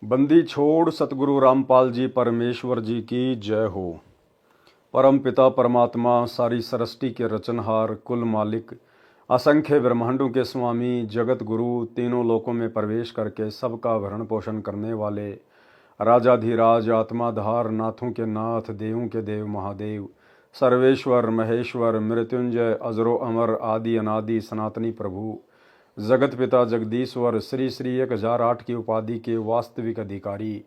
बंदी छोड़ सतगुरु रामपाल जी परमेश्वर जी की जय हो। परम पिता परमात्मा सारी सृष्टि के रचनहार कुल मालिक असंख्य ब्रह्मांडों के स्वामी जगत गुरु तीनों लोकों में प्रवेश करके सबका भरण पोषण करने वाले राजाधिराज आत्माधार नाथों के नाथ देवों के देव महादेव सर्वेश्वर महेश्वर मृत्युंजय अजरो अमर आदि अनादि सनातनी प्रभु जगत पिता जगदीश्वर श्री श्री 1008 की उपाधि के वास्तविक अधिकारी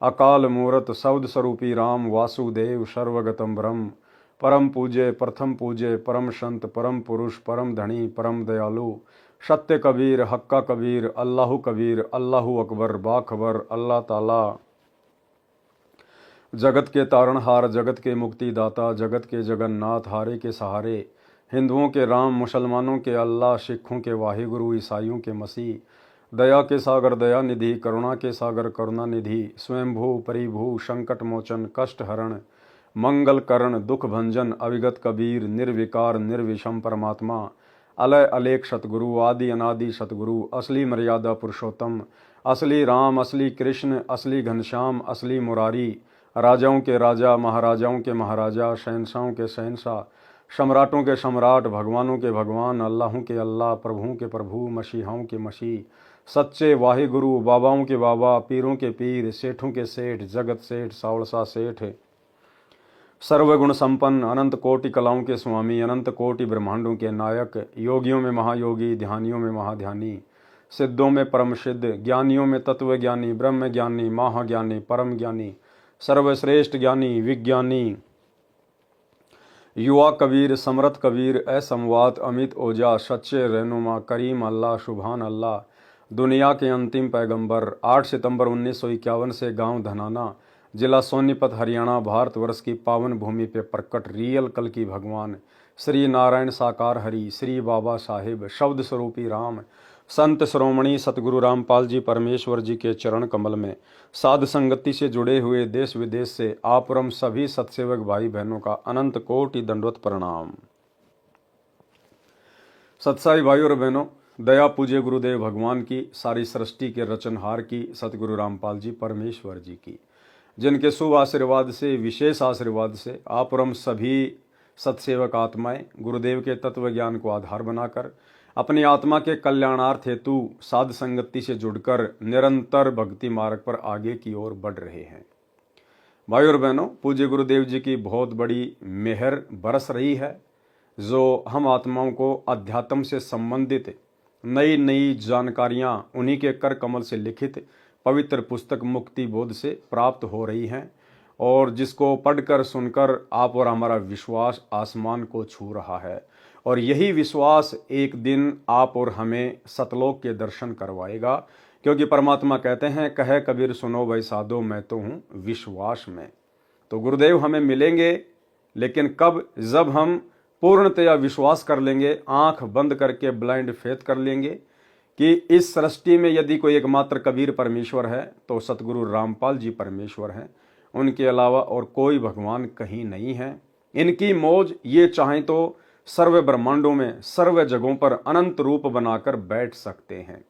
अकाल मूर्त शब्द स्वरूपी राम वासुदेव सर्वगतम ब्रह्म परम पूज्य प्रथम पूज्य परम संत परम पुरुष परम धनी परम दयालु सत्य कबीर हक्का कबीर अल्लाहु अकबर बाखबर अल्लाह ताला जगत के तारणहार जगत के मुक्तिदाता जगत के जगन्नाथ हारे के सहारे हिंदुओं के राम मुसलमानों के अल्लाह सिखों के वाहिगुरु ईसाइयों के मसीह दया के सागर दया निधि करुणा के सागर करुणा निधि स्वयंभू परिभू संकट मोचन कष्ट हरण मंगल करण दुख भंजन अविगत कबीर निर्विकार निर्विषम परमात्मा अलय अलेख सतगुरु आदि अनादि सतगुरु असली मर्यादा पुरुषोत्तम असली राम असली कृष्ण असली घनश्याम असली मुरारी राजाओं के राजा महाराजाओं के महाराजा शहंशाहों के शहंशाह सम्राटों के सम्राट भगवानों के भगवान अल्लाहों के अल्लाह प्रभुओं के प्रभु मसीहाओं के मसीह सच्चे वाहिगुरु बाबाओं के बाबा पीरों के पीर सेठों के सेठ जगत सेठ सावड़सा सेठ सर्वगुण संपन्न अनंत कोटि कलाओं के स्वामी अनंत कोटि ब्रह्मांडों के नायक योगियों में महायोगी ध्यानियों में महाध्यानी सिद्धों में परम सिद्ध ज्ञानियों में तत्व ज्ञानी ब्रह्म ज्ञानी महाज्ञानी परम ज्ञानी सर्वश्रेष्ठ ज्ञानी विज्ञानी युवा कबीर समरथ कबीर असमवात अमित ओजा सच्चे रहनुमा करीम अल्लाह सुभान अल्लाह दुनिया के अंतिम पैगंबर 8 सितंबर 1951 से गांव धनाना जिला सोनीपत हरियाणा भारतवर्ष की पावन भूमि पे प्रकट रियल कल की भगवान श्री नारायण साकार हरि श्री बाबा साहिब शब्द स्वरूपी राम संत श्रोमणी सतगुरु रामपाल जी परमेश्वर जी के चरण कमल में साध संगति से जुड़े हुए देश विदेश से आपरम सभी सत्सेवक भाई बहनों का अनंत कोटि दंडवत प्रणाम। सत्साई भाई और बहनों, दया पूज्य गुरुदेव भगवान की सारी सृष्टि के रचनहार की सतगुरु रामपाल जी परमेश्वर जी की जिनके शुभ आशीर्वाद से विशेष आशीर्वाद से आपरम सभी सत्सेवक आत्माएं गुरुदेव के तत्व ज्ञान को आधार बनाकर अपनी आत्मा के कल्याणार्थ हेतु साध संगति से जुड़कर निरंतर भक्ति मार्ग पर आगे की ओर बढ़ रहे हैं। भाई और बहनों, पूज्य गुरुदेव जी की बहुत बड़ी मेहर बरस रही है जो हम आत्माओं को अध्यात्म से संबंधित नई नई जानकारियां उन्हीं के कर कमल से लिखित पवित्र पुस्तक मुक्ति बोध से प्राप्त हो रही हैं और जिसको पढ़कर सुनकर आप और हमारा विश्वास आसमान को छू रहा है और यही विश्वास एक दिन आप और हमें सतलोक के दर्शन करवाएगा, क्योंकि परमात्मा कहते हैं कहे कबीर सुनो भाई साधो मैं तो हूँ विश्वास में। तो गुरुदेव हमें मिलेंगे, लेकिन कब? जब हम पूर्णतया विश्वास कर लेंगे, आंख बंद करके ब्लाइंड फेथ कर लेंगे कि इस सृष्टि में यदि कोई एकमात्र कबीर परमेश्वर है तो सतगुरु रामपाल जी परमेश्वर हैं, उनके अलावा और कोई भगवान कहीं नहीं है। इनकी मौज ये चाहें तो सर्व ब्रह्मांडों में सर्व जगहों पर अनंत रूप बनाकर बैठ सकते हैं।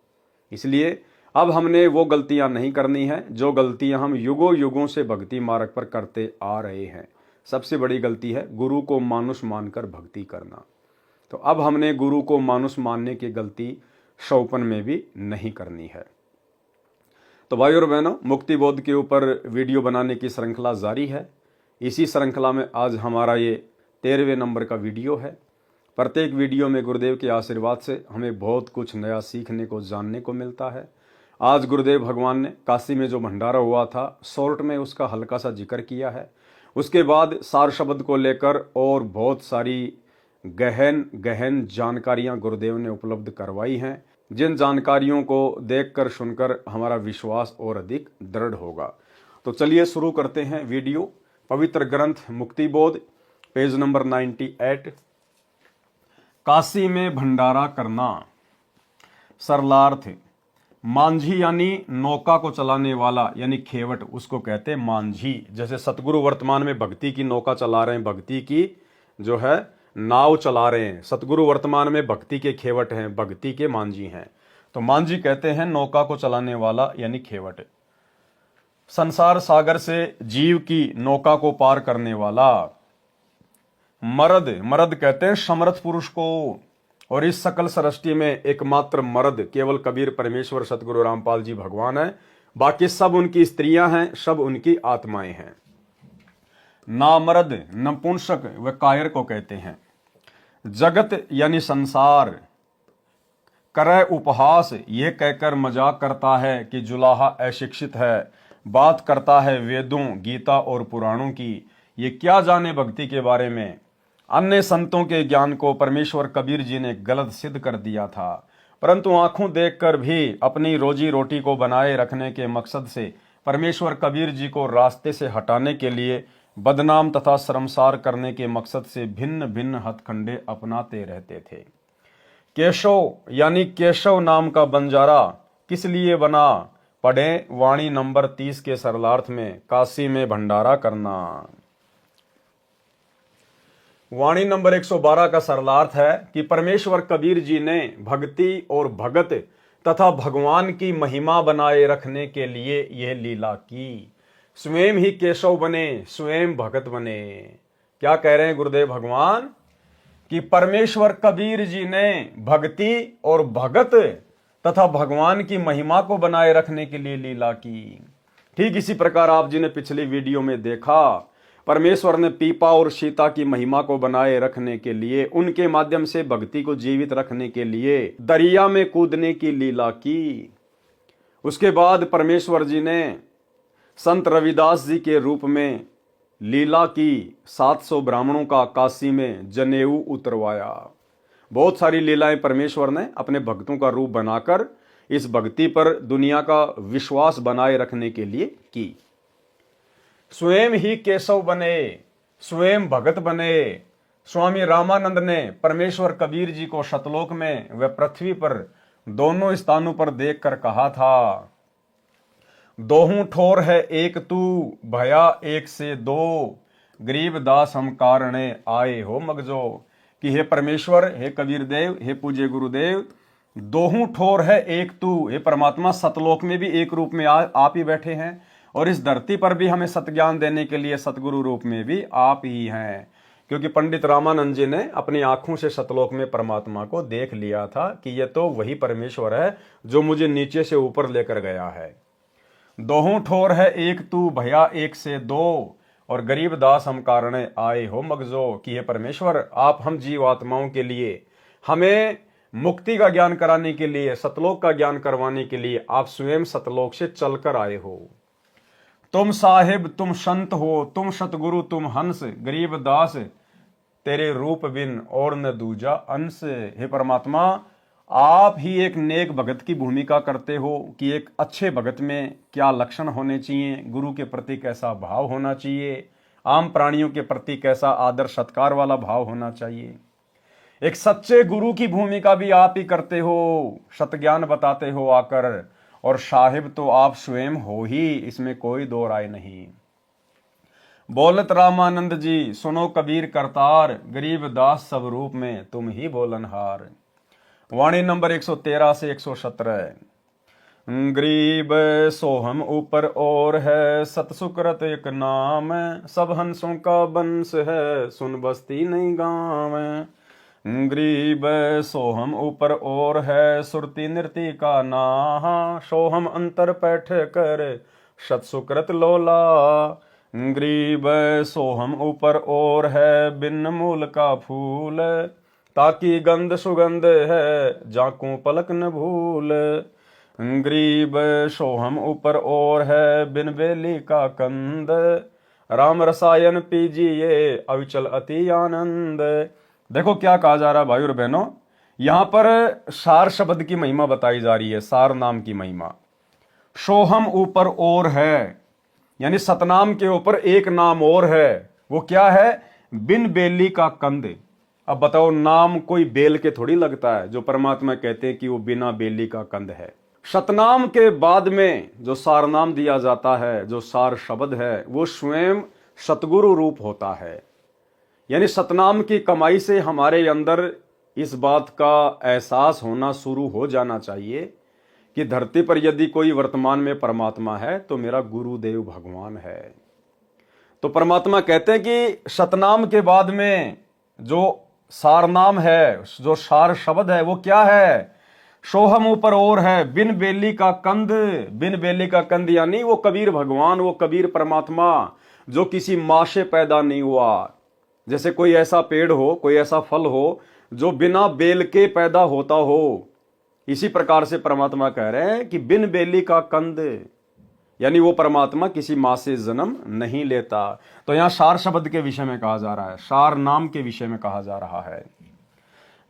इसलिए अब हमने वो गलतियां नहीं करनी है जो गलतियां हम युगों युगों से भक्ति मार्ग पर करते आ रहे हैं। सबसे बड़ी गलती है गुरु को मानुष मानकर भक्ति करना। तो अब हमने गुरु को मानुष मानने की गलती शौपन में भी नहीं करनी है। तो भाई और बहनों, मुक्ति बोध के ऊपर वीडियो बनाने की श्रृंखला जारी है। इसी श्रृंखला में आज हमारा ये 13वें नंबर का वीडियो है। प्रत्येक वीडियो में गुरुदेव के आशीर्वाद से हमें बहुत कुछ नया सीखने को जानने को मिलता है। आज गुरुदेव भगवान ने काशी में जो भंडारा हुआ था शॉर्ट में उसका हल्का सा जिक्र किया है। उसके बाद सार शब्द को लेकर और बहुत सारी गहन गहन जानकारियां गुरुदेव ने उपलब्ध करवाई हैं, जिन जानकारियों को देखकर सुनकर हमारा विश्वास और अधिक दृढ़ होगा। तो चलिए शुरू करते हैं वीडियो। पवित्र ग्रंथ मुक्ति बोध पेज नंबर 98। काशी में भंडारा करना। सरलार्थ, मांझी यानी नौका को चलाने वाला यानी खेवट, उसको कहते हैं मांझी। जैसे सतगुरु वर्तमान में भक्ति की नौका चला रहे हैं, भक्ति की जो है नाव चला रहे हैं। सतगुरु वर्तमान में भक्ति के खेवट हैं, भक्ति के मांझी हैं। तो मांझी कहते हैं नौका को चलाने वाला यानी खेवट। संसार सागर से जीव की नौका को पार करने वाला। मर्द, मर्द कहते हैं समर्थ पुरुष को, और इस सकल सृष्टि में एकमात्र मर्द केवल कबीर परमेश्वर सतगुरु रामपाल जी भगवान है। बाकी सब उनकी स्त्रियां हैं, सब उनकी आत्माएं हैं। नामर्द, नपुंसक व कायर को कहते हैं। जगत यानी संसार करे उपहास, यह कहकर मजाक करता है कि जुलाहा अशिक्षित है। बात करता है वेदों, गीता और पुराणों की, ये क्या जाने भक्ति के बारे में। अन्य संतों के ज्ञान को परमेश्वर कबीर जी ने गलत सिद्ध कर दिया था, परंतु आंखों देखकर भी अपनी रोजी रोटी को बनाए रखने के मकसद से परमेश्वर कबीर जी को रास्ते से हटाने के लिए, बदनाम तथा शर्मसार करने के मकसद से भिन्न भिन्न हथकंडे अपनाते रहते थे। केशव यानी केशव नाम का बंजारा किस लिए बना, पढ़ें वाणी नंबर 30 के सरलार्थ में, काशी में भंडारा करना। वाणी नंबर 112 का सरलार्थ है कि परमेश्वर कबीर जी ने भक्ति और भगत तथा भगवान की महिमा बनाए रखने के लिए यह लीला की। स्वयं ही केशव बने, स्वयं भगत बने। क्या कह रहे हैं गुरुदेव भगवान कि परमेश्वर कबीर जी ने भक्ति और भगत तथा भगवान की महिमा को बनाए रखने के लिए लीला की। ठीक इसी प्रकार आप जी ने पिछली वीडियो में देखा, परमेश्वर ने पीपा और सीता की महिमा को बनाए रखने के लिए, उनके माध्यम से भक्ति को जीवित रखने के लिए दरिया में कूदने की लीला की। उसके बाद परमेश्वर जी ने संत रविदास जी के रूप में लीला की, 700 ब्राह्मणों का काशी में जनेऊ उतरवाया। बहुत सारी लीलाएं परमेश्वर ने अपने भक्तों का रूप बनाकर इस भक्ति पर दुनिया का विश्वास बनाए रखने के लिए की। स्वयं ही केशव बने, स्वयं भगत बने। स्वामी रामानंद ने परमेश्वर कबीर जी को सतलोक में व पृथ्वी पर दोनों स्थानों पर देखकर कहा था, दोहूं ठोर है एक तू, भया एक से दो, गरीब दास हम कारणे आए हो मगजो। कि हे परमेश्वर, हे कबीर देव, हे पूज्य गुरुदेव, दोहूं ठोर है एक तू, हे परमात्मा सतलोक में भी एक रूप में आप ही बैठे हैं, और इस धरती पर भी हमें सतज्ञान देने के लिए सतगुरु रूप में भी आप ही हैं। क्योंकि पंडित रामानंद जी ने अपनी आंखों से सतलोक में परमात्मा को देख लिया था कि यह तो वही परमेश्वर है जो मुझे नीचे से ऊपर लेकर गया है। दोहूं ठोर है एक तू, भया एक से दो, और गरीब दास हम कारणे आए हो मगजो। कि हे परमेश्वर, आप हम जीव आत्माओं के लिए, हमें मुक्ति का ज्ञान कराने के लिए, सतलोक का ज्ञान करवाने के लिए आप स्वयं सतलोक से चलकर आए हो। तुम साहिब, तुम संत हो, तुम सतगुरु, तुम हंस, गरीब दास तेरे रूप बिन और न दूजा अंश। हे परमात्मा, आप ही एक नेक भगत की भूमिका करते हो कि एक अच्छे भगत में क्या लक्षण होने चाहिए, गुरु के प्रति कैसा भाव होना चाहिए, आम प्राणियों के प्रति कैसा आदर सत्कार वाला भाव होना चाहिए। एक सच्चे गुरु की भूमिका भी आप ही करते हो, सतज्ञान बताते हो आकर, और साहिब तो आप स्वयं हो ही, इसमें कोई दो राय नहीं। बोलत रामानंद जी, सुनो कबीर करतार, गरीब दास सब रूप में तुम ही बोलनहार। वाणी नंबर 113 से 117। गरीब सोहम ऊपर और है, सतसुकृत एक नाम, सब हंसों का बंस है, सुन बस्ती नहीं गाँव। गरीब सोहम ऊपर और है, सुरती नृति का नाहा, सोहम अंतर पैठ कर सतसुकृत लोला। गरीब सोहम ऊपर और है, बिन मूल का फूल, ताकि गंध सुगंध है, जाकू पलक न भूल। गरीब सोहम ऊपर और है, बिन बेली का कंद, राम रसायन पीजिए अविचल अति आनंद। देखो क्या कहा जा रहा है भाई और बहनों, यहां पर सार शब्द की महिमा बताई जा रही है, सार नाम की महिमा। सोहम ऊपर और है, यानी सतनाम के ऊपर एक नाम और है, वो क्या है, बिन बेली का कंद। अब बताओ, नाम कोई बेल के थोड़ी लगता है, जो परमात्मा कहते हैं कि वो बिना बेली का कंद है। सतनाम के बाद में जो सार नाम दिया जाता है, जो सार शब्द है, वो स्वयं सतगुरु रूप होता है। यानी सतनाम की कमाई से हमारे अंदर इस बात का एहसास होना शुरू हो जाना चाहिए कि धरती पर यदि कोई वर्तमान में परमात्मा है तो मेरा गुरुदेव भगवान है। तो परमात्मा कहते हैं कि सतनाम के बाद में जो सारनाम है, जो सार शब्द है, वो क्या है? सोहम ऊपर और है, बिन बेली का कंद। बिन बेली का कंद यानी वो कबीर भगवान, वो कबीर परमात्मा जो किसी मां से पैदा नहीं हुआ। जैसे कोई ऐसा पेड़ हो, कोई ऐसा फल हो जो बिना बेल के पैदा होता हो, इसी प्रकार से परमात्मा कह रहे हैं कि बिन बेली का कंद, यानी वो परमात्मा किसी मां से जन्म नहीं लेता। तो यहां सार शब्द के विषय में कहा जा रहा है, सार नाम के विषय में कहा जा रहा है।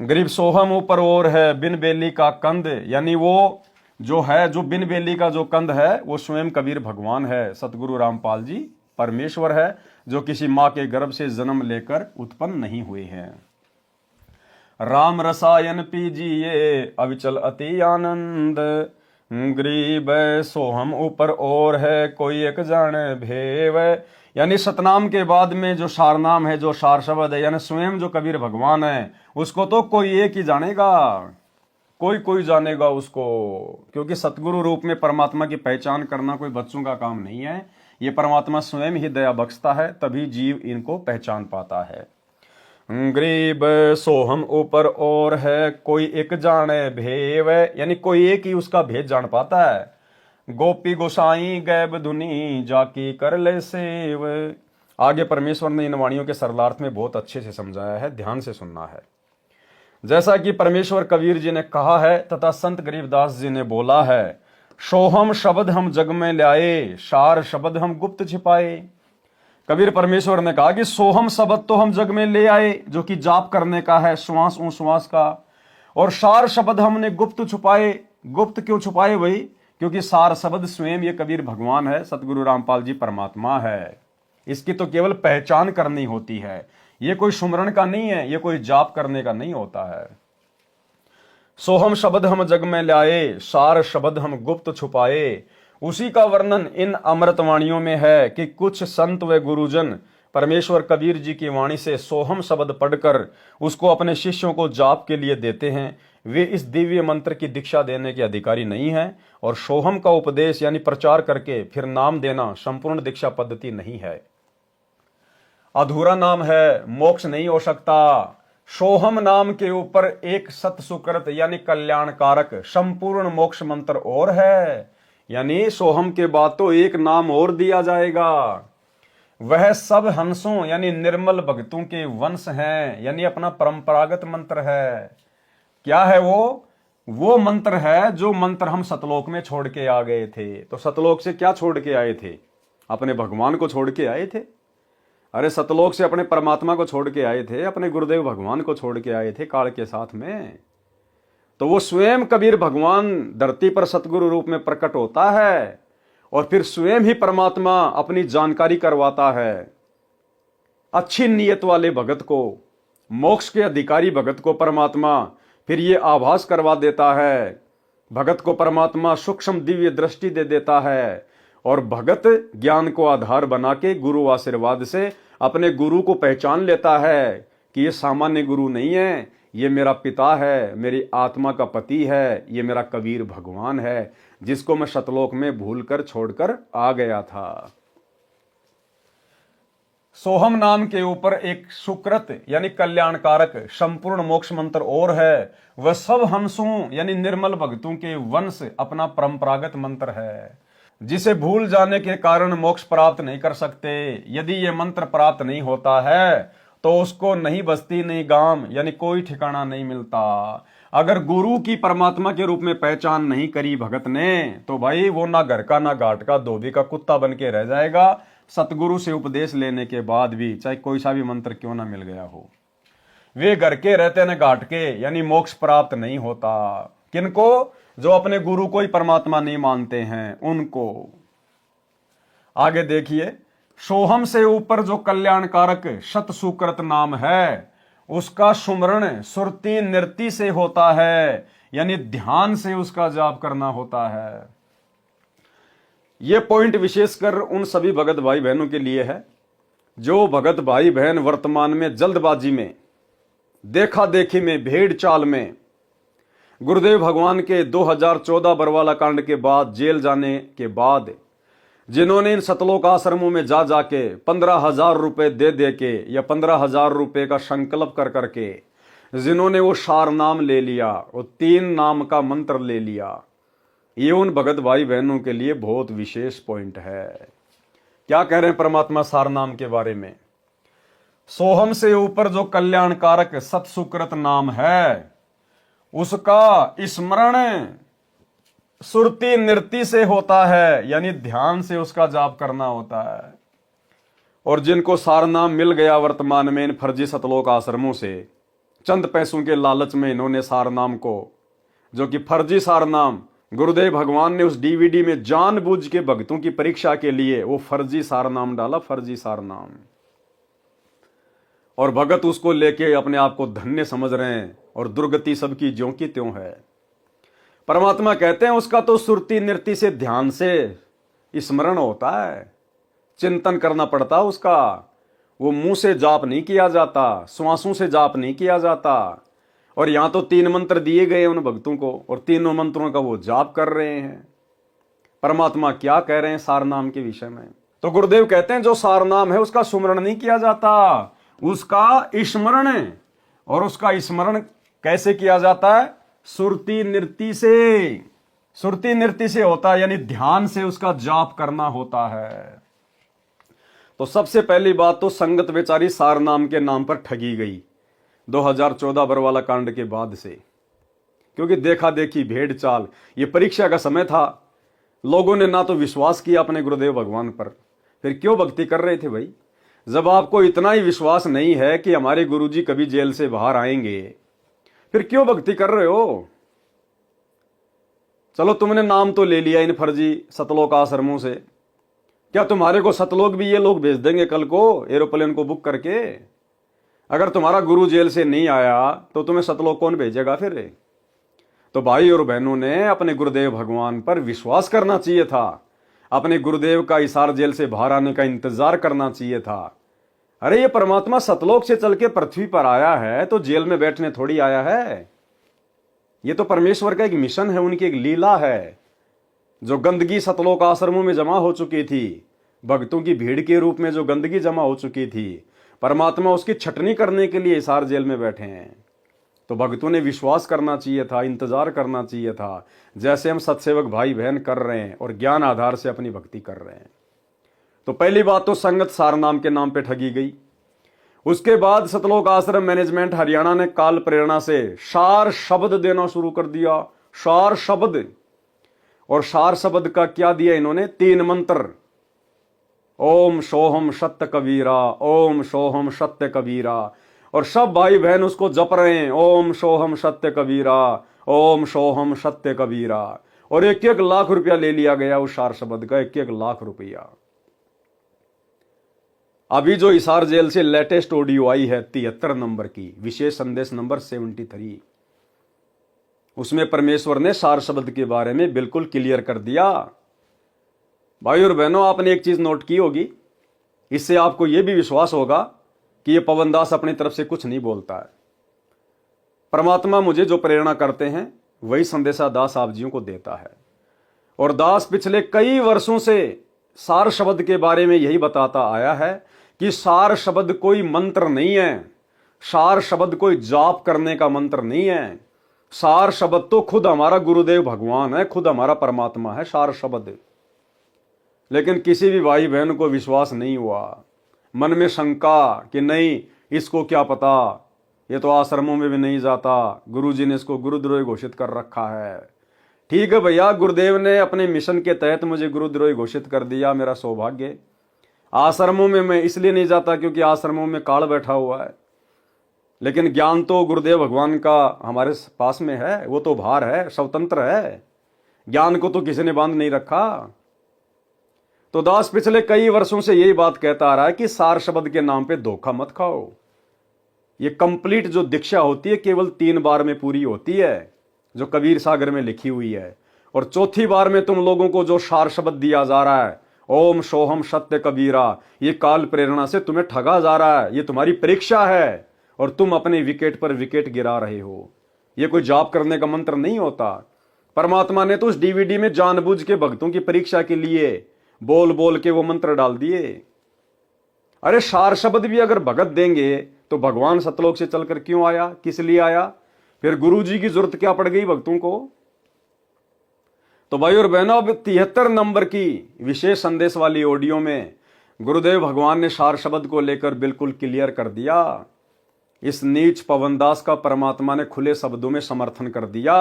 गरीब सोहम ऊपर और है, बिन बेली का कंद, यानी वो जो है, जो बिन बेली का जो कंद है वो स्वयं कबीर भगवान है, सतगुरु रामपाल जी परमेश्वर है, जो किसी मां के गर्भ से जन्म लेकर उत्पन्न नहीं हुए हैं। राम रसायन पीजिए अविचल अति आनंद, गरीब सोहम ऊपर और है, कोई एक जान भेव। यानी सतनाम के बाद में जो सारनाम है, जो सार शब्द है, यानी स्वयं जो कबीर भगवान है, उसको तो कोई एक ही जानेगा, कोई जानेगा उसको। क्योंकि सतगुरु रूप में परमात्मा की पहचान करना कोई बच्चों का काम नहीं है, ये परमात्मा स्वयं ही दया बख्शता है, तभी जीव इनको पहचान पाता है। गरीब सोहम ऊपर और है, कोई एक जाने भेव, यानी कोई एक ही उसका भेद जान पाता है। गोपी गोसाई गैब धुनी जाकी कर ले सेव। आगे परमेश्वर ने इन वाणियों के सरलार्थ में बहुत अच्छे से समझाया है, ध्यान से सुनना है। जैसा कि परमेश्वर कबीर जी ने कहा है तथा संत गरीबदास जी ने बोला है, सोहम शब्द हम जग में लाए, सार शब्द हम गुप्त छिपाए। कबीर परमेश्वर ने कहा कि सोहम शब्द तो हम जग में ले आए, जो कि जाप करने का है, श्वास उश्वास का, और सार शब्द हमने गुप्त छुपाए। गुप्त क्यों छुपाए भाई? क्योंकि सार शब्द स्वयं ये कबीर भगवान है, सतगुरु रामपाल जी परमात्मा है। इसकी तो केवल पहचान करनी होती है, ये कोई सुमरण का नहीं है, ये कोई जाप करने का नहीं होता है। सोहम शब्द हम जग में लाए, सार शब्द हम गुप्त छुपाए। उसी का वर्णन इन अमृतवाणियों में है कि कुछ संत व गुरुजन परमेश्वर कबीर जी की वाणी से सोहम शब्द पढ़कर उसको अपने शिष्यों को जाप के लिए देते हैं। वे इस दिव्य मंत्र की दीक्षा देने के अधिकारी नहीं हैं, और सोहम का उपदेश यानी प्रचार करके फिर नाम देना संपूर्ण दीक्षा पद्धति नहीं है। अधूरा नाम है, मोक्ष नहीं हो सकता। सोहम नाम के ऊपर एक सत सुकृत यानी कल्याणकारक संपूर्ण मोक्ष मंत्र और है। यानी सोहम के बाद तो एक नाम और दिया जाएगा, वह सब हंसों यानी निर्मल भक्तों के वंश हैं, यानी अपना परंपरागत मंत्र है। क्या है वो मंत्र है जो मंत्र हम सतलोक में छोड़ के आ गए थे। तो सतलोक से क्या छोड़ के आए थे? अपने भगवान को छोड़ के आए थे। अरे सतलोक से अपने परमात्मा को छोड़ के आए थे, अपने गुरुदेव भगवान को छोड़ के आए थे काल के साथ में। तो वो स्वयं कबीर भगवान धरती पर सतगुरु रूप में प्रकट होता है, और फिर स्वयं ही परमात्मा अपनी जानकारी करवाता है। अच्छी नीयत वाले भगत को, मोक्ष के अधिकारी भगत को परमात्मा फिर ये आभास करवा देता है। भगत को परमात्मा सूक्ष्म दिव्य दृष्टि दे देता है, और भगत ज्ञान को आधार बना के गुरु आशीर्वाद से अपने गुरु को पहचान लेता है कि ये सामान्य गुरु नहीं है, ये मेरा पिता है, मेरी आत्मा का पति है, ये मेरा कबीर भगवान है, जिसको मैं सतलोक में भूलकर छोड़कर आ गया था। सोहम नाम के ऊपर एक सुकृत यानी कल्याणकारक संपूर्ण मोक्ष मंत्र और है, वह सब हंसों यानी निर्मल भक्तों के वंश अपना परंपरागत मंत्र है, जिसे भूल जाने के कारण मोक्ष प्राप्त नहीं कर सकते। यदि ये मंत्र प्राप्त नहीं होता है तो उसको नहीं बस्ती नहीं गांव यानी कोई ठिकाना नहीं मिलता। अगर गुरु की परमात्मा के रूप में पहचान नहीं करी भगत ने, तो भाई वो ना घर का ना घाट का धोबी का कुत्ता बन के रह जाएगा। सतगुरु से उपदेश लेने के बाद भी चाहे कोई सा भी मंत्र क्यों ना मिल गया हो, वे घर के रहते न घाट के, यानी मोक्ष प्राप्त नहीं होता। किनको? जो अपने गुरु को ही परमात्मा नहीं मानते हैं उनको। आगे देखिए, सोहम से ऊपर जो कल्याणकारक शत सुकृत नाम है, उसका सुमरण सुरती नृति से होता है, यानी ध्यान से उसका जाप करना होता है। यह पॉइंट विशेषकर उन सभी भगत भाई बहनों के लिए है जो भगत भाई बहन वर्तमान में जल्दबाजी में, देखा देखी में, भेड़ चाल में गुरुदेव भगवान के 2014 बरवाला कांड के बाद जेल जाने के बाद जिन्होंने इन सतलोक आश्रमों में जा जाके 15,000 रुपए दे दे के या 15,000 रुपए का संकल्प कर करके जिन्होंने वो सार नाम ले लिया, वो 3 नाम का मंत्र ले लिया, ये उन भगत भाई बहनों के लिए बहुत विशेष पॉइंट है। क्या कह रहे हैं परमात्मा सार नाम के बारे में? सोहम से ऊपर जो कल्याणकारक सत्सुकृत नाम है उसका स्मरण सुरती नृत्य से होता है, यानी ध्यान से उसका जाप करना होता है। और जिनको सार नाम मिल गया वर्तमान में इन फर्जी सतलोक आश्रमों से, चंद पैसों के लालच में इन्होंने सार नाम को, जो कि फर्जी सार नाम, गुरुदेव भगवान ने उस डीवीडी में जानबूझ के भक्तों की परीक्षा के लिए वो फर्जी सार नाम डाला, फर्जी सार नाम। और भगत उसको लेके अपने आप को धन्य समझ रहे हैं और दुर्गति सबकी ज्यों की त्यों है। परमात्मा कहते हैं उसका तो सुरती नृत्य से, ध्यान से स्मरण होता है, चिंतन करना पड़ता उसका। वो मुंह से जाप नहीं किया जाता, श्वासों से जाप नहीं किया जाता। और यहां तो 3 मंत्र दिए गए उन भक्तों को और तीनों मंत्रों का वो जाप कर रहे हैं। परमात्मा क्या कह रहे हैं सार नाम के विषय में? तो गुरुदेव कहते हैं जो सार नाम है उसका सुमरण नहीं किया जाता, उसका स्मरण है। और उसका स्मरण कैसे किया जाता है? सुरती नृत्य से, सुरती नृत्य से होता है, यानी ध्यान से उसका जाप करना होता है। तो सबसे पहली बात तो संगत बेचारी सार नाम के नाम पर ठगी गई 2014 बरवाला कांड के बाद से, क्योंकि देखा देखी भेड़ चाल, ये परीक्षा का समय था। लोगों ने ना तो विश्वास किया अपने गुरुदेव भगवान पर, फिर क्यों भक्ति कर रहे थे भाई? जब आपको इतना ही विश्वास नहीं है कि हमारे गुरुजी कभी जेल से बाहर आएंगे, फिर क्यों भक्ति कर रहे हो? चलो तुमने नाम तो ले लिया इन फर्जी सतलोक आश्रमों से, क्या तुम्हारे को सतलोक भी ये लोग भेज देंगे कल को एरोप्लेन को बुक करके? अगर तुम्हारा गुरु जेल से नहीं आया तो तुम्हें सतलोक कौन भेजेगा फिर? तो भाई और बहनों ने अपने गुरुदेव भगवान पर विश्वास करना चाहिए था, अपने गुरुदेव का इसार जेल से बाहर आने का इंतजार करना चाहिए था। अरे ये परमात्मा सतलोक से चल के पृथ्वी पर आया है तो जेल में बैठने थोड़ी आया है। ये तो परमेश्वर का एक मिशन है, उनकी एक लीला है। जो गंदगी सतलोक आश्रमों में जमा हो चुकी थी, भक्तों की भीड़ के रूप में जो गंदगी जमा हो चुकी थी, परमात्मा उसकी छटनी करने के लिए इसार जेल में बैठे हैं। तो भक्तों ने विश्वास करना चाहिए था, इंतजार करना चाहिए था, जैसे हम सत्सेवक भाई बहन कर रहे हैं और ज्ञान आधार से अपनी भक्ति कर रहे हैं। तो पहली बात तो संगत सार नाम के नाम पे ठगी गई। उसके बाद सतलोक आश्रम मैनेजमेंट हरियाणा ने काल प्रेरणा से सार शब्द देना शुरू कर दिया, सार शब्द। और सार शब्द का क्या दिया इन्होंने? 3 मंत्र, ओम सोहम सत्य कबीरा, ओम सोहम सत्य कबीरा। और सब भाई बहन उसको जप रहे हैं, ओम सोहम सत्य कबीरा, ओम सोहम सत्य कबीरा। और 1-1 लाख रुपया ले लिया गया उस सार शब्द का, 1-1 लाख रुपया। अभी जो हिसार जेल से लेटेस्ट ऑडियो आई है 73 नंबर की, विशेष संदेश नंबर 73, उसमें परमेश्वर ने सार शब्द के बारे में बिल्कुल क्लियर कर दिया। भाई और बहनों, आपने एक चीज नोट की होगी, इससे आपको यह भी विश्वास होगा कि यह पवन दास अपनी तरफ से कुछ नहीं बोलता है। परमात्मा मुझे जो प्रेरणा करते हैं वही संदेशा दास आप जियों को देता है। और दास पिछले कई वर्षों से सार शब्द के बारे में यही बताता आया है कि सार शब्द कोई मंत्र नहीं है, सार शब्द कोई जाप करने का मंत्र नहीं है। सार शब्द तो खुद हमारा गुरुदेव भगवान है, खुद हमारा परमात्मा है सार शब्द। लेकिन किसी भी भाई बहन को विश्वास नहीं हुआ, मन में शंका कि नहीं इसको क्या पता, ये तो आश्रमों में भी नहीं जाता, गुरुजी ने इसको गुरुद्रोही घोषित कर रखा है। ठीक है भैया, गुरुदेव ने अपने मिशन के तहत मुझे गुरुद्रोही घोषित कर दिया, मेरा सौभाग्य। आश्रमों में मैं इसलिए नहीं जाता क्योंकि आश्रमों में काल बैठा हुआ है, लेकिन ज्ञान तो गुरुदेव भगवान का हमारे पास में है, वो तो बाहर है, स्वतंत्र है, ज्ञान को तो किसी ने बांध नहीं रखा। तो दास पिछले कई वर्षों से यही बात कहता आ रहा है कि सार शब्द के नाम पे धोखा मत खाओ। ये कंप्लीट जो दीक्षा होती है केवल 3 बार में पूरी होती है, जो कबीर सागर में लिखी हुई है। और चौथी बार में तुम लोगों को जो सार शब्द दिया जा रहा है, ओम सोहम सत्य कबीरा, ये काल प्रेरणा से तुम्हें ठगा जा रहा है, ये तुम्हारी परीक्षा है और तुम अपने विकेट पर विकेट गिरा रहे हो। ये कोई जाप करने का मंत्र नहीं होता। परमात्मा ने तो उस डीवीडी में जानबूझ के भक्तों की परीक्षा के लिए बोल बोल के वो मंत्र डाल दिए। अरे सार शब्द भी अगर भगत देंगे तो भगवान सतलोक से चलकर क्यों आया, किस लिए आया? फिर गुरु जी की जरूरत क्या पड़ गई भक्तों को? तो भाई और बहनों, अब 73 नंबर की विशेष संदेश वाली ऑडियो में गुरुदेव भगवान ने सार शब्द को लेकर बिल्कुल क्लियर कर दिया। इस नीच पवनदास का परमात्मा ने खुले शब्दों में समर्थन कर दिया।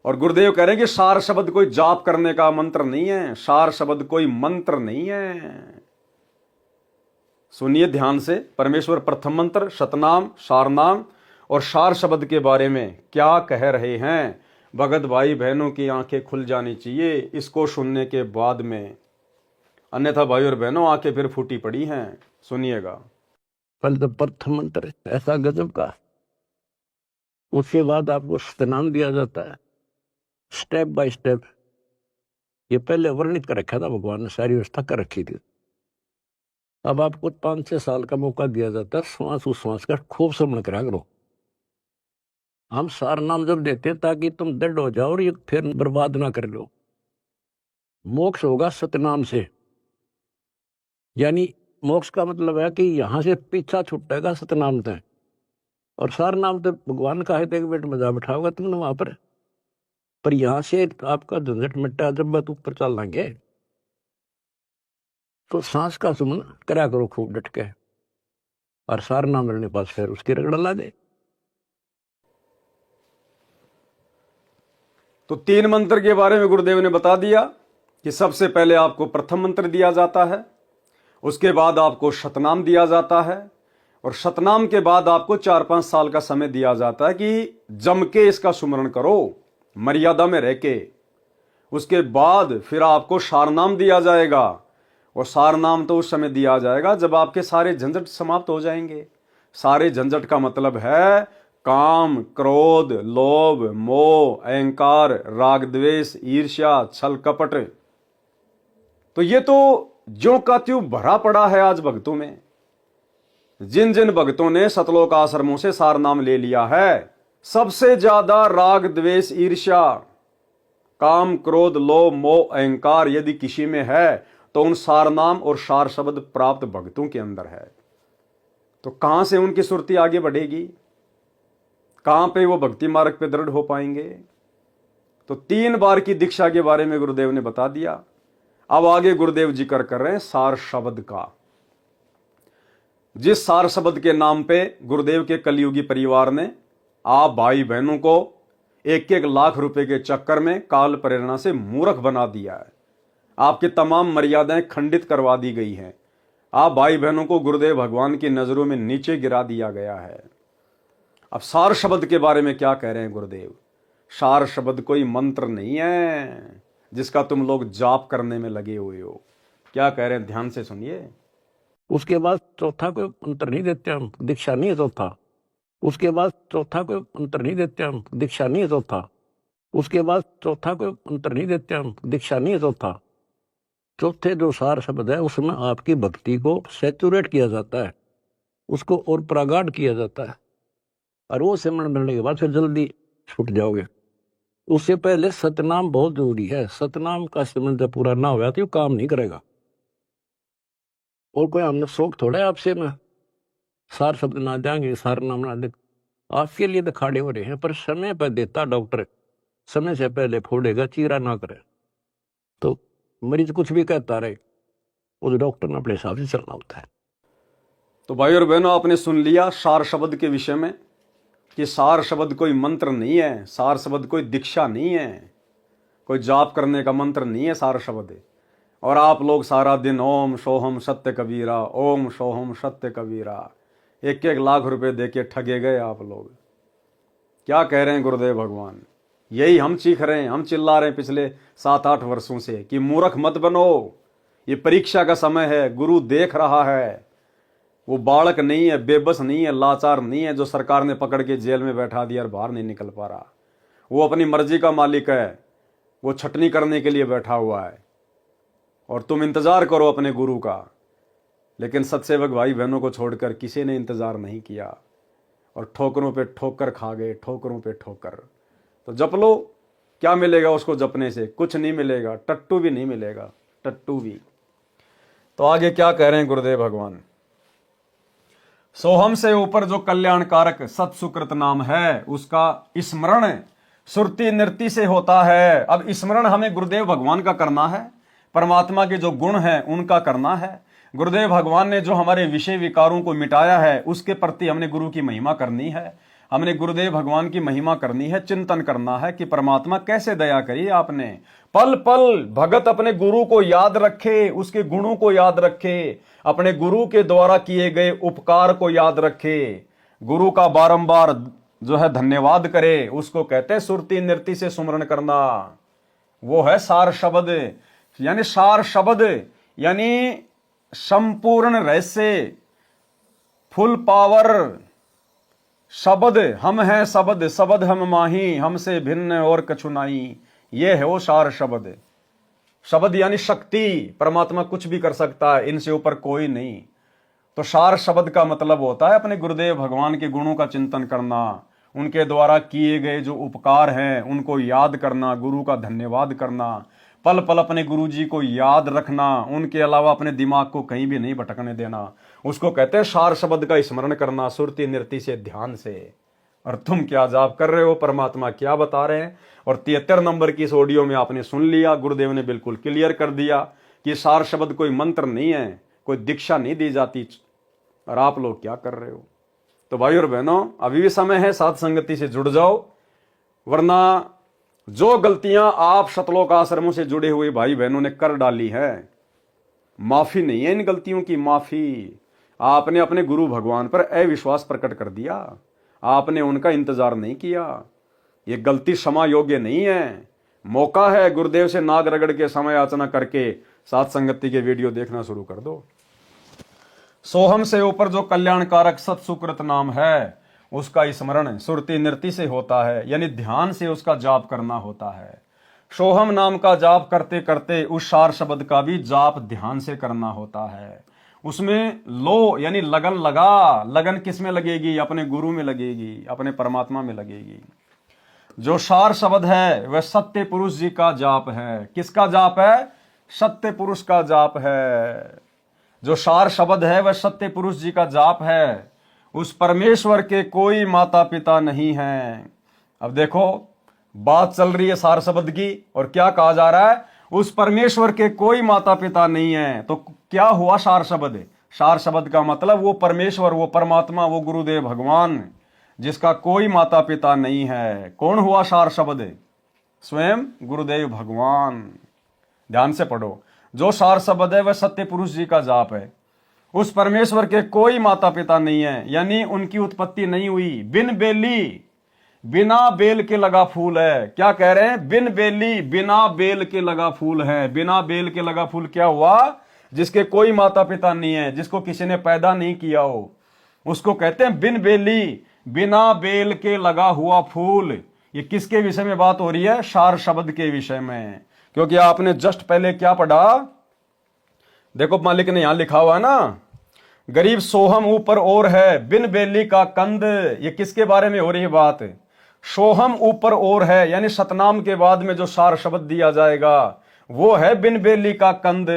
और गुरुदेव कह रहे हैं कि सार शब्द कोई जाप करने का मंत्र नहीं है, सार शब्द कोई मंत्र नहीं है। सुनिए ध्यान से, परमेश्वर प्रथम मंत्र सतनाम, सारनाम और सार शब्द के बारे में क्या कह रहे हैं। भगत भाई बहनों की आंखें खुल जानी चाहिए इसको सुनने के बाद में, अन्यथा भाई और बहनों आंखें फिर फूटी पड़ी हैं। सुनिएगा। पहले तो प्रथम मंत्र ऐसा गजब का, उसके बाद आपको सतनाम दिया जाता है स्टेप बाय स्टेप। ये पहले वर्णित कर रखा था भगवान ने, सारी व्यवस्था कर रखी थी। अब आपको 5-6 साल का मौका दिया जाता है श्वास उश्वास का खूब श्रवण करा करो। हम सार नाम जब देते हैं ताकि तुम दृढ़ हो जाओ और ये फिर बर्बाद ना कर लो। मोक्ष होगा सतनाम से, यानी मोक्ष का मतलब है कि यहां से पीछा छुटेगा सतनाम से। और सार नाम तो भगवान का है, एक बेट मजा बैठाओगा तुमने वहां पर यहां से आपका झंझट मिट्टा जब बात ऊपर चल लेंगे तो सांस का सुमन करा करो खूब डट के, और सार नाम मिलने पास फिर उसकी रगड़ ला दे। तो 3 मंत्र के बारे में गुरुदेव ने बता दिया कि सबसे पहले आपको प्रथम मंत्र दिया जाता है, उसके बाद आपको सतनाम दिया जाता है, और सतनाम के बाद आपको 4-5 साल का समय दिया जाता है कि जम के इसका सुमरण करो, मर्यादा में रह के। उसके बाद फिर आपको सारनाम दिया जाएगा, और सारनाम तो उस समय दिया जाएगा जब आपके सारे झंझट समाप्त हो जाएंगे। सारे झंझट का मतलब है काम, क्रोध, लोभ, मोह, अहंकार, राग, द्वेष, ईर्ष्या, छल, कपट। तो ये तो ज्यों का त्यों भरा पड़ा है आज भक्तों में। जिन जिन भक्तों ने सतलोक आश्रमों से सार नाम ले लिया है, सबसे ज्यादा राग, द्वेष, ईर्ष्या, काम, क्रोध, लोभ, मोह, अहंकार यदि किसी में है तो उन सार नाम और सार शब्द प्राप्त भक्तों के अंदर है। तो कहां से उनकी सुरती आगे बढ़ेगी, कहां पे वो भक्ति मार्ग पे दृढ़ हो पाएंगे? तो 3 बार की दीक्षा के बारे में गुरुदेव ने बता दिया। अब आगे गुरुदेव जिक्र कर रहे हैं सार शब्द का। जिस सार शब्द के नाम पे गुरुदेव के कलयुगी परिवार ने आप भाई बहनों को 1-1 लाख रुपए के चक्कर में काल प्रेरणा से मूर्ख बना दिया है, आपकी तमाम मर्यादाएं खंडित करवा दी गई हैं, आप भाई बहनों को गुरुदेव भगवान की नजरों में नीचे गिरा दिया गया है। अब सार शब्द के बारे में क्या कह रहे हैं गुरुदेव? सार शब्द कोई मंत्र नहीं है जिसका तुम लोग जाप करने में लगे हुए हो। क्या कह रहे हैं, ध्यान से सुनिए। उसके बाद चौथा कोई मंत्र नहीं देते हम, दीक्षा नहीं है चौथा। उसके बाद चौथा कोई मंत्र नहीं देते हम, दीक्षा नहीं है चौथा। उसके बाद चौथा कोई मंत्र नहीं देते हम, दीक्षा नहीं है चौथा। चौथे जो सार शब्द है उसमें आपकी भक्ति को सैचुरेट किया जाता है, उसको और प्रगाढ़ किया जाता है, और वो सिमरण मिलने के बाद फिर जल्दी छूट जाओगे। उससे पहले सतनाम बहुत जरूरी है। सतनाम का सिमरण जब पूरा ना हुआ तो ये काम नहीं करेगा। और कोई हमने शौक थोड़ा है आपसे में सार शब्द ना देंगे, सार नाम ना दे, आपके लिए तो खड़े हो रहे हैं, पर समय पर देता डॉक्टर, समय से पहले फोड़ेगा, चीरा ना करे। तो मरीज कुछ भी कहता रहे, उस डॉक्टर ने अपने हिसाब से चलना होता है। तो भाई और बहनों, आपने सुन लिया सार शब्द के विषय में कि सार शब्द कोई मंत्र नहीं है, सार शब्द कोई दीक्षा नहीं है, कोई जाप करने का मंत्र नहीं है सार शब्द। और आप लोग सारा दिन ओम सोहम सत्य कबीरा, ओम सोहम सत्य कबीरा, 1-1 लाख रुपए देके ठगे गए आप लोग। क्या कह रहे हैं गुरुदेव भगवान? यही हम चीख रहे हैं, हम चिल्ला रहे हैं पिछले 7-8 वर्षों से कि मूर्ख मत बनो, ये परीक्षा का समय है, गुरु देख रहा है। वो बालक नहीं है, बेबस नहीं है, लाचार नहीं है जो सरकार ने पकड़ के जेल में बैठा दिया और बाहर नहीं निकल पा रहा। वो अपनी मर्जी का मालिक है, वो छटनी करने के लिए बैठा हुआ है, और तुम इंतजार करो अपने गुरु का। लेकिन सत्सेवक भाई बहनों को छोड़कर किसी ने इंतजार नहीं किया, और ठोकरों पे ठोकर खा गए, ठोकरों पे ठोकर। तो जप लो, क्या मिलेगा उसको जपने से? कुछ नहीं मिलेगा, टट्टू भी नहीं मिलेगा, टट्टू भी। तो आगे क्या कह रहे हैं गुरुदेव भगवान? सोहम से ऊपर जो कल्याणकारक सत सुकृत नाम है, उसका स्मरण सुरति नृति से होता है। अब स्मरण हमें गुरुदेव भगवान का करना है, परमात्मा के जो गुण हैं उनका करना है। गुरुदेव भगवान ने जो हमारे विषय विकारों को मिटाया है, उसके प्रति हमने गुरु की महिमा करनी है, हमने गुरुदेव भगवान की महिमा करनी है, चिंतन करना है कि परमात्मा कैसे दया करी आपने। पल पल भगत अपने गुरु को याद रखे, उसके गुणों को याद रखे, अपने गुरु के द्वारा किए गए उपकार को याद रखे, गुरु का बारंबार जो है धन्यवाद करे। उसको कहते हैं सुरति नृति से सुमरण करना। वो है सार शब्द, यानी सार शब्द यानी संपूर्ण रहस्य, फुल पावर शब्द। हम हैं शब्द, शब्द हम माही, हमसे भिन्न और कछु नहीं। ये है वो सार शब्द। शब्द यानी शक्ति, परमात्मा कुछ भी कर सकता है, इनसे ऊपर कोई नहीं। तो सार शब्द का मतलब होता है अपने गुरुदेव भगवान के गुणों का चिंतन करना, उनके द्वारा किए गए जो उपकार हैं उनको याद करना, गुरु का धन्यवाद करना, पल पल अपने गुरु जी को याद रखना, उनके अलावा अपने दिमाग को कहीं भी नहीं भटकने देना। उसको कहते हैं सार शब्द का स्मरण करना, सुरति नृति से, ध्यान से। और तुम क्या जाप कर रहे हो, परमात्मा क्या बता रहे हैं? और 73 नंबर की इस ऑडियो में आपने सुन लिया, गुरुदेव ने बिल्कुल क्लियर कर दिया कि सार शब्द कोई मंत्र नहीं है, कोई दीक्षा नहीं दी जाती। और आप लोग क्या कर रहे हो? तो भाई और बहनों, अभी भी समय है, साथ संगति से जुड़ जाओ, वरना जो गलतियां आप सतलोक आश्रमों से जुड़े हुए भाई बहनों ने कर डाली है, माफी नहीं है इन गलतियों की, माफी। आपने अपने गुरु भगवान पर अविश्वास प्रकट कर दिया, आपने उनका इंतजार नहीं किया। ये गलती क्षमा योग्य नहीं है। मौका है, गुरुदेव से नाग रगड़ के समय याचना करके साथ संगति के वीडियो देखना शुरू कर दो। सोहम से ऊपर जो कल्याणकारक सत सुकृत नाम है, उसका स्मरण सुरति नृति से होता है, यानी ध्यान से उसका जाप करना होता है। सोहम नाम का जाप करते करते उस सार शब्द का भी जाप ध्यान से करना होता है। उसमें लो यानी लगन लगा। लगन किस में लगेगी? अपने गुरु में लगेगी, अपने परमात्मा में लगेगी। जो सार शब्द है वह सत्य पुरुष जी का जाप है। किसका जाप है? सत्य पुरुष का जाप है। जो सार शब्द है वह सत्य पुरुष जी का जाप है। उस परमेश्वर के कोई माता पिता नहीं है। अब देखो, बात चल रही है सार शब्द की, और क्या कहा जा रहा है? उस परमेश्वर के कोई माता पिता नहीं है। तो क्या हुआ सार शब्द? सार शब्द का मतलब वो परमेश्वर, वो परमात्मा, वो गुरुदेव भगवान, जिसका कोई माता पिता नहीं है। कौन हुआ सार शब्द? स्वयं गुरुदेव भगवान। ध्यान से पढ़ो। जो सार शब्द है वह सत्य पुरुष जी का जाप है। उस परमेश्वर के कोई माता पिता नहीं है, यानी उनकी उत्पत्ति नहीं हुई। बिन बेली, बिना बेल के लगा फूल है। क्या कह रहे हैं? बिन बेली, बिना बेल के लगा फूल है। बिना बेल के लगा फूल क्या हुआ? जिसके कोई माता पिता नहीं है, जिसको किसी ने पैदा नहीं किया हो, उसको कहते हैं बिन बेली, बिना बेल के लगा हुआ फूल। ये किसके विषय में बात हो रही है? सार शब्द के विषय में। क्योंकि आपने जस्ट पहले क्या पढ़ा? देखो, मालिक ने यहां लिखा हुआ है ना, गरीब सोहम ऊपर और है, बिन बेली का कंद। ये किसके बारे में हो रही है बात? सोहम ऊपर और है, यानी सतनाम के बाद में जो सार शब्द दिया जाएगा वो है बिन बेली का कंद।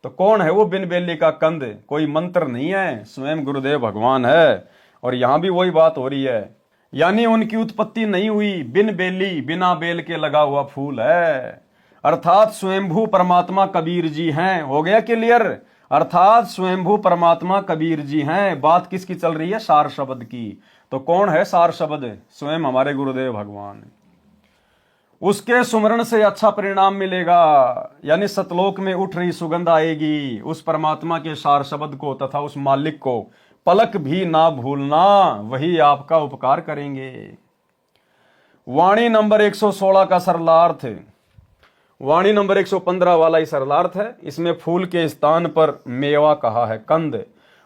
तो कौन है वो बिन बेली का कंद? कोई मंत्र नहीं है, स्वयं गुरुदेव भगवान है। और यहां भी वही बात हो रही है, यानी उनकी उत्पत्ति नहीं हुई। बिन बेली, बिना बेल के लगा हुआ फूल है, अर्थात स्वयंभू परमात्मा कबीर जी हैं। हो गया क्लियर? अर्थात स्वयंभू परमात्मा कबीर जी हैं। बात किसकी चल रही है? सार शब्द की। तो कौन है सार शब्द? स्वयं हमारे गुरुदेव भगवान। उसके सुमरण से अच्छा परिणाम मिलेगा, यानी सतलोक में उठ रही सुगंध आएगी। उस परमात्मा के सार शब्द को तथा उस मालिक को पलक भी ना भूलना, वही आपका उपकार करेंगे। वाणी नंबर 116 का सरलार्थ, वाणी नंबर 115 वाला ही सरलार्थ है। इसमें फूल के स्थान पर मेवा कहा है, कंद।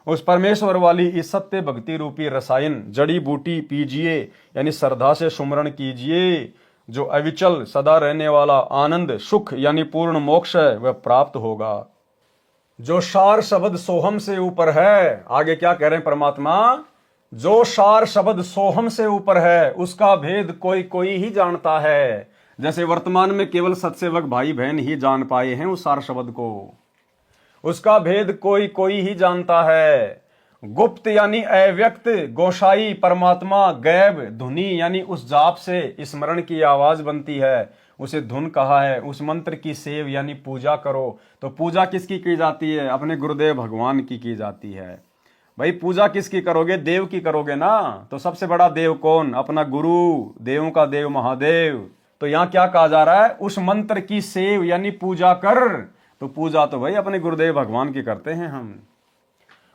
उस परमेश्वर वाली इस सत्य भक्ति रूपी रसायन जड़ी बूटी पीजिए, यानी श्रद्धा से सुमरण कीजिए। जो अविचल सदा रहने वाला आनंद सुख यानी पूर्ण मोक्ष है वह प्राप्त होगा। जो सार शब्द सोहम से ऊपर है, आगे क्या कह रहे हैं परमात्मा? जो सार शब्द सोहम से ऊपर है, उसका भेद कोई कोई ही जानता है। जैसे वर्तमान में केवल सत्सेवक भाई बहन ही जान पाए हैं उस सार शब्द को, उसका भेद कोई कोई ही जानता है। गुप्त यानी अव्यक्त, गोसाई परमात्मा, गैब धुनी यानी उस जाप से स्मरण की आवाज बनती है, उसे धुन कहा है। उस मंत्र की सेव यानी पूजा करो। तो पूजा किसकी की जाती है? अपने गुरुदेव भगवान की जाती है। भाई पूजा किसकी करोगे? देव की करोगे ना। तो सबसे बड़ा देव कौन? अपना गुरु, देवों का देव महादेव। तो यहां क्या कहा जा रहा है? उस मंत्र की सेव यानी पूजा कर। तो पूजा तो भाई अपने गुरुदेव भगवान की करते हैं हम।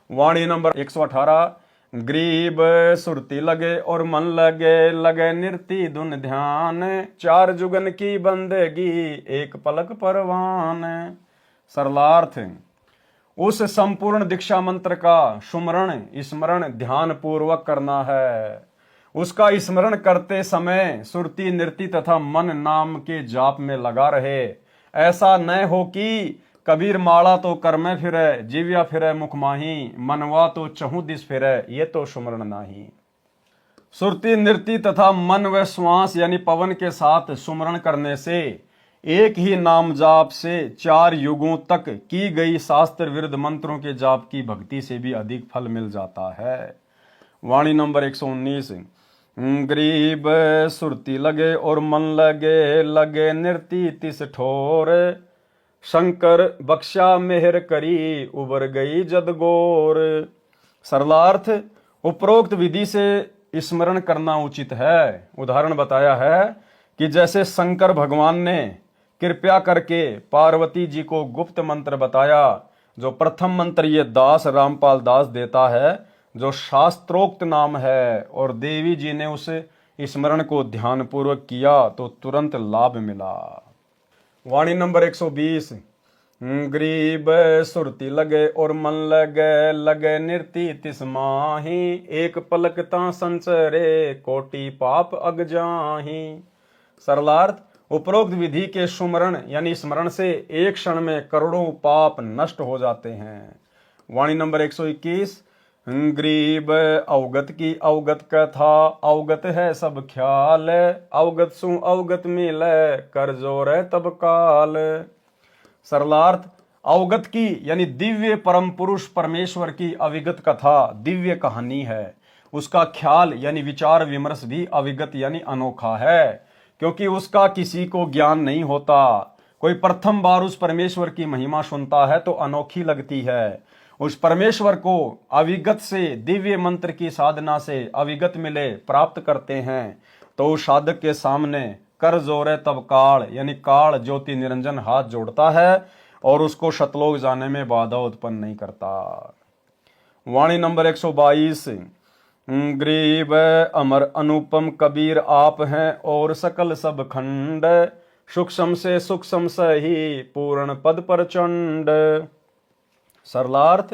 वाणी नंबर 118। ग्रीब सुरती लगे और मन लगे, लगे निर्ति धुन ध्यान, चार जुगन की बंदगी एक पलक परवान। सरलार्थ, उस संपूर्ण दीक्षा मंत्र का सुमरण स्मरण ध्यान पूर्वक करना है। उसका स्मरण करते समय सुरती नृति तथा मन नाम के जाप में लगा रहे। ऐसा न हो कि कबीर माला तो कर में फिरे, जीव्या फिरे मुख माही, मनवा तो चहु दिस फिरे, ये तो सुमरण नाही। सुरती नृति तथा मन व श्वास यानी पवन के साथ सुमरण करने से, एक ही नाम जाप से 4 युगों तक की गई शास्त्र विरुद्ध मंत्रों के जाप की भक्ति से भी अधिक फल मिल जाता है। वाणी नंबर 119। गरीब सुरती लगे और मन लगे, लगे नृति तिस ठोर, शंकर बख्शा मेहर करी, उबर गई जदगोर। सरलार्थ, उपरोक्त विधि से स्मरण करना उचित है। उदाहरण बताया है कि जैसे शंकर भगवान ने कृपया करके पार्वती जी को गुप्त मंत्र बताया, जो प्रथम मंत्र ये दास रामपाल दास देता है, जो शास्त्रोक्त नाम है, और देवी जी ने उस स्मरण को ध्यान पूर्वक किया तो तुरंत लाभ मिला। वाणी नंबर 120। गरीब सुरती लगे और मन लगे, लगे नृति तिस माही, एक पलक ता संचरे, कोटि पाप अग जाही। सरलार्थ, उपरोक्त विधि के सुमरण यानी स्मरण से एक क्षण में करोड़ों पाप नष्ट हो जाते हैं। वाणी नंबर 121। गरीब अवगत की अवगत कथा, अवगत है सब ख्याल, अवगत सु अवगत मिले, कर जोर तब काल। सरलार्थ, अवगत की यानी दिव्य परम पुरुष परमेश्वर की अविगत कथा दिव्य कहानी है। उसका ख्याल यानी विचार विमर्श भी अविगत यानी अनोखा है, क्योंकि उसका किसी को ज्ञान नहीं होता। कोई प्रथम बार उस परमेश्वर की महिमा सुनता है तो अनोखी लगती है। उस परमेश्वर को अविगत से दिव्य मंत्र की साधना से अविगत मिले प्राप्त करते हैं, तो उस साधक के सामने कर जोरे तब काल यानी काल ज्योति निरंजन हाथ जोड़ता है और उसको शतलोक जाने में बाधा उत्पन्न नहीं करता। वाणी नंबर 122। गरीब अमर अनुपम कबीर आप हैं और सकल सब खंड, सूक्ष्म से सूक्ष्म सही पूर्ण पद प्रचंड। सरलार्थ,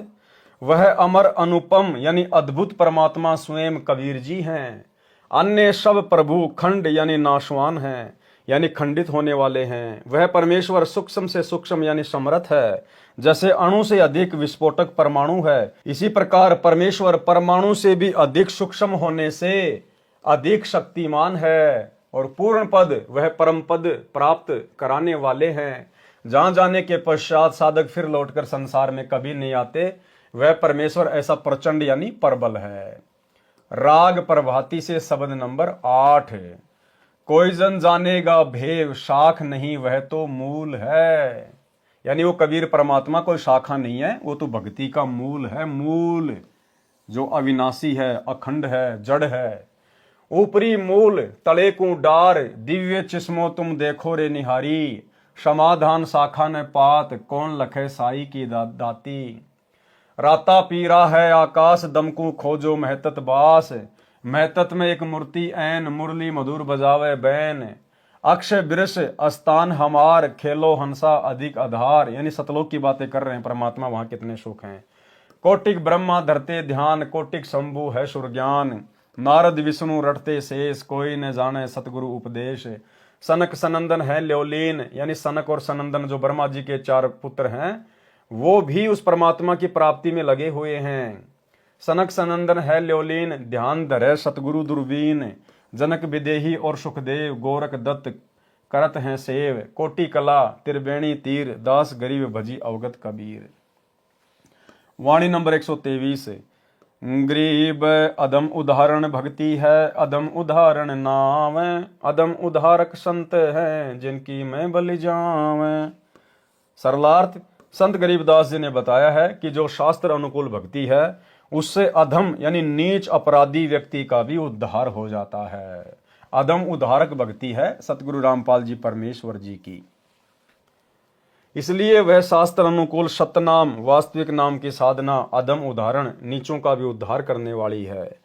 वह अमर अनुपम यानी अद्भुत परमात्मा स्वयं कबीर जी हैं। अन्य सब प्रभु खंड यानी नाशवान हैं, यानी खंडित होने वाले हैं। वह परमेश्वर सूक्ष्म से सूक्ष्म यानी समर्थ है। जैसे अणु से अधिक विस्फोटक परमाणु है, इसी प्रकार परमेश्वर परमाणु से भी अधिक सूक्ष्म होने से अधिक शक्तिमान है। और पूर्ण पद वह परम पद प्राप्त कराने वाले हैं। जहां जाने के पश्चात साधक फिर लौटकर संसार में कभी नहीं आते। वह परमेश्वर ऐसा प्रचंड यानी प्रबल है। राग प्रभाती से शब्द नंबर 8। कोई जन जानेगा भेव, शाख नहीं वह तो मूल है। यानी वो कबीर परमात्मा कोई शाखा नहीं है, वो तो भक्ति का मूल है। मूल जो अविनाशी है, अखंड है, जड़ है। ऊपरी मूल तले को डार, दिव्य चिस्मो तुम देखो रे निहारी, समाधान शाखा ने पात, कौन लखे साई की दाती। राता पीरा है आकाश, दमकू खोजो महतत बास, महतत में एक मूर्ति ऐन, मुरली मधुर बजावे बैन, अक्षय वृष अस्तान हमार, खेलो हंसा अधिक आधार। यानी सतलोक की बातें कर रहे हैं परमात्मा, वहां कितने सुख हैं। कोटिक ब्रह्मा धरते ध्यान, कोटिक शंभु है सुरज्ञान, नारद विष्णु रटते शेष, कोई न जाने सतगुरु उपदेश। सनक सनंदन है ल्योलीन, यानी सनक और सनंदन जो ब्रह्मा जी के 4 पुत्र हैं, वो भी उस परमात्मा की प्राप्ति में लगे हुए हैं। सनक सनंदन है ल्योलीन, ध्यान धरे सतगुरु दुर्बीन। जनक विदेही और सुखदेव, गोरख दत्त करत हैं सेव। कोटि कला त्रिवेणी तीर, दास गरीब भजी अवगत कबीर। वाणी नंबर 123। गरीब अदम उदाहरण भक्ति है, अदम उदाहरण नाम। अदम उदाहरक संत हैं, जिनकी मैं बलि जाऊं। सरलार्थ, संत गरीबदास जी ने बताया है कि जो शास्त्र अनुकूल भक्ति है उससे अधम यानी नीच अपराधी व्यक्ति का भी उद्धार हो जाता है। अधम उद्धारक भक्ति है सतगुरु रामपाल जी परमेश्वर जी की। इसलिए वह शास्त्र अनुकूल सतनाम वास्तविक नाम की साधना अधम उदाहरण नीचों का भी उद्धार करने वाली है।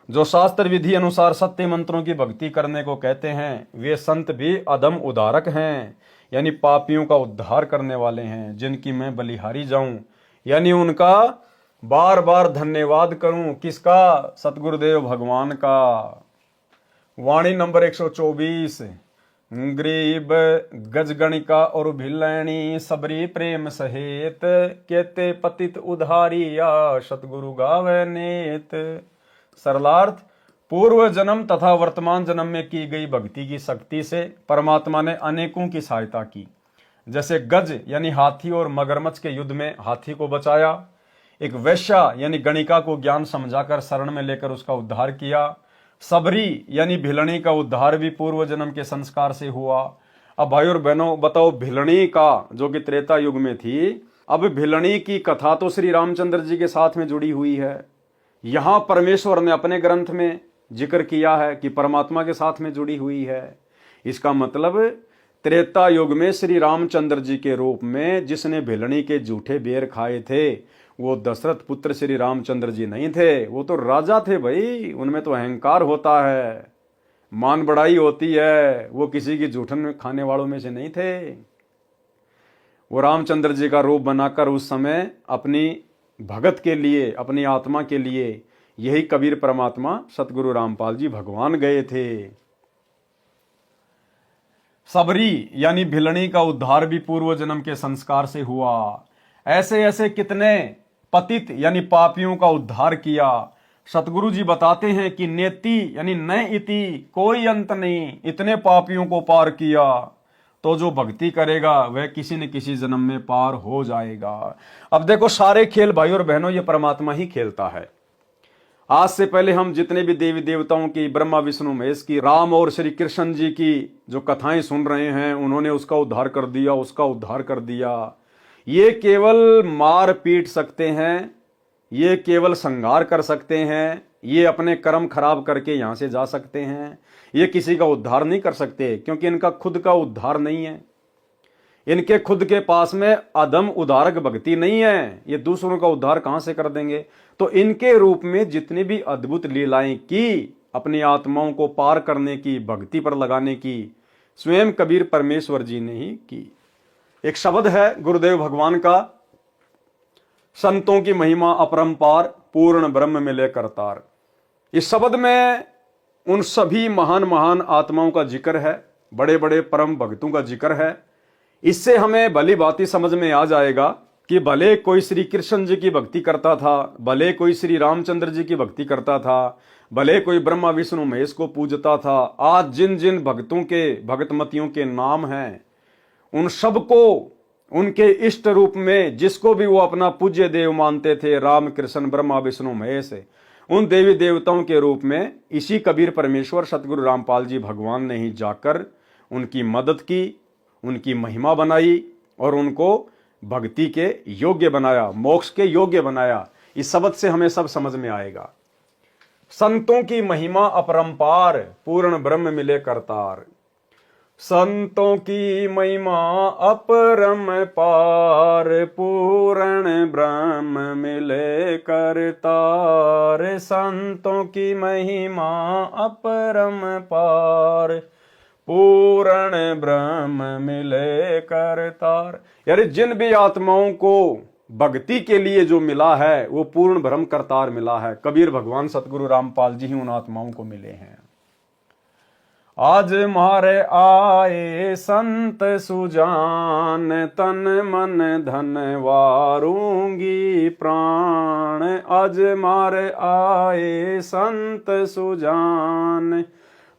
जो शास्त्र विधि अनुसार सत्य मंत्रों की भक्ति करने को कहते हैं वे संत भी अधम उद्धारक हैं, यानी पापियों का उद्धार करने वाले हैं, जिनकी मैं बलिहारी जाऊं, यानी उनका बार बार धन्यवाद करूं। किसका? सतगुरुदेव भगवान का। वाणी नंबर 124। गरीब गजगणिका और भिलैनी, सबरी प्रेम सहेत। केते पतित उधारिया, सतगुरु गावे नेत। सरलार्थ, पूर्व जन्म तथा वर्तमान जन्म में की गई भक्ति की शक्ति से परमात्मा ने अनेकों की सहायता की। जैसे गज यानी हाथी और मगरमच्छ के युद्ध में हाथी को बचाया, एक वैश्या यानी गणिका को ज्ञान समझाकर शरण में लेकर उसका उद्धार किया, सबरी यानी भिलनी का उद्धार भी पूर्व जन्म के संस्कार से हुआ। अब भाई और बहनों बताओ, भिलनी का जो कि त्रेता युग में थी, अब भिलनी की कथा तो श्री रामचंद्र जी के साथ में जुड़ी हुई है। यहां परमेश्वर ने अपने ग्रंथ में जिक्र किया है कि परमात्मा के साथ में जुड़ी हुई है। इसका मतलब त्रेता युग में श्री रामचंद्र जी के रूप में जिसने भिलनी के जूठे बेर खाए थे वो दशरथ पुत्र श्री रामचंद्र जी नहीं थे, वो तो राजा थे भाई। उनमें तो अहंकार होता है, मान बढ़ाई होती है, वो किसी की जूठन खाने वालों में से नहीं थे। वो रामचंद्र जी का रूप बनाकर उस समय अपनी भगत के लिए, अपनी आत्मा के लिए यही कबीर परमात्मा सतगुरु रामपाल जी भगवान गए थे। सबरी यानी भिलनी का उद्धार भी पूर्व जन्म के संस्कार से हुआ। ऐसे ऐसे कितने पतित यानी पापियों का उद्धार किया। सतगुरु जी बताते हैं कि नेति यानी न इति, कोई अंत नहीं, इतने पापियों को पार किया। तो जो भक्ति करेगा वह किसी न किसी जन्म में पार हो जाएगा। अब देखो, सारे खेल भाई और बहनों ये परमात्मा ही खेलता है। आज से पहले हम जितने भी देवी देवताओं की, ब्रह्मा विष्णु महेश की, राम और श्री कृष्ण जी की जो कथाएं सुन रहे हैं, उन्होंने उसका उद्धार कर दिया, उसका उद्धार कर दिया। ये केवल मार पीट सकते हैं, ये केवल संहार कर सकते हैं, ये अपने कर्म खराब करके यहां से जा सकते हैं। ये किसी का उद्धार नहीं कर सकते, क्योंकि इनका खुद का उद्धार नहीं है। इनके खुद के पास में अदम उद्धारक भक्ति नहीं है। ये दूसरों का उद्धार कहां से कर देंगे? तो इनके रूप में जितनी भी अद्भुत लीलाएं की, अपनी आत्माओं को पार करने की, भक्ति पर लगाने की, स्वयं कबीर परमेश्वर जी ने ही की। एक शब्द है गुरुदेव भगवान का, संतों की महिमा अपरंपार, पूर्ण ब्रह्म मिले करतार। इस शब्द में उन सभी महान महान आत्माओं का जिक्र है, बड़े बड़े परम भक्तों का जिक्र है। इससे हमें भली भांति समझ में आ जाएगा कि भले कोई श्री कृष्ण जी की भक्ति करता था, भले कोई श्री रामचंद्र जी की भक्ति करता था, भले कोई ब्रह्मा विष्णु महेश को पूजता था, आज जिन जिन भक्तों के, भगतमतियों के नाम हैं, उन सबको उनके इष्ट रूप में जिसको भी वो अपना पूज्य देव मानते थे, राम कृष्ण ब्रह्मा विष्णु महेश, उन देवी देवताओं के रूप में इसी कबीर परमेश्वर सतगुरु रामपाल जी भगवान ने ही जाकर उनकी मदद की, उनकी महिमा बनाई और उनको भक्ति के योग्य बनाया, मोक्ष के योग्य बनाया। इस शब्द से हमें सब समझ में आएगा। संतों की महिमा अपरंपार, पूर्ण ब्रह्म मिले करतार। संतों की महिमा अपरंपार, पूर्ण ब्रह्म मिले करतार। संतों की महिमा अपरंपार, पूर्ण ब्रह्म मिले करतार। यानी जिन भी आत्माओं को भक्ति के लिए जो मिला है वो पूर्ण ब्रह्म करतार मिला है। कबीर भगवान सतगुरु रामपाल जी ही उन आत्माओं को मिले हैं। आज मारे आए संत सुजान, तन मन धन वारूंगी प्राण, आज मारे आए संत सुजान,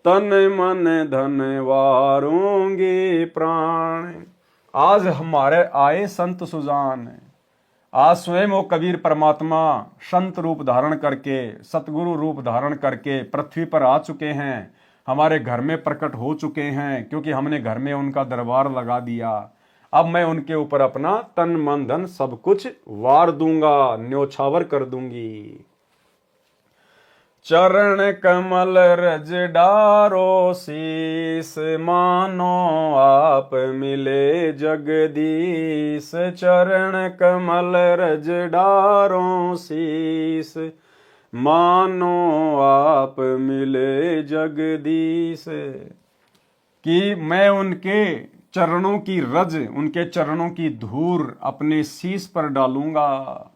तन मन धन वारूंगी प्राण। आज हमारे आए संत सुजान, आज स्वयं वो कबीर परमात्मा संत रूप धारण करके, सतगुरु रूप धारण करके पृथ्वी पर आ चुके हैं, हमारे घर में प्रकट हो चुके हैं, क्योंकि हमने घर में उनका दरबार लगा दिया। अब मैं उनके ऊपर अपना तन मन धन सब कुछ वार दूंगा, न्योछावर कर दूंगी। चरण कमल रज डारो शीस, मानो आप मिले जगदीश। चरण कमल रज डारो शीस, मानो आप मिले जगदीश। कि मैं उनके चरणों की रज, उनके चरणों की धूल अपने शीश पर डालूंगा।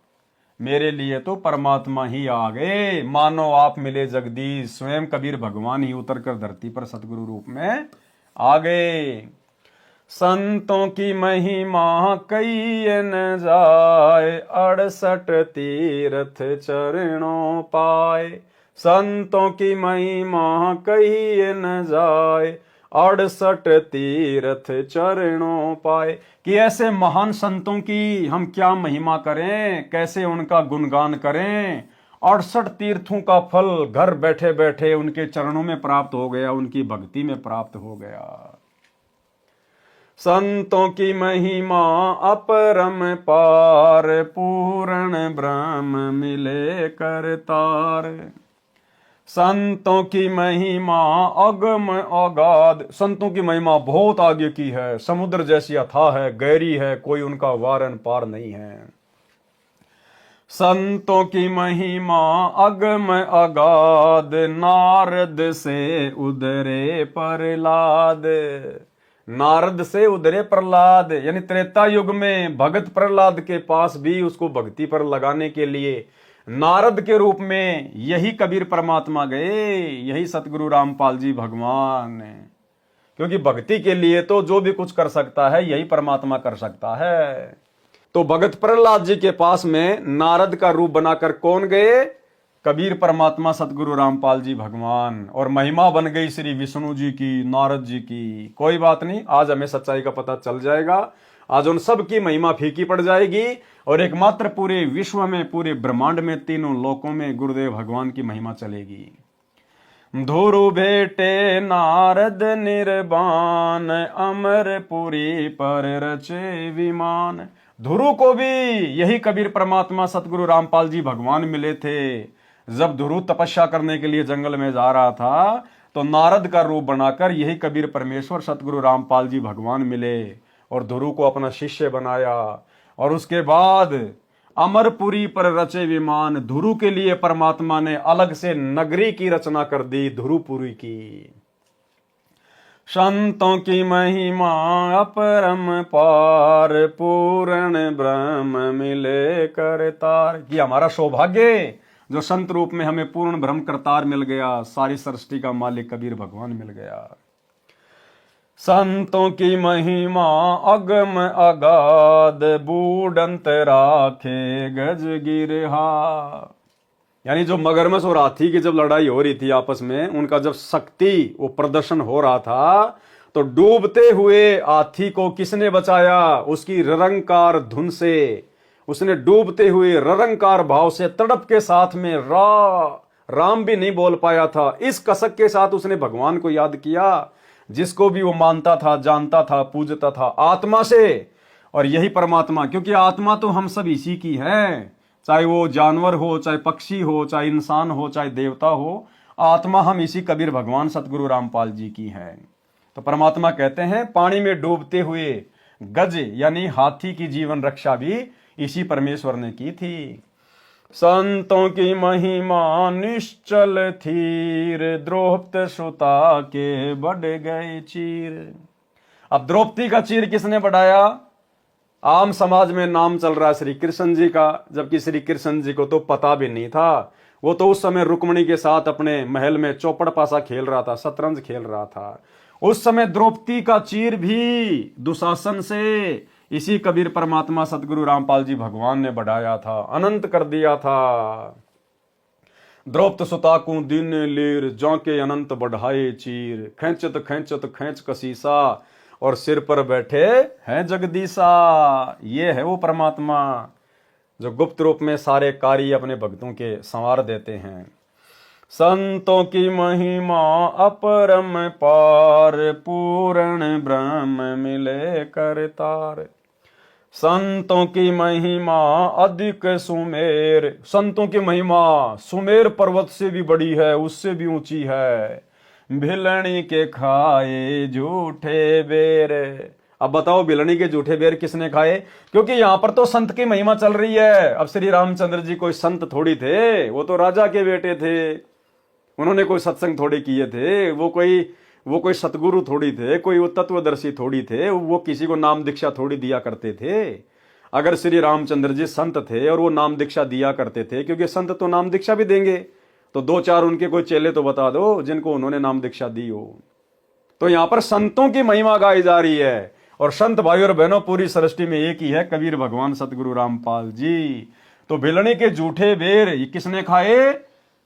मेरे लिए तो परमात्मा ही आ गए, मानो आप मिले जगदीश। स्वयं कबीर भगवान ही उतर कर धरती पर सतगुरु रूप में आ गए। संतों की महिमा कही न जाए, 68 तीर्थ चरणों पाए। संतों की महिमा कही न जाए, 68 तीर्थ चरणों पाए। कि ऐसे महान संतों की हम क्या महिमा करें, कैसे उनका गुणगान करें। 68 तीर्थों का फल घर बैठे बैठे उनके चरणों में प्राप्त हो गया, उनकी भक्ति में प्राप्त हो गया। संतों की महिमा अपरम पार, पूर्ण ब्रह्म मिले करतार। संतों की महिमा अगम अगाध, संतों की महिमा बहुत आगे की है, समुद्र जैसी अथाह है, गहरी है, कोई उनका वारन पार नहीं है। संतों की महिमा अगम अगाध, नारद से उधरे प्रहलाद। नारद से उधरे प्रहलाद, यानी त्रेता युग में भगत प्रहलाद के पास भी उसको भक्ति पर लगाने के लिए नारद के रूप में यही कबीर परमात्मा गए, यही सतगुरु रामपाल जी भगवान। क्योंकि भक्ति के लिए तो जो भी कुछ कर सकता है यही परमात्मा कर सकता है। तो भगत प्रहलाद जी के पास में नारद का रूप बनाकर कौन गए? कबीर परमात्मा सतगुरु रामपाल जी भगवान। और महिमा बन गई श्री विष्णु जी की, नारद जी की। कोई बात नहीं, आज हमें सच्चाई का पता चल जाएगा। आज उन सब की महिमा फीकी पड़ जाएगी और एकमात्र पूरे विश्व में, पूरे ब्रह्मांड में, तीनों लोकों में गुरुदेव भगवान की महिमा चलेगी। धुरु भेटे नारद निर्बान, अमरपुरी पर रचे विमान। धुरु को भी यही कबीर परमात्मा सतगुरु रामपाल जी भगवान मिले थे। जब धुरु तपस्या करने के लिए जंगल में जा रहा था तो नारद का रूप बनाकर यही कबीर परमेश्वर सतगुरु रामपाल जी भगवान मिले और धुरु को अपना शिष्य बनाया। और उसके बाद अमरपुरी पर रचे विमान, धुरु के लिए परमात्मा ने अलग से नगरी की रचना कर दी, धुरुपुरी की। संतों की महिमा अपरम पार, पूर्ण ब्रह्म मिले करतार। कि हमारा सौभाग्य जो संत रूप में हमें पूर्ण ब्रह्म करतार मिल गया, सारी सृष्टि का मालिक कबीर भगवान मिल गया। संतों की महिमा अगम अगाध, बूढ़ंत राखे गज गिरहा। यानी जो मगरमच्छ और हाथी की जब लड़ाई हो रही थी आपस में, उनका जब शक्ति वो प्रदर्शन हो रहा था, तो डूबते हुए हाथी को किसने बचाया? उसकी ररंकार धुन से। उसने डूबते हुए ररंकार भाव से तड़प के साथ में राम भी नहीं बोल पाया था, इस कसक के साथ उसने भगवान को याद किया, जिसको भी वो मानता था, जानता था, पूजता था आत्मा से। और यही परमात्मा, क्योंकि आत्मा तो हम सब इसी की है, चाहे वो जानवर हो, चाहे पक्षी हो, चाहे इंसान हो, चाहे देवता हो, आत्मा हम इसी कबीर भगवान सतगुरु रामपाल जी की है। तो परमात्मा कहते हैं पानी में डूबते हुए गज यानी हाथी की जीवन रक्षा भी इसी परमेश्वर ने की थी। संतों की महिमा निश्चल थीर, द्रौपदी सुता के बढ़ गए चीर। अब द्रौपदी का चीर किसने बढ़ाया? आम समाज में नाम चल रहा है श्री कृष्ण जी का, जबकि श्री कृष्ण जी को तो पता भी नहीं था। वो तो उस समय रुक्मिणी के साथ अपने महल में चौपड़ पासा खेल रहा था, शतरंज खेल रहा था। उस समय द्रौपदी का चीर भी दुशासन से इसी कबीर परमात्मा सतगुरु रामपाल जी भगवान ने बढ़ाया था, अनंत कर दिया था। द्रौपद सुताकू दीन लीर जौके अनंत बढ़ाए चीर, खेचत खेचत खेच कसीसा और सिर पर बैठे हैं जगदीशा। ये है वो परमात्मा जो गुप्त रूप में सारे कार्य अपने भक्तों के संवार देते हैं। संतों की महिमा अपरम पार, पूर्ण ब्रह्म मिले करतार। संतों की महिमा अधिक सुमेर, संतों की महिमा सुमेर पर्वत से भी बड़ी है, उससे भी ऊंची है। भिलनी के खाए झूठे बेर। अब बताओ भिलनी के झूठे बेर किसने खाए? क्योंकि यहां पर तो संत की महिमा चल रही है। अब श्री रामचंद्र जी कोई संत थोड़ी थे, वो तो राजा के बेटे थे, उन्होंने कोई सत्संग थोड़ी किए थे, वो कोई सतगुरु थोड़ी थे, कोई वो तत्वदर्शी थोड़ी थे, वो किसी को नाम दीक्षा थोड़ी दिया करते थे। अगर श्री रामचंद्र जी संत थे और वो नाम दीक्षा दिया करते थे, क्योंकि संत तो नाम दीक्षा भी देंगे, तो दो चार उनके कोई चेले तो बता दो जिनको उन्होंने नाम दीक्षा दी हो। तो यहां पर संतों की महिमा गाई जा रही है। और संत भाई और बहनों, पूरी सृष्टि में एक ही है, कबीर भगवान सतगुरु रामपाल जी। तो भिलनी के झूठे बेर ये किसने खाए?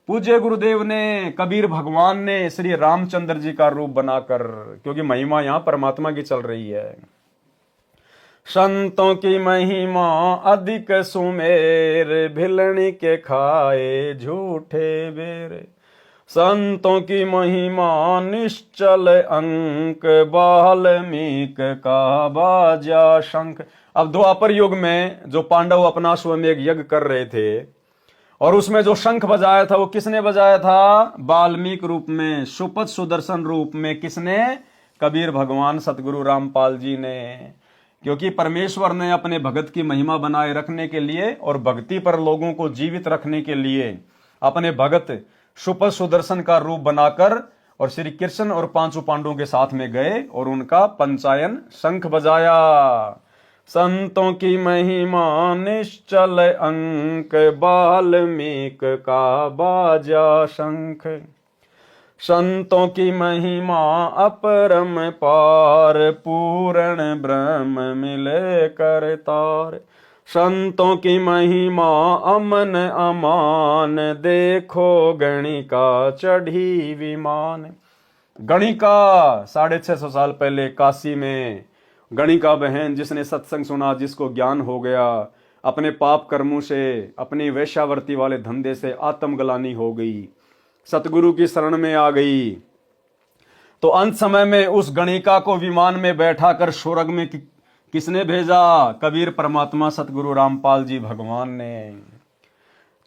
पूज्य गुरुदेव ने, कबीर भगवान ने, श्री रामचंद्र जी का रूप बनाकर, क्योंकि महिमा यहां परमात्मा की चल रही है। संतों की महिमा अधिक सुमेर, भिलनी के खाए झूठे बेर। संतों की महिमा निश्चल अंक, वाल्मीक का बाजा शंख। अब द्वापर युग में जो पांडव अपना स्वमेघ यज्ञ कर रहे थे और उसमें जो शंख बजाया था वो किसने बजाया था? वाल्मीकि रूप में, सुपथ सुदर्शन रूप में। किसने? कबीर भगवान सतगुरु रामपाल जी ने। क्योंकि परमेश्वर ने अपने भगत की महिमा बनाए रखने के लिए और भक्ति पर लोगों को जीवित रखने के लिए अपने भगत सुपथ सुदर्शन का रूप बनाकर और श्री कृष्ण और पांचों पांडवों के साथ में गए और उनका पंचायन शंख बजाया। संतों की महिमा निश्चल अंक, वाल्मीकि का बाजा शंख। संतों की महिमा अपरम पार, पूर्ण ब्रह्म मिले करतार। संतों की महिमा अमन अमान, देखो गणिका चढ़ी विमान। गणिका 650 साल पहले काशी में गणिका बहन, जिसने सत्संग सुना, जिसको ज्ञान हो गया, अपने पाप कर्मों से, अपनी वेश्यावर्ती वाले धंधे से आत्मग्लानि हो गई, सतगुरु की शरण में आ गई। तो अंत समय में उस गणिका को विमान में बैठा कर स्वर्ग में किसने भेजा? कबीर परमात्मा सतगुरु रामपाल जी भगवान ने।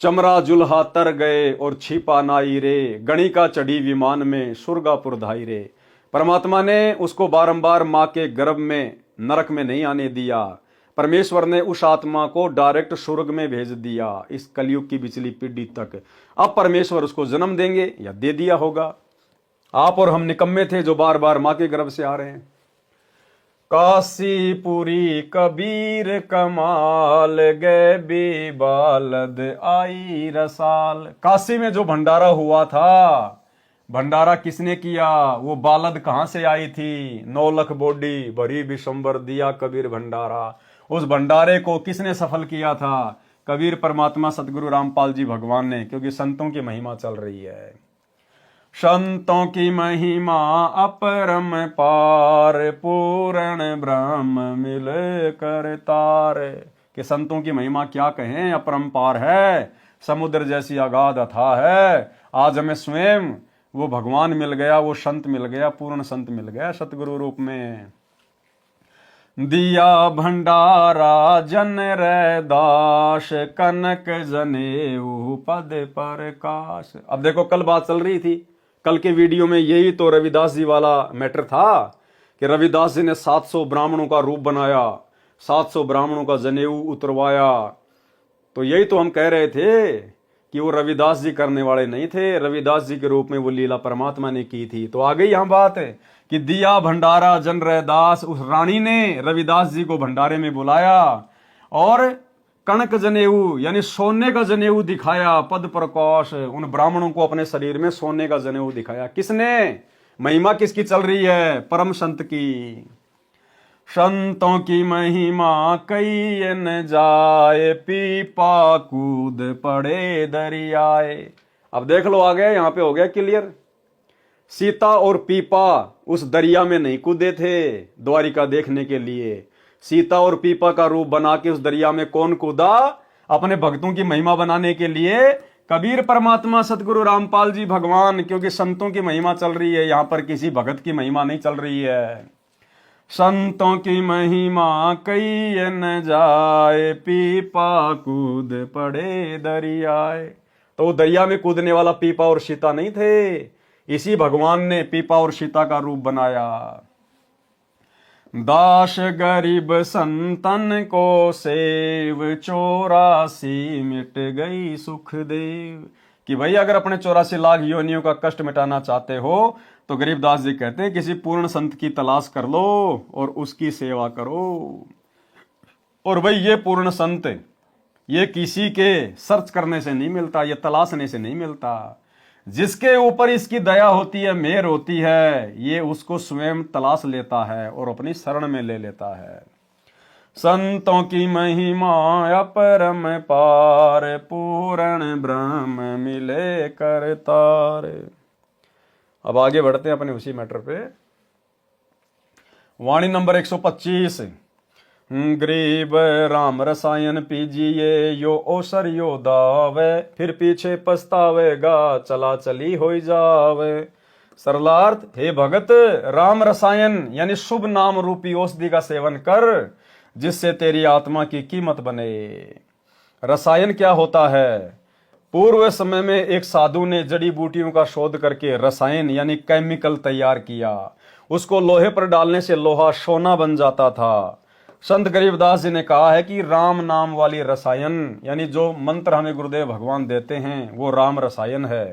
चमरा जुल्हा तर गए और छिपा नाई रे, गणिका चढ़ी विमान में सुरगापुर धाई रे। परमात्मा ने उसको बारंबार मां के गर्भ में नरक में नहीं आने दिया। परमेश्वर ने उस आत्मा को डायरेक्ट स्वर्ग में भेज दिया इस कलयुग की पिछली पीढ़ी तक। अब परमेश्वर उसको जन्म देंगे या दे दिया होगा। आप और हम निकम्मे थे जो बार बार मां के गर्भ से आ रहे हैं। काशीपुरी कबीर कमाल, गए भी बालद आई रसाल। काशी में जो भंडारा हुआ था, भंडारा किसने किया? वो बालद कहां से आई थी? 9 लाख बोडी भरी विशंबर दिया कबीर भंडारा। उस भंडारे को किसने सफल किया था? कबीर परमात्मा सतगुरु रामपाल जी भगवान ने। क्योंकि संतों की महिमा चल रही है। संतों की महिमा अपरम पार, पूर्ण ब्रह्म मिले करतार। कि संतों की महिमा क्या कहें, अपरंपार है, समुद्र जैसी अगाध अथाह है। आज हमें स्वयं वो भगवान मिल गया, वो संत मिल गया, पूर्ण संत मिल गया सतगुरु रूप में। दिया भंडारा जन रैदास, कनक जनेऊ पद प्रकाश। अब देखो, कल बात चल रही थी, कल के वीडियो में यही तो रविदास जी वाला मैटर था कि रविदास जी ने 700 ब्राह्मणों का रूप बनाया, 700 ब्राह्मणों का जनेऊ उतरवाया। तो यही तो हम कह रहे थे कि वो रविदास जी करने वाले नहीं थे, रविदास जी के रूप में वो लीला परमात्मा ने की थी। तो आ गई यहां बात है कि दिया भंडारा जन रैदास, उस रानी ने रविदास जी को भंडारे में बुलाया और कणक जनेऊ यानी सोने का जनेऊ दिखाया, पद प्रकाश, उन ब्राह्मणों को अपने शरीर में सोने का जनेऊ दिखाया। किसने? महिमा किसकी चल रही है? परम संत की। संतों की महिमा कई न जाए, पीपा कूद पड़े दरियाए। अब देख लो आगे, यहां पे हो गया क्लियर। सीता और पीपा उस दरिया में नहीं कूदे थे द्वारिका देखने के लिए। सीता और पीपा का रूप बना के उस दरिया में कौन कूदा? अपने भक्तों की महिमा बनाने के लिए कबीर परमात्मा, सतगुरु रामपाल जी भगवान। क्योंकि संतों की महिमा चल रही है, यहां पर किसी भगत की महिमा नहीं चल रही है। संतों की महिमा कई न जाए, पीपा कूद पड़े दरियाए। तो दरिया में कूदने वाला पीपा और सीता नहीं थे, इसी भगवान ने पीपा और सीता का रूप बनाया। दास गरीब संतन को सेव, 84 मिट गई सुख देव। कि भाई अगर अपने 84 लाख योनियों का कष्ट मिटाना चाहते हो तो गरीबदास जी कहते हैं किसी पूर्ण संत की तलाश कर लो और उसकी सेवा करो। और भाई ये पूर्ण संत ये किसी के सर्च करने से नहीं मिलता, ये तलाशने से नहीं मिलता। जिसके ऊपर इसकी दया होती है, मेहर होती है, ये उसको स्वयं तलाश लेता है और अपनी शरण में ले लेता है। संतों की महिमा अपरम पार, पूर्ण ब्रह्म मिले करतार। अब आगे बढ़ते हैं अपने उसी मैटर पे। वाणी नंबर 125। गरीब राम रसायन पीजिए, यो ओसर यो दावे, फिर पीछे पछतावेगा, चला चली हो जावे। सरलार्थ, हे भगत, राम रसायन यानी शुभ नाम रूपी औषधि का सेवन कर, जिससे तेरी आत्मा की कीमत बने। रसायन क्या होता है? पूर्व समय में एक साधु ने जड़ी बूटियों का शोध करके रसायन यानी केमिकल तैयार किया। उसको लोहे पर डालने से लोहा सोना बन जाता था। संत गरीबदास जी ने कहा है कि राम नाम वाली रसायन यानी जो मंत्र हमें गुरुदेव भगवान देते हैं वो राम रसायन है।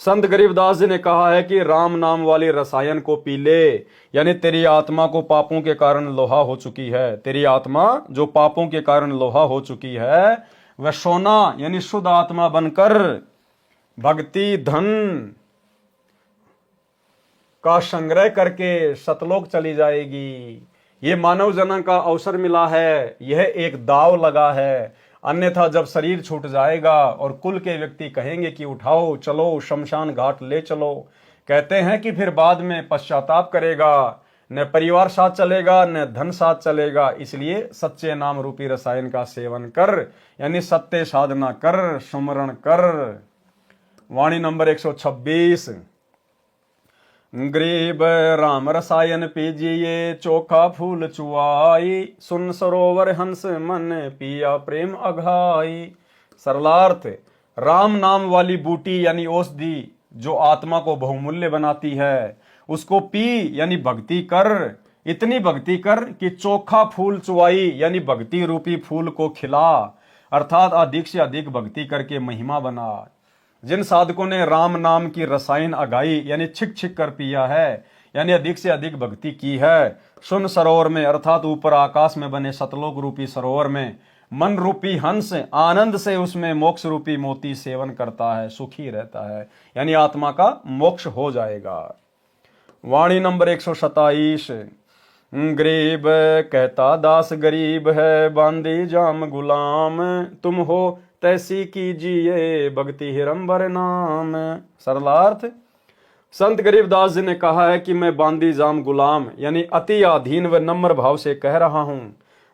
संत गरीबदास जी ने कहा है कि राम नाम वाली रसायन को पी ले, यानी तेरी आत्मा को पापों के कारण लोहा हो चुकी है। तेरी आत्मा जो पापों के कारण लोहा हो चुकी है वह सोना यानी शुद्ध आत्मा बनकर भक्ति धन का संग्रह करके सतलोक चली जाएगी। ये मानव जन्म का अवसर मिला है, यह एक दाव लगा है। अन्यथा जब शरीर छूट जाएगा और कुल के व्यक्ति कहेंगे कि उठाओ चलो शमशान घाट ले चलो, कहते हैं कि फिर बाद में पश्चाताप करेगा, न परिवार साथ चलेगा न धन साथ चलेगा। इसलिए सच्चे नाम रूपी रसायन का सेवन कर, यानी सत्य साधना कर, सुमरण कर। वाणी नंबर 126। गरीब राम रसायन पीजिए, चोखा फूल चुआई, सुन सरोवर हंस मन पिया प्रेम अघाई। सरलार्थ, राम नाम वाली बूटी यानी औषधि जो आत्मा को बहुमूल्य बनाती है उसको पी यानी भक्ति कर। इतनी भक्ति कर कि चोखा फूल चुआई यानी भक्ति रूपी फूल को खिला, अर्थात अधिक से अधिक भक्ति करके महिमा बना। जिन साधकों ने राम नाम की रसायन अगाई यानी छिक छिक कर पिया है, यानी अधिक से अधिक भक्ति की है, सुन सरोवर में अर्थात ऊपर आकाश में बने सतलोक रूपी सरोवर में मन रूपी हंस आनंद से उसमें मोक्ष रूपी मोती सेवन करता है, सुखी रहता है, यानी आत्मा का मोक्ष हो जाएगा। वाणी नंबर 127। गरीब कहता दास गरीब है, बांदी जाम गुलाम, तुम हो तैसी कीजिए भक्ति हिरंबर नाम। सरलार्थ, संत गरीबदास जी ने कहा है कि मैं बांदी जाम गुलाम यानी अति अधीन व नम्र भाव से कह रहा हूं।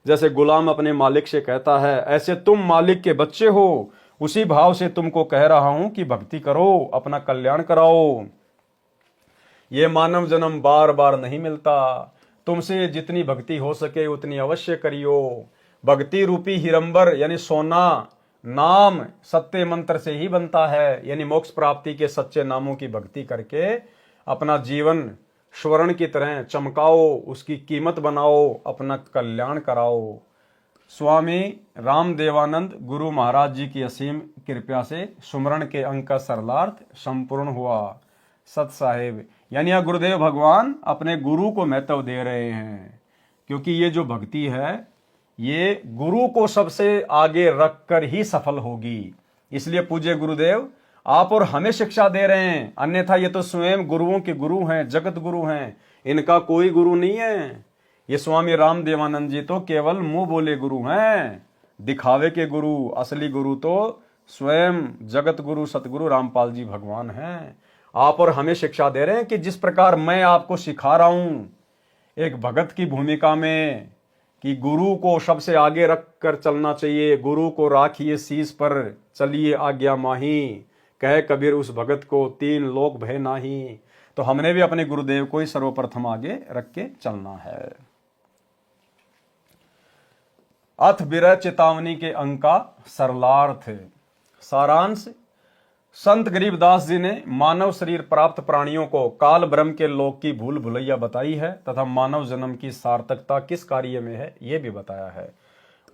जैसे गुलाम अपने मालिक से कहता है, ऐसे तुम मालिक के बच्चे हो, उसी भाव से तुमको कह रहा हूं कि भक्ति करो, अपना कल्याण कराओ। ये मानव जन्म बार बार नहीं मिलता, तुमसे जितनी भक्ति हो सके उतनी अवश्य करियो। भक्ति रूपी हिरंबर यानी सोना नाम सत्य मंत्र से ही बनता है, यानी मोक्ष प्राप्ति के सच्चे नामों की भक्ति करके अपना जीवन स्वर्ण की तरह चमकाओ, उसकी कीमत बनाओ, अपना कल्याण कराओ। स्वामी रामदेवानंद गुरु महाराज जी की असीम कृपा से सुमरण के अंक का सरलार्थ संपूर्ण हुआ। सत साहेब यानी यह गुरुदेव भगवान अपने गुरु को महत्व दे रहे हैं, क्योंकि ये जो भक्ति है ये गुरु को सबसे आगे रखकर ही सफल होगी। इसलिए पूज्य गुरुदेव आप और हमें शिक्षा दे रहे हैं, अन्यथा ये तो स्वयं गुरुओं के गुरु हैं, जगत गुरु हैं, इनका कोई गुरु नहीं है। ये स्वामी राम देवानंद जी तो केवल मुंह बोले गुरु हैं, दिखावे के गुरु। असली गुरु तो स्वयं जगत गुरु सतगुरु रामपाल जी भगवान हैं। आप और हमें शिक्षा दे रहे हैं कि जिस प्रकार मैं आपको सिखा रहा हूं एक भगत की भूमिका में कि गुरु को सबसे आगे रख कर चलना चाहिए, गुरु को राखिए शीश पर चलिए आज्ञा माही, कहे कबीर उस भगत को तीन लोक भय नाही। तो हमने भी अपने गुरुदेव को ही सर्वप्रथम आगे रख के चलना है। अथ विरह चेतावनी के अंक का सरलार्थ। सारांश, संत गरीबदास जी ने मानव शरीर प्राप्त प्राणियों को काल ब्रह्म के लोक की भूल भुलैया बताई है तथा मानव जन्म की सार्थकता किस कार्य में है यह भी बताया है।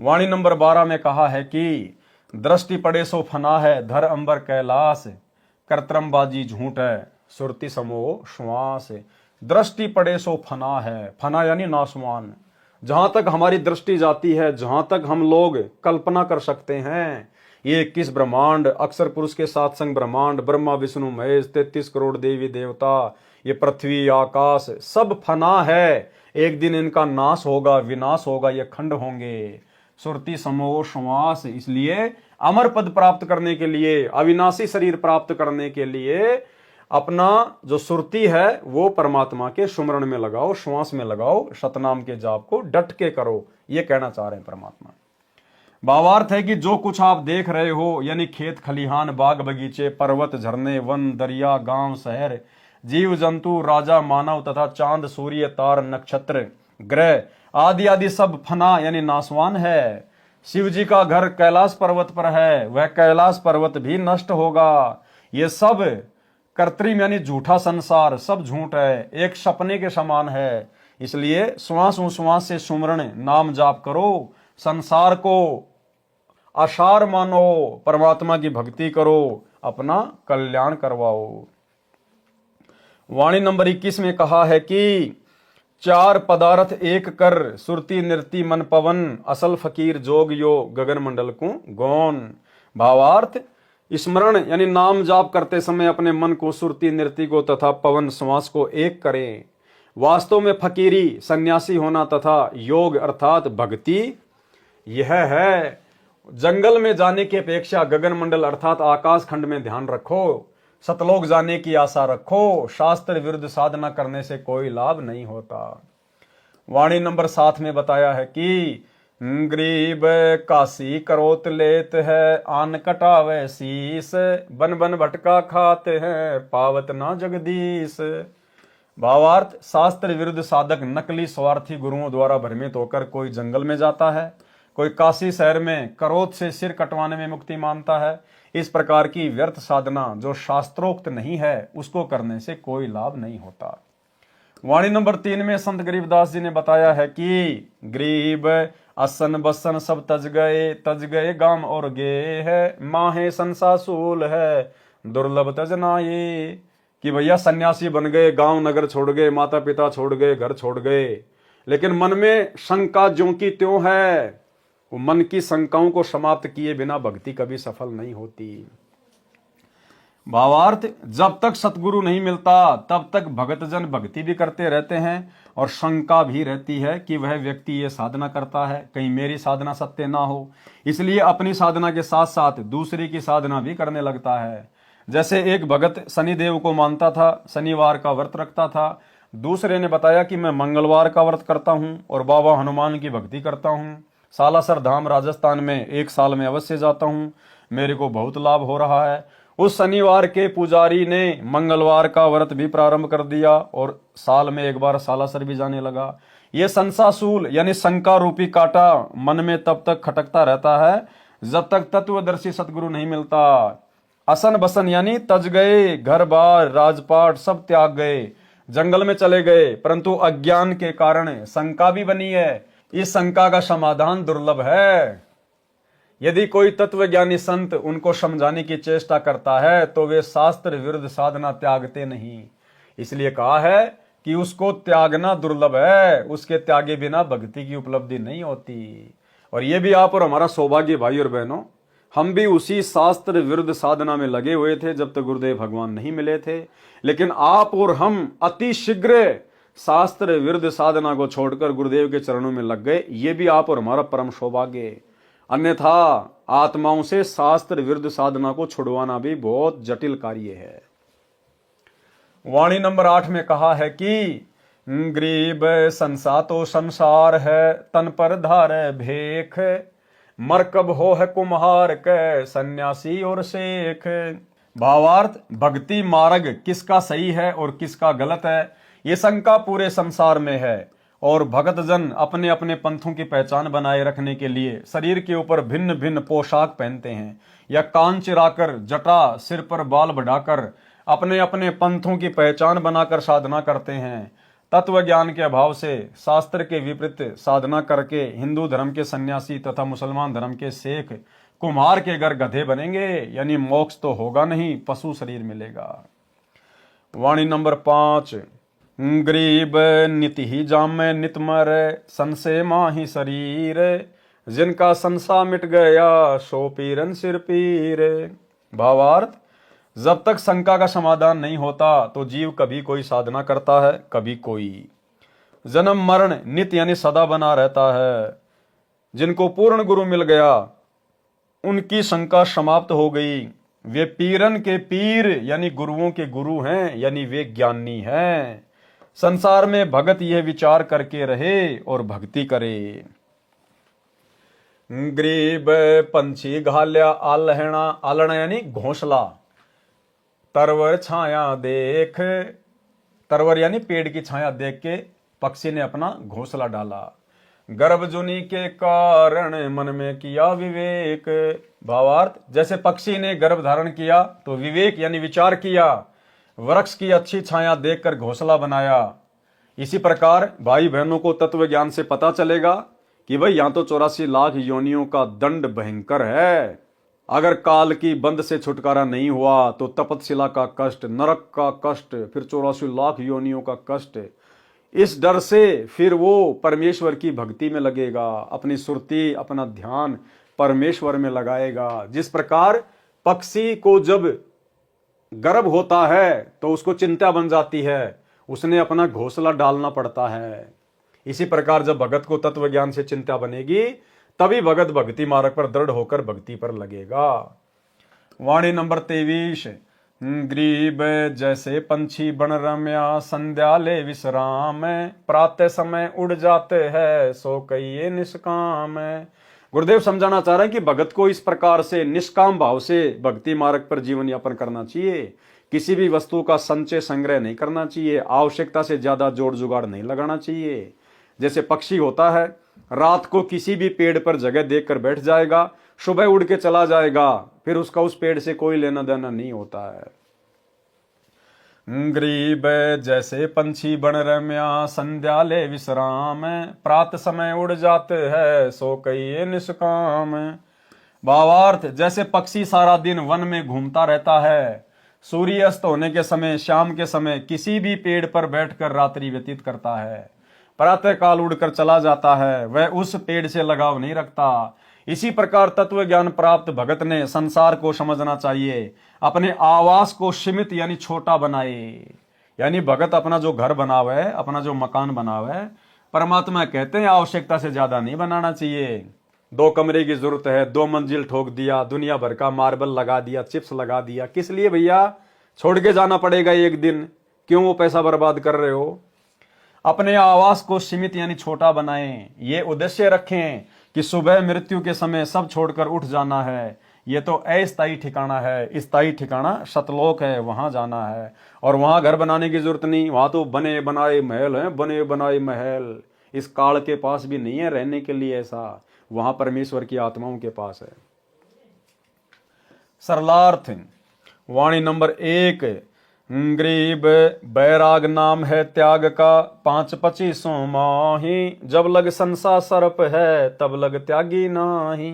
वाणी नंबर 12 में कहा है कि दृष्टि पड़े सो फना है, धर अंबर कैलाश, कर्तरमबाजी झूठ है, सुरति समोह श्वास। दृष्टि पड़े सो फना है, फना यानी नाशवान। जहां तक हमारी दृष्टि जाती है, जहां तक हम लोग कल्पना कर सकते हैं, ये 21 ब्रह्मांड, अक्षर पुरुष के साथ संग ब्रह्मांड, ब्रह्मा विष्णु महेश, 33 करोड़ देवी देवता, ये पृथ्वी आकाश सब फना है। एक दिन इनका नाश होगा, विनाश होगा, ये खंड होंगे। सुरति समोह श्वास, इसलिए अमर पद प्राप्त करने के लिए, अविनाशी शरीर प्राप्त करने के लिए अपना जो सुरति है वो परमात्मा के सुमरण में लगाओ, श्वास में लगाओ, सतनाम के जाप को डट के करो, ये कहना चाह रहे हैं परमात्मा। भावार्थ है कि जो कुछ आप देख रहे हो यानी खेत खलिहान, बाग बगीचे, पर्वत, झरने, वन, दरिया, गांव, शहर, जीव जंतु, राजा, मानव तथा चांद, सूर्य, तार, नक्षत्र, ग्रह आदि आदि सब फना यानी नाशवान है। शिव जी का घर कैलाश पर्वत पर है, वह कैलाश पर्वत भी नष्ट होगा। ये सब कृत्रिम यानी झूठा संसार सब झूठ है, एक सपने के समान है। इसलिए श्वास उश्वास से सुमरण नाम जाप करो, संसार को आसार मानो, परमात्मा की भक्ति करो, अपना कल्याण करवाओ। वाणी नंबर 21 में कहा है कि चार पदार्थ एक कर, सुरती नृति मन पवन, असल फकीर जोग यो गगन मंडल को गौन। भावार्थ, स्मरण यानी नाम जाप करते समय अपने मन को, सुरती नृति को तथा पवन श्वास को एक करें। वास्तव में फकीरी सन्यासी होना तथा योग अर्थात भक्ति यह है। जंगल में जाने की अपेक्षा गगन मंडल अर्थात आकाश खंड में ध्यान रखो, सतलोक जाने की आशा रखो। शास्त्र विरुद्ध साधना करने से कोई लाभ नहीं होता। वाणी नंबर 7 में बताया है कि गरीब काशी करोत लेत है, आन कटावे शीस, बन बन भटका खाते हैं, पावत ना जगदीश। भावार्थ, शास्त्र विरुद्ध साधक नकली स्वार्थी गुरुओं द्वारा भ्रमित होकर कोई जंगल में जाता है, कोई काशी शहर में करोत से सिर कटवाने में मुक्ति मानता है। इस प्रकार की व्यर्थ साधना जो शास्त्रोक्त नहीं है उसको करने से कोई लाभ नहीं होता। वाणी नंबर 3 में संत गरीबदास जी ने बताया है कि गरीब असन बसन सब तज गए गाम और गे है, माहे संसासूल है, दुर्लभ तजनाए। कि भैया सन्यासी बन गए, गांव नगर छोड़ गए, माता पिता छोड़ गए, घर छोड़ गए, लेकिन मन में शंका ज्यों की त्यों है। वो मन की शंकाओं को समाप्त किए बिना भक्ति कभी सफल नहीं होती। भावार्थ, जब तक सतगुरु नहीं मिलता तब तक भगतजन भक्ति भी करते रहते हैं और शंका भी रहती है कि वह व्यक्ति ये साधना करता है, कहीं मेरी साधना सत्य ना हो। इसलिए अपनी साधना के साथ साथ दूसरे की साधना भी करने लगता है। जैसे एक भगत शनिदेव को मानता था, शनिवार का व्रत रखता था। दूसरे ने बताया कि मैं मंगलवार का व्रत करता हूँ और बाबा हनुमान की भक्ति करता हूँ, सालासर धाम राजस्थान में 1 साल में अवश्य जाता हूँ, मेरे को बहुत लाभ हो रहा है। उस शनिवार के पुजारी ने मंगलवार का व्रत भी प्रारंभ कर दिया और साल में 1 बार सालासर भी जाने लगा। ये संसासूल यानी शंका रूपी कांटा मन में तब तक खटकता रहता है जब तक तत्वदर्शी सतगुरु नहीं मिलता। असन बसन यानी तज गए, घर बार राजपाट सब त्याग गए, जंगल में चले गए, परंतु अज्ञान के कारण शंका भी बनी है। इस शंका का समाधान दुर्लभ है। यदि कोई तत्वज्ञानी संत उनको समझाने की चेष्टा करता है तो वे शास्त्र विरुद्ध साधना त्यागते नहीं। इसलिए कहा है कि उसको त्यागना दुर्लभ है, उसके त्यागे बिना भक्ति की उपलब्धि नहीं होती। और ये भी आप और हमारा सौभाग्य भाई और बहनों, हम भी उसी शास्त्र विरुद्ध साधना में लगे हुए थे जब तक गुरुदेव भगवान नहीं मिले थे। लेकिन आप और हम अति शीघ्र शास्त्र विरुद्ध साधना को छोड़कर गुरुदेव के चरणों में लग गए, ये भी आप और हमारा परम सौभाग्य। अन्यथा आत्माओं से शास्त्र विरुद्ध साधना को छुड़वाना भी बहुत जटिल कार्य है। वाणी नंबर 8 में कहा है कि गरीब संसा तो संसार है, तन पर धारे भेख, मरकब हो है कुम्हार के, सन्यासी और शेख। भावार्थ, भक्ति मार्ग किसका सही है और किसका गलत है, ये शंका पूरे संसार में है। और भगत जन अपने अपने पंथों की पहचान बनाए रखने के लिए शरीर के ऊपर भिन्न भिन्न पोशाक पहनते हैं, या कान चिराकर, जटा सिर पर बाल बढ़ाकर अपने अपने पंथों की पहचान बनाकर साधना करते हैं। तत्व ज्ञान के अभाव से शास्त्र के विपरीत साधना करके हिंदू धर्म के सन्यासी तथा मुसलमान धर्म के शेख कुम्हार के घर गधे बनेंगे, यानी मोक्ष तो होगा नहीं, पशु शरीर मिलेगा। वाणी नंबर 5, गरीब नित ही जामे नित मरे, संशय माही शरीर, जिनका संसा मिट गया सो पीरन सिर पीर। भावार्थ, जब तक शंका का समाधान नहीं होता तो जीव कभी कोई साधना करता है, कभी कोई। जन्म मरण नित्य यानी सदा बना रहता है। जिनको पूर्ण गुरु मिल गया उनकी शंका समाप्त हो गई, वे पीरन के पीर यानी गुरुओं के गुरु हैं, यानी वे ज्ञानी हैं। संसार में भगत यह विचार करके रहे और भक्ति करे। गरीब पंछी घाल्या आलहना, आलना यानी घोंसला, तरवर छाया देख, तरवर यानी पेड़ की छाया देख के पक्षी ने अपना घोंसला डाला। गर्भ जुनी के कारण मन में किया विवेक। भावार्थ, जैसे पक्षी ने गर्भ धारण किया तो विवेक यानी विचार किया, वृक्ष की अच्छी छाया देखकर घोंसला बनाया। इसी प्रकार भाई बहनों को तत्व ज्ञान से पता चलेगा कि भाई यहाँ तो 84 लाख योनियों का दंड भयंकर है। अगर काल की बंद से छुटकारा नहीं हुआ तो तपतशिला का कष्ट, नरक का कष्ट, फिर 84 लाख योनियों का कष्ट। इस डर से फिर वो परमेश्वर की भक्ति में लगेगा, अपनी सुरती, अपना ध्यान परमेश्वर में लगाएगा। जिस प्रकार पक्षी को जब गर्भ होता है तो उसको चिंता बन जाती है, उसने अपना घोंसला डालना पड़ता है। इसी प्रकार जब भगत को तत्व ज्ञान से चिंता बनेगी तभी भगत भक्ति मार्ग पर दृढ़ होकर भक्ति पर लगेगा। वाणी नंबर 23, गरीब जैसे पंछी बन रम्या, संध्या ले विश्राम, प्रातः समय उड़ जाते हैं सो कहिए निष्काम। गुरुदेव समझाना चाह रहे हैं कि भगत को इस प्रकार से निष्काम भाव से भक्ति मार्ग पर जीवन यापन करना चाहिए। किसी भी वस्तु का संचय संग्रह नहीं करना चाहिए, आवश्यकता से ज्यादा जोड़ जुगाड़ नहीं लगाना चाहिए। जैसे पक्षी होता है, रात को किसी भी पेड़ पर जगह देखकर बैठ जाएगा, सुबह उड़ के चला जाएगा, फिर उसका उस पेड़ से कोई लेना देना नहीं होता है। गरीब जैसे पंछी बन रम्या, संध्या ले विश्राम, प्रात समय उड़ जाते हैं सो कहिए निष्काम। भावार्थ, जैसे पक्षी सारा दिन वन में घूमता रहता है, सूर्य अस्त होने के समय, शाम के समय किसी भी पेड़ पर बैठकर रात्रि व्यतीत करता है, प्रातः काल उड़कर चला जाता है, वह उस पेड़ से लगाव नहीं रखता। इसी प्रकार तत्व ज्ञान प्राप्त भगत ने संसार को समझना चाहिए, अपने आवास को सीमित यानी छोटा बनाए। यानी भगत अपना जो घर बनावे, अपना जो मकान बनावे, परमात्मा कहते हैं आवश्यकता से ज्यादा नहीं बनाना चाहिए। 2 कमरे की जरूरत है, 2 मंजिल ठोक दिया, दुनिया भर का मार्बल लगा दिया, चिप्स लगा दिया, किस लिए भैया? छोड़ के जाना पड़ेगा एक दिन, क्यों वो पैसा बर्बाद कर रहे हो? अपने आवास को सीमित यानी छोटा बनाएं, ये उद्देश्य रखें कि सुबह मृत्यु के समय सब छोड़कर उठ जाना है। ये तो अस्थायी ठिकाना है, स्थायी ठिकाना सतलोक है, वहां जाना है। और वहां घर बनाने की जरूरत नहीं, वहां तो बने बनाए महल हैं, बने बनाए महल। इस काल के पास भी नहीं है रहने के लिए ऐसा, वहां परमेश्वर की आत्माओं के पास है। सरलार्थ, वाणी नंबर 1, गरीब बैराग नाम है त्याग का, 5-25 माही, जब लग संसा सर्प है तब लग त्यागी नाही।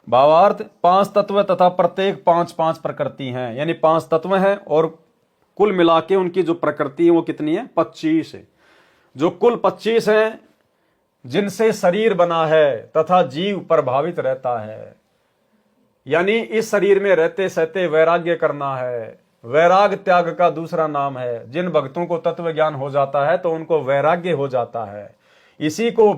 भावार्थ, 5 तत्व तथा प्रत्येक 5-5 प्रकृति हैं, यानी 5 तत्व हैं और कुल मिला के उनकी जो प्रकृति है वो कितनी है? 25 है। जो कुल 25 है जिनसे शरीर बना है तथा जीव प्रभावित रहता है। यानी इस शरीर में रहते सहते वैराग्य करना है, वैराग त्याग का दूसरा नाम है। जिन भक्तों को तत्व ज्ञान हो जाता है तो उनको वैराग्य हो जाता है। इसी को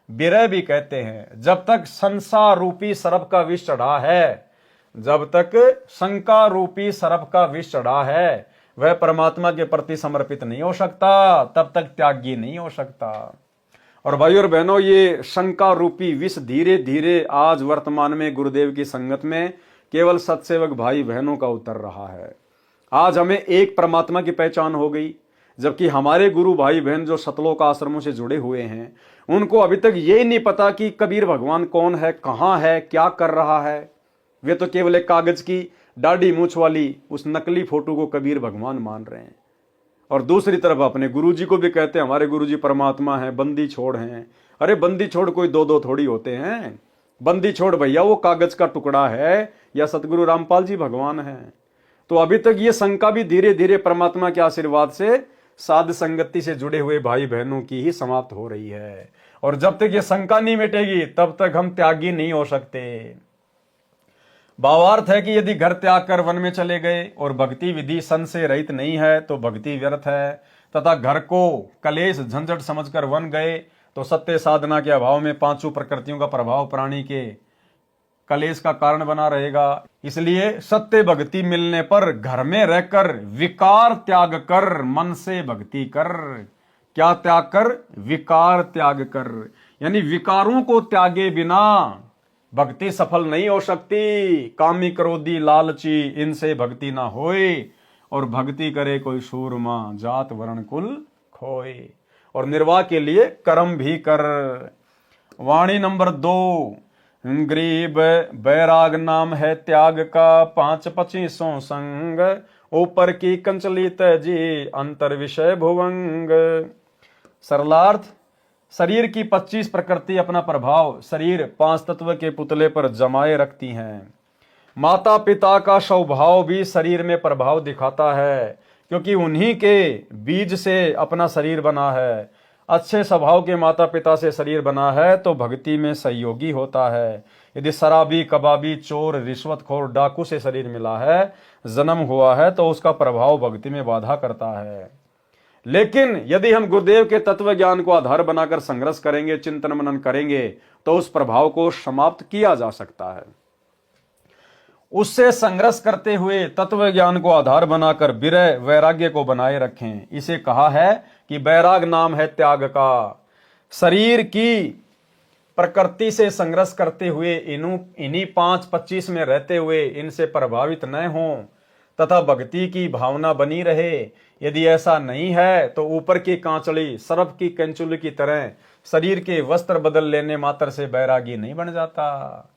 विरह भी कहते हैं। जब तक संसार रूपी सर्प का विष चढ़ा है, जब तक शंका रूपी सर्प का विष चढ़ा है, वह परमात्मा के प्रति समर्पित नहीं हो सकता, तब तक त्यागी नहीं हो सकता। और भाई और बहनों, ये शंका रूपी विष धीरे धीरे आज वर्तमान में गुरुदेव की संगत में केवल सत्सेवक भाई बहनों का उतर रहा है। आज हमें एक परमात्मा की पहचान हो गई, जबकि हमारे गुरु भाई बहन जो सतलोक आश्रमों से जुड़े हुए हैं, उनको अभी तक यही नहीं पता कि कबीर भगवान कौन है, कहाँ है, क्या कर रहा है। वे तो केवल एक कागज की दाढ़ी मूछ वाली उस नकली फोटो को कबीर भगवान मान रहे हैं। और दूसरी तरफ अपने गुरुजी को भी कहते हैं हमारे गुरुजी परमात्मा हैं, बंदी छोड़ हैं। अरे बंदी छोड़ कोई दो दो थोड़ी होते हैं। बंदी छोड़ भैया वो कागज का टुकड़ा है या सतगुरु रामपाल जी भगवान हैं। तो अभी तक ये शंका भी धीरे धीरे परमात्मा के आशीर्वाद से साध संगति से जुड़े हुए भाई बहनों की ही समाप्त हो रही है। और जब तक ये शंका नहीं मिटेगी तब तक हम त्यागी नहीं हो सकते। भावार्थ है कि यदि घर त्याग कर वन में चले गए और भक्ति विधि सन से रहित नहीं है तो भक्ति व्यर्थ है, तथा घर को कलेश झंझट समझकर वन गए तो सत्य साधना के अभाव में पांचों प्रकृतियों का प्रभाव प्राणी के कलेश का कारण बना रहेगा। इसलिए सत्य भक्ति मिलने पर घर में रहकर विकार त्याग कर मन से भक्ति कर। क्या त्याग कर? विकार त्याग कर, यानी विकारों को त्यागे बिना भक्ति सफल नहीं हो सकती। कामी क्रोधी लालची इनसे भक्ति ना होए, और भक्ति करे कोई सूरमा जात वर्ण कुल खोए। और निर्वाह के लिए कर्म भी कर। वाणी नंबर 2, गरीब बैराग नाम है त्याग का, 5-25 संग, ऊपर की कंचली तजी अंतर विषय भुवंग। सरलार्थ, शरीर की 25 प्रकृति अपना प्रभाव शरीर 5 तत्व के पुतले पर जमाए रखती हैं। माता पिता का स्वभाव भी शरीर में प्रभाव दिखाता है, क्योंकि उन्हीं के बीज से अपना शरीर बना है। अच्छे स्वभाव के माता पिता से शरीर बना है तो भक्ति में सहयोगी होता है। यदि शराबी, कबाबी, चोर, रिश्वतखोर, डाकू से शरीर मिला है, जन्म हुआ है, तो उसका प्रभाव भक्ति में बाधा करता है। लेकिन यदि हम गुरुदेव के तत्व ज्ञान को आधार बनाकर संघर्ष करेंगे, चिंतन मनन करेंगे, तो उस प्रभाव को समाप्त किया जा सकता है। उससे संघर्ष करते हुए तत्व ज्ञान को आधार बनाकर विरह वैराग्य को बनाए रखें। इसे कहा है कि बैराग नाम है त्याग का। शरीर की प्रकृति से संघर्ष करते हुए इन्हीं 5-25 में रहते हुए इनसे प्रभावित न हों तथा भक्ति की भावना बनी रहे। यदि ऐसा नहीं है तो ऊपर की कांचड़ी सर्प की कंचुली की तरह शरीर के वस्त्र बदल लेने मात्र से बैरागी नहीं बन जाता।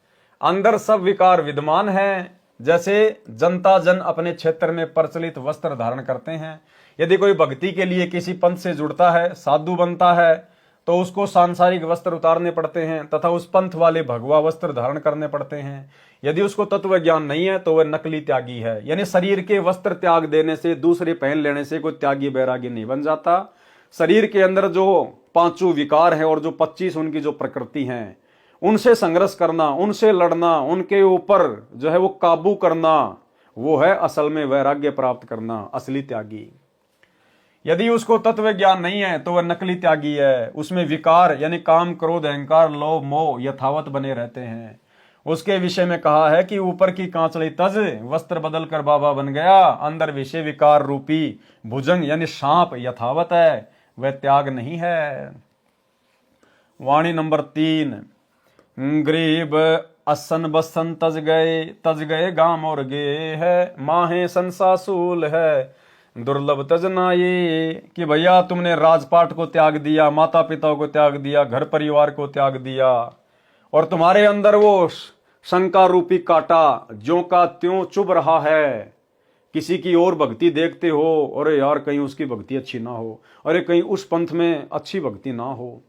अंदर सब विकार विद्यमान हैं। जैसे जनता जन अपने क्षेत्र में प्रचलित वस्त्र धारण करते हैं, यदि कोई भक्ति के लिए किसी पंथ से जुड़ता है, साधु बनता है, तो उसको सांसारिक वस्त्र उतारने पड़ते हैं तथा उस पंथ वाले भगवा वस्त्र धारण करने पड़ते हैं। यदि उसको तत्व ज्ञान नहीं है तो वह नकली त्यागी है। यानी शरीर के वस्त्र त्याग देने से, दूसरे पहन लेने से कोई त्यागी बैरागी नहीं बन जाता। शरीर के अंदर जो 5 विकार हैं और जो 25 उनकी जो प्रकृति हैं, उनसे संघर्ष करना, उनसे लड़ना, उनके ऊपर जो है वो काबू करना, वो है असल में वैराग्य प्राप्त करना, असली त्यागी। यदि उसको तत्व ज्ञान नहीं है तो वह नकली त्यागी है। उसमें विकार यानी काम, क्रोध, अहंकार, लोभ, मोह यथावत बने रहते हैं। उसके विषय में कहा है कि ऊपर की कांचड़ी तज वस्त्र बदल कर बाबा बन गया, अंदर विषय विकार रूपी भुजंग यानी सांप यथावत है, वह त्याग नहीं है। वाणी नंबर 3, गरीब असन बसन तज गए गाम और गे है, माहे संसासूल है दुर्लभ तजना। ये कि भैया तुमने राजपाट को त्याग दिया, माता पिता को त्याग दिया, घर परिवार को त्याग दिया, और तुम्हारे अंदर वो शंका रूपी कांटा ज्यों का त्यों चुभ रहा है। किसी की और भक्ति देखते हो, अरे यार कहीं उसकी भक्ति अच्छी ना हो, अरे कहीं उस पंथ में अच्छी भक्ति ना हो।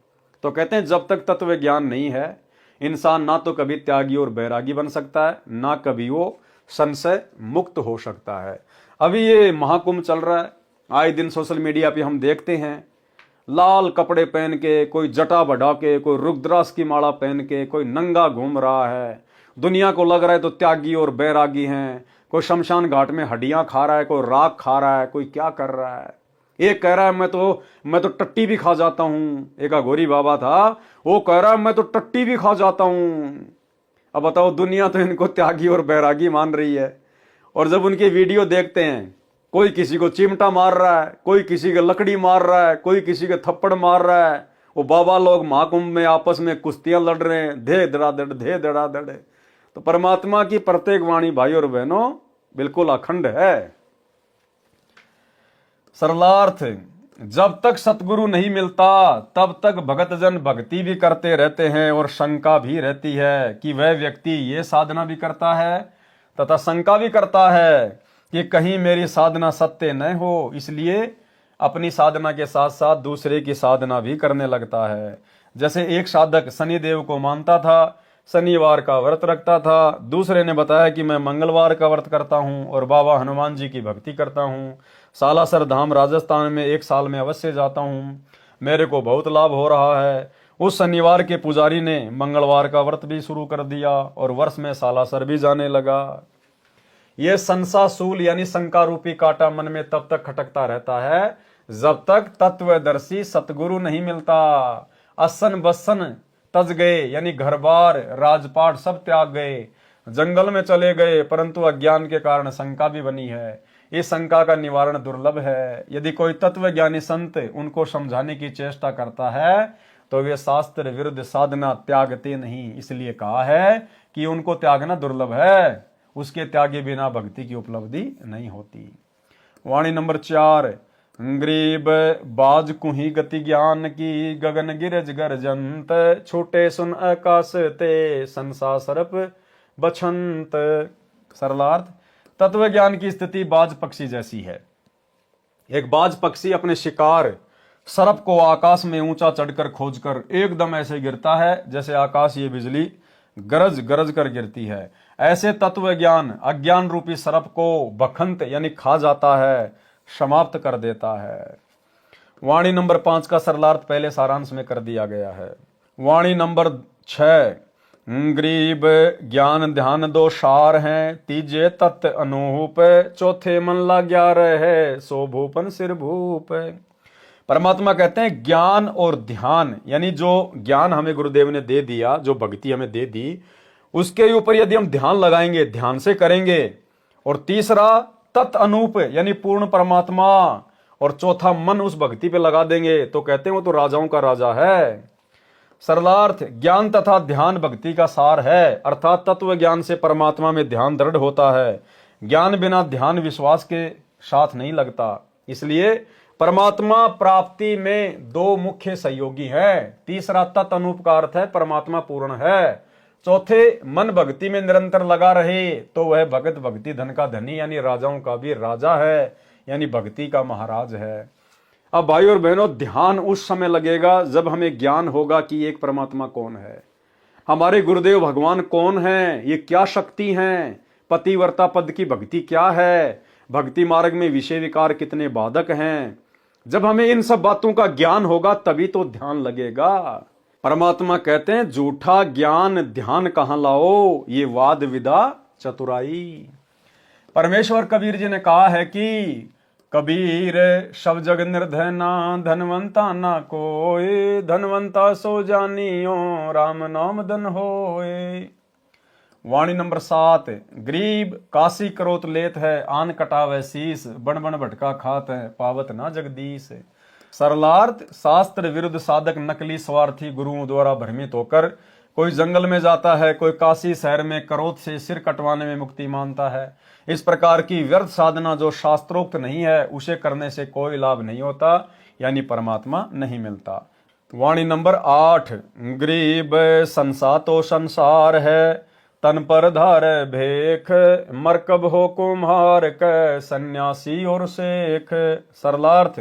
तो कहते हैं जब तक तत्व ज्ञान नहीं है, इंसान ना तो कभी त्यागी और बैरागी बन सकता है, ना कभी वो संशय मुक्त हो सकता है। अभी ये महाकुंभ चल रहा है, आए दिन सोशल मीडिया पे हम देखते हैं, लाल कपड़े पहन के, कोई जटा बढ़ा के, कोई रुद्राक्ष की माला पहन के, कोई नंगा घूम रहा है, दुनिया को लग रहा है तो त्यागी और बैरागी हैं, कोई शमशान घाट में हड्डियां खा रहा है, कोई राख खा रहा है, कोई क्या कर रहा है। एक कह रहा है मैं तो टट्टी भी खा जाता हूं। एक अघोरी बाबा था, वो कह रहा है मैं तो टट्टी भी खा जाता हूं। अब बताओ, दुनिया तो इनको त्यागी और बैरागी मान रही है, और जब उनकी वीडियो देखते हैं, कोई किसी को चिमटा मार रहा है, कोई किसी के लकड़ी मार रहा है, कोई किसी के थप्पड़ मार रहा है। वो बाबा लोग महाकुंभ में आपस में कुश्तियां लड़ रहे हैं, धे धड़ाधड़ धे धड़ाधड़। तो परमात्मा की प्रत्येक वाणी भाई और बहनों बिल्कुल अखंड है। सरलार्थ, जब तक सतगुरु नहीं मिलता तब तक भगत जन भक्ति भी करते रहते हैं और शंका भी रहती है कि वह व्यक्ति ये साधना भी करता है तथा शंका भी करता है कि कहीं मेरी साधना सत्य न हो, इसलिए अपनी साधना के साथ साथ दूसरे की साधना भी करने लगता है। जैसे एक साधक शनिदेव को मानता था, शनिवार का व्रत रखता था, दूसरे ने बताया कि मैं मंगलवार का व्रत करता हूं और बाबा हनुमान जी की भक्ति करता हूं, सालासर धाम राजस्थान में 1 साल में अवश्य जाता हूं, मेरे को बहुत लाभ हो रहा है। उस शनिवार के पुजारी ने मंगलवार का व्रत भी शुरू कर दिया और वर्ष में सालासर भी जाने लगा। यह संसासूल यानी शंका रूपी कांटा मन में तब तक खटकता रहता है जब तक तत्वदर्शी सतगुरु नहीं मिलता। असन बसन तज गए यानी घर बार राजपाट सब त्याग गए, जंगल में चले गए, परंतु अज्ञान के कारण शंका भी बनी है। इस शंका का निवारण दुर्लभ है। यदि कोई तत्वज्ञानी संत उनको समझाने की चेष्टा करता है तो वे शास्त्र विरुद्ध साधना त्यागते नहीं, इसलिए कहा है कि उनको त्यागना दुर्लभ है। उसके त्यागे बिना भक्ति की उपलब्धि नहीं होती। वाणी नंबर 4, गरीब बाज कुही गति ज्ञान की, गगन गिरज गर्जंत, छोटे सुन आकाश ते, संसा सरप बछंत। सरलार्थ, तत्व ज्ञान की स्थिति बाज पक्षी जैसी है। एक बाज पक्षी अपने शिकार सर्प को आकाश में ऊंचा चढ़कर खोजकर एकदम ऐसे गिरता है जैसे आकाश ये बिजली गरज गरज कर गिरती है। ऐसे तत्व ज्ञान अज्ञान रूपी सर्प को बखंत यानी खा जाता है, समाप्त कर देता है। वाणी नंबर 5 का सरलार्थ पहले सारांश में कर दिया गया है। वाणी नंबर 6, गरीब ज्ञान ध्यान 2 सार हैं, तीजे तत्व अनूप, चौथे मन ला 11 है, सो भूपन सिर भूप। परमात्मा कहते हैं ज्ञान और ध्यान, यानी जो ज्ञान हमें गुरुदेव ने दे दिया, जो भक्ति हमें दे दी, उसके ऊपर यदि हम ध्यान लगाएंगे, ध्यान से करेंगे, और तीसरा तत् अनूप यानी पूर्ण परमात्मा, और चौथा मन उस भक्ति पे लगा देंगे तो कहते हैं वो तो राजाओं का राजा है। सरलार्थ, ज्ञान तथा ध्यान भक्ति का सार है, अर्थात तत्व ज्ञान से परमात्मा में ध्यान दृढ़ होता है। ज्ञान बिना ध्यान विश्वास के साथ नहीं लगता। इसलिए परमात्मा प्राप्ति में 2 मुख्य सहयोगी हैं। तीसरा तत् अनूप का अर्थ है परमात्मा पूर्ण है। चौथे मन भक्ति में निरंतर लगा रहे तो वह भगत भक्ति धन का धनी यानी राजाओं का भी राजा है, यानी भक्ति का महाराज है। अब भाई और बहनों, ध्यान उस समय लगेगा जब हमें ज्ञान होगा कि एक परमात्मा कौन है, हमारे गुरुदेव भगवान कौन है, ये क्या शक्ति हैं, पतिव्रता पद की भक्ति क्या है, भक्ति मार्ग में विषय विकार कितने बाधक हैं। जब हमें इन सब बातों का ज्ञान होगा तभी तो ध्यान लगेगा। परमात्मा कहते हैं झूठा ज्ञान ध्यान कहां लाओ, ये वाद विदा चतुराई। परमेश्वर कबीर जी ने कहा है कि कबीर सब जग निर्धना, धनवंता ना कोई, धनवंता सो जानियो, राम नाम धन होए। वाणी नंबर 7, गरीब काशी करोत लेत है, आन कटावे शीस, बन बन भटका खात है, पावत ना जगदीश। सरलार्थ, शास्त्र विरुद्ध साधक नकली स्वार्थी गुरुओं द्वारा भ्रमित होकर कोई जंगल में जाता है, कोई काशी शहर में करोत से सिर कटवाने में मुक्ति मानता है। इस प्रकार की व्यर्थ साधना जो शास्त्रोक्त नहीं है उसे करने से कोई लाभ नहीं होता, यानी परमात्मा नहीं मिलता। वाणी नंबर 8, गरीब संसातो संसार है, तन पर धार भेख, मरकब हो कुम्हार क, सन्यासी और शेख। सरलार्थ,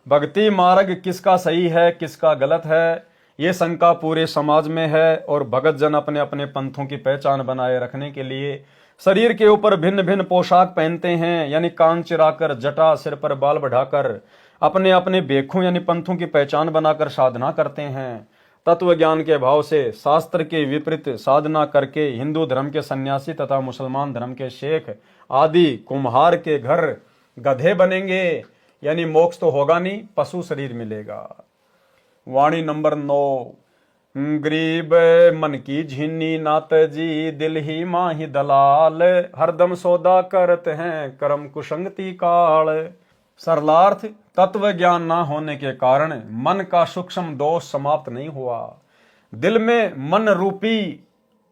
भक्ति मार्ग किसका सही है किसका गलत है ये शंका पूरे समाज में है, और भगत जन अपने अपने पंथों की पहचान बनाए रखने के लिए शरीर के ऊपर भिन्न भिन्न पोशाक पहनते हैं, यानी कान चिराकर, जटा सिर पर बाल बढ़ाकर अपने अपने बेखों यानी पंथों की पहचान बनाकर साधना करते हैं। तत्व ज्ञान के भाव से शास्त्र के विपरीत साधना करके हिंदू धर्म के सन्यासी तथा मुसलमान धर्म के शेख आदि कुम्हार के घर गधे बनेंगे, यानी मोक्ष तो होगा नहीं, पशु शरीर मिलेगा। वाणी नंबर 9। गरीब मन की झीनी नात जी, दिल ही माही दलाल, हरदम सौदा करते हैं कर्म कुसंगति काल। सरलार्थ, तत्व ज्ञान ना होने के कारण मन का सूक्ष्म दोष समाप्त नहीं हुआ। दिल में मन रूपी